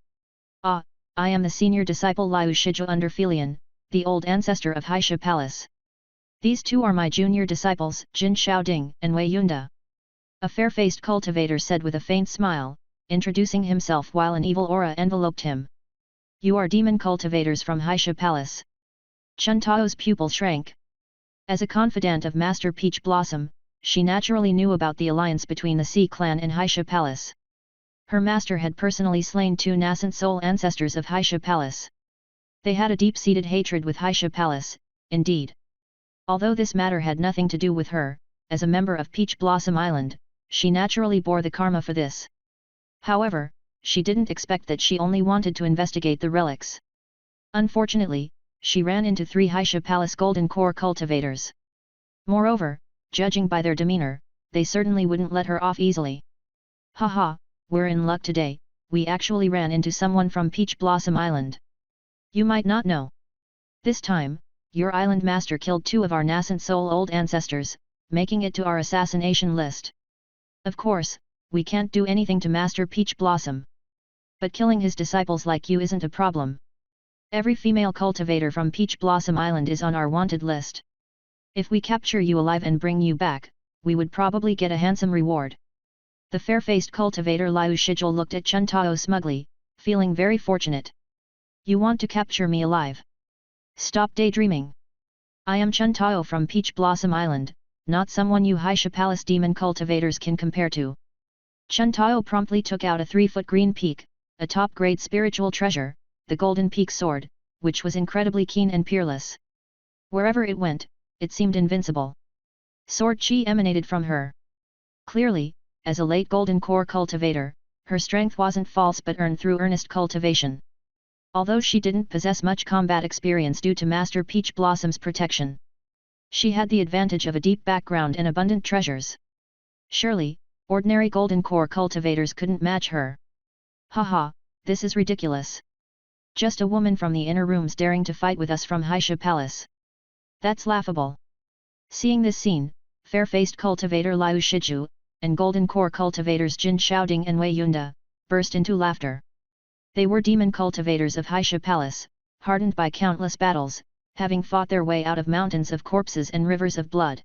Ah, I am the senior disciple Liu Shizhu under Filian, the old ancestor of Haisha Palace. These 2 are my junior disciples, Jin Xiaoding and Wei Yunda. A fair-faced cultivator said with a faint smile, introducing himself while an evil aura enveloped him. You are demon cultivators from Haisha Palace. Chun Tao's pupil shrank. As a confidant of Master Peach Blossom, she naturally knew about the alliance between the Sea Clan and Haisha Palace. Her master had personally slain 2 nascent soul ancestors of Haisha Palace. They had a deep-seated hatred with Haisha Palace, indeed. Although this matter had nothing to do with her, as a member of Peach Blossom Island, she naturally bore the karma for this. However, she didn't expect that she only wanted to investigate the relics. Unfortunately, she ran into 3 Haisha Palace Golden Core cultivators. Moreover, judging by their demeanor, they certainly wouldn't let her off easily. Haha, we're in luck today, we actually ran into someone from Peach Blossom Island. You might not know. This time, your island master killed 2 of our nascent soul old ancestors, making it to our assassination list. Of course, we can't do anything to Master Peach Blossom. But killing his disciples like you isn't a problem. Every female cultivator from Peach Blossom Island is on our wanted list. If we capture you alive and bring you back, we would probably get a handsome reward. The fair-faced cultivator Liu Shijul looked at Chen Tao smugly, feeling very fortunate. You want to capture me alive? Stop daydreaming. I am Chen Tao from Peach Blossom Island, not someone you Haisha Palace demon cultivators can compare to. Chen Tao promptly took out a 3-foot green peak, a top-grade spiritual treasure, the golden peak sword, which was incredibly keen and peerless. Wherever it went, it seemed invincible. Sword chi emanated from her. Clearly, as a late golden core cultivator, her strength wasn't false but earned through earnest cultivation. Although she didn't possess much combat experience due to Master Peach Blossom's protection, she had the advantage of a deep background and abundant treasures. Surely, ordinary golden core cultivators couldn't match her. Haha, this is ridiculous. Just a woman from the inner rooms daring to fight with us from Haisha Palace. That's laughable. Seeing this scene, fair-faced cultivator Liu Shiju, and golden core cultivators Jin Xiaoding and Wei Yunda, burst into laughter. They were demon cultivators of Haisha Palace, hardened by countless battles, having fought their way out of mountains of corpses and rivers of blood.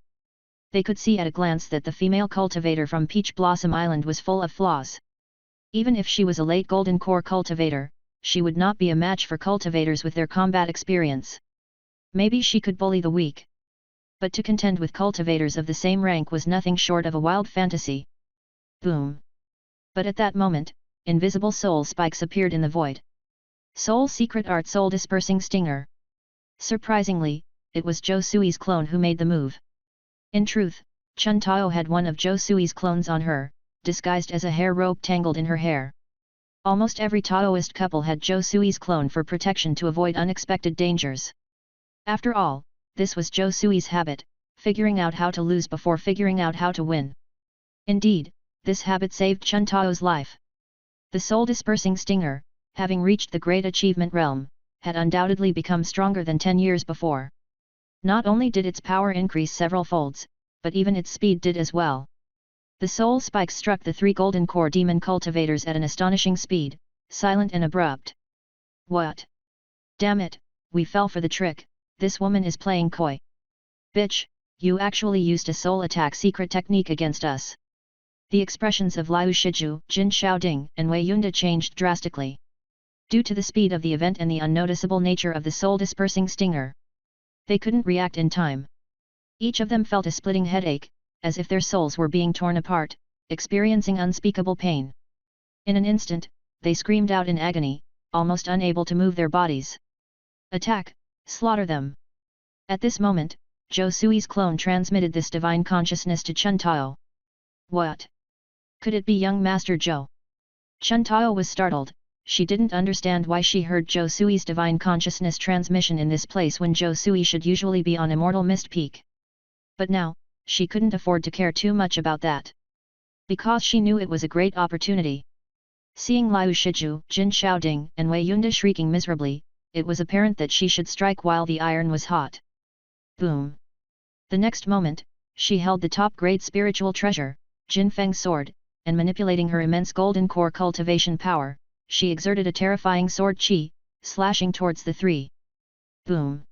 They could see at a glance that the female cultivator from Peach Blossom Island was full of flaws. Even if she was a late golden core cultivator, she would not be a match for cultivators with their combat experience. Maybe she could bully the weak. But to contend with cultivators of the same rank was nothing short of a wild fantasy. Boom! But at that moment, invisible soul spikes appeared in the void. Soul Secret Art Soul Dispersing Stinger. Surprisingly, it was Zhou Sui's clone who made the move. In truth, Chen Tao had one of Zhou Sui's clones on her, disguised as a hair rope tangled in her hair. Almost every Taoist couple had Zhou Sui's clone for protection to avoid unexpected dangers. After all, this was Zhou Sui's habit, figuring out how to lose before figuring out how to win. Indeed, this habit saved Chen Tao's life. The soul-dispersing stinger, having reached the great achievement realm, had undoubtedly become stronger than 10 years before. Not only did its power increase several folds, but even its speed did as well. The soul spikes struck the 3 golden core demon cultivators at an astonishing speed, silent and abrupt. What? Damn it, we fell for the trick, this woman is playing coy. Bitch, you actually used a soul attack secret technique against us. The expressions of Liu Shiju, Jin Xiaoding, and Wei Yunda changed drastically. Due to the speed of the event and the unnoticeable nature of the soul-dispersing stinger, they couldn't react in time. Each of them felt a splitting headache, as if their souls were being torn apart, experiencing unspeakable pain. In an instant, they screamed out in agony, almost unable to move their bodies. Attack! Slaughter them! At this moment, Zhou Sui's clone transmitted this divine consciousness to Chen Tao. What? Could it be young Master Zhou? Chen Tao was startled. She didn't understand why she heard Zhou Sui's divine consciousness transmission in this place when Zhou Sui should usually be on Immortal Mist Peak. But now, she couldn't afford to care too much about that. Because she knew it was a great opportunity. Seeing Liu Shiju, Jin Xiaoding, and Wei Yunda shrieking miserably, it was apparent that she should strike while the iron was hot. Boom! The next moment, she held the top-grade spiritual treasure, Jin Feng's sword, and manipulating her immense golden core cultivation power, she exerted a terrifying sword chi, slashing towards the 3. Boom!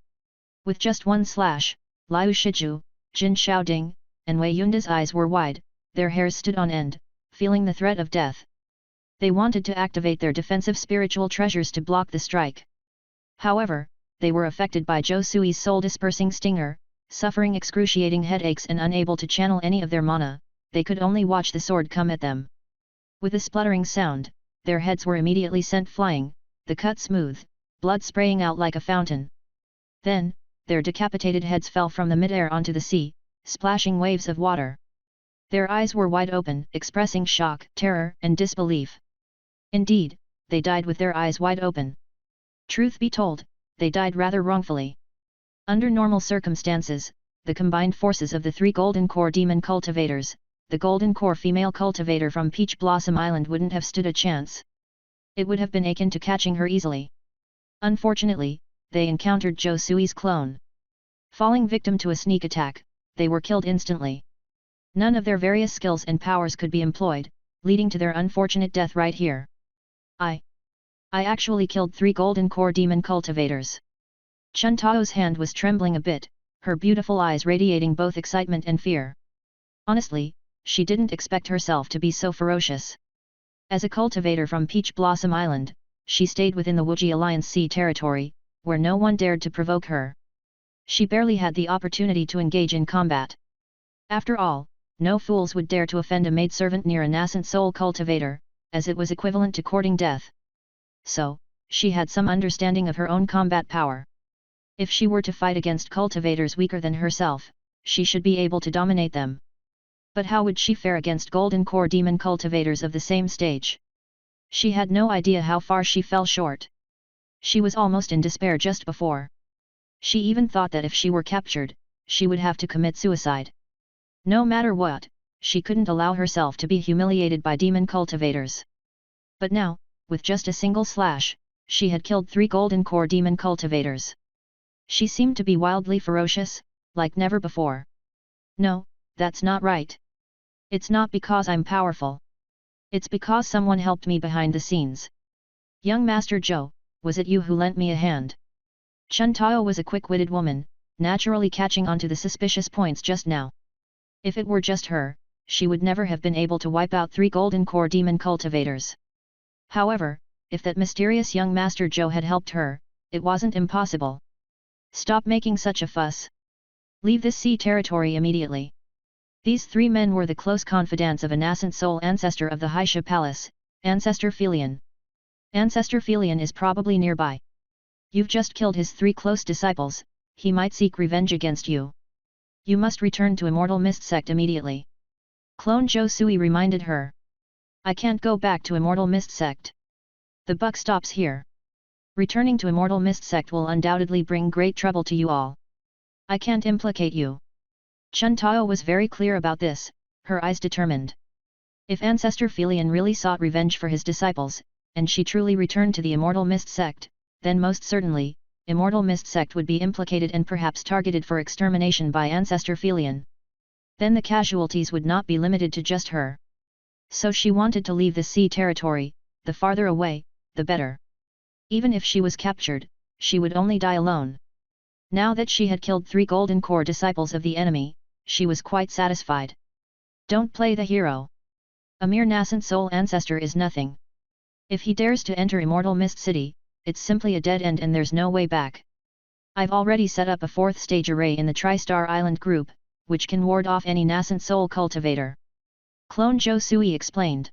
With just one slash, Liu Shiju, Jin Xiaoding, and Wei Yunda's eyes were wide, their hairs stood on end, feeling the threat of death. They wanted to activate their defensive spiritual treasures to block the strike. However, they were affected by Zhou Sui's soul-dispersing stinger, suffering excruciating headaches and unable to channel any of their mana. They could only watch the sword come at them. With a spluttering sound, their heads were immediately sent flying, the cut smooth, blood spraying out like a fountain. Then, their decapitated heads fell from the midair onto the sea, splashing waves of water. Their eyes were wide open, expressing shock, terror, and disbelief. Indeed, they died with their eyes wide open. Truth be told, they died rather wrongfully. Under normal circumstances, the combined forces of the 3 Golden Core demon cultivators, the Golden Core female cultivator from Peach Blossom Island wouldn't have stood a chance. It would have been akin to catching her easily. Unfortunately, they encountered Zhou Sui's clone. Falling victim to a sneak attack, they were killed instantly. None of their various skills and powers could be employed, leading to their unfortunate death right here. I actually killed 3 Golden Core demon cultivators. Chun Tao's hand was trembling a bit, her beautiful eyes radiating both excitement and fear. Honestly, she didn't expect herself to be so ferocious. As a cultivator from Peach Blossom Island, she stayed within the Wuji Alliance Sea territory, where no one dared to provoke her. She barely had the opportunity to engage in combat. After all, no fools would dare to offend a maidservant near a nascent soul cultivator, as it was equivalent to courting death. So, she had some understanding of her own combat power. If she were to fight against cultivators weaker than herself, she should be able to dominate them. But how would she fare against Golden Core demon cultivators of the same stage? She had no idea how far she fell short. She was almost in despair just before. She even thought that if she were captured, she would have to commit suicide. No matter what, she couldn't allow herself to be humiliated by demon cultivators. But now, with just a single slash, she had killed 3 Golden Core demon cultivators. She seemed to be wildly ferocious, like never before. No, that's not right. It's not because I'm powerful. It's because someone helped me behind the scenes. Young Master Zhou, was it you who lent me a hand? Chun Tao was a quick-witted woman, naturally catching on to the suspicious points just now. If it were just her, she would never have been able to wipe out 3 Golden Core demon cultivators. However, if that mysterious young Master Zhou had helped her, it wasn't impossible. Stop making such a fuss. Leave this sea territory immediately. These 3 men were the close confidants of a nascent soul ancestor of the Haisha Palace, Ancestor Felian. Ancestor Felian is probably nearby. You've just killed his 3 close disciples, he might seek revenge against you. You must return to Immortal Mist Sect immediately. Clone Zhou Sui reminded her. I can't go back to Immortal Mist Sect. The buck stops here. Returning to Immortal Mist Sect will undoubtedly bring great trouble to you all. I can't implicate you. Chun Tao was very clear about this, her eyes determined. If Ancestor Felian really sought revenge for his disciples, and she truly returned to the Immortal Mist Sect, then most certainly, Immortal Mist Sect would be implicated and perhaps targeted for extermination by Ancestor Felian. Then the casualties would not be limited to just her. So she wanted to leave the sea territory, the farther away, the better. Even if she was captured, she would only die alone. Now that she had killed 3 Golden Core disciples of the enemy, she was quite satisfied. Don't play the hero. A mere nascent soul ancestor is nothing. If he dares to enter Immortal Mist City, it's simply a dead end and there's no way back. I've already set up a 4th stage array in the Tri-Star Island group, which can ward off any nascent soul cultivator. Clone Zhou Sui explained.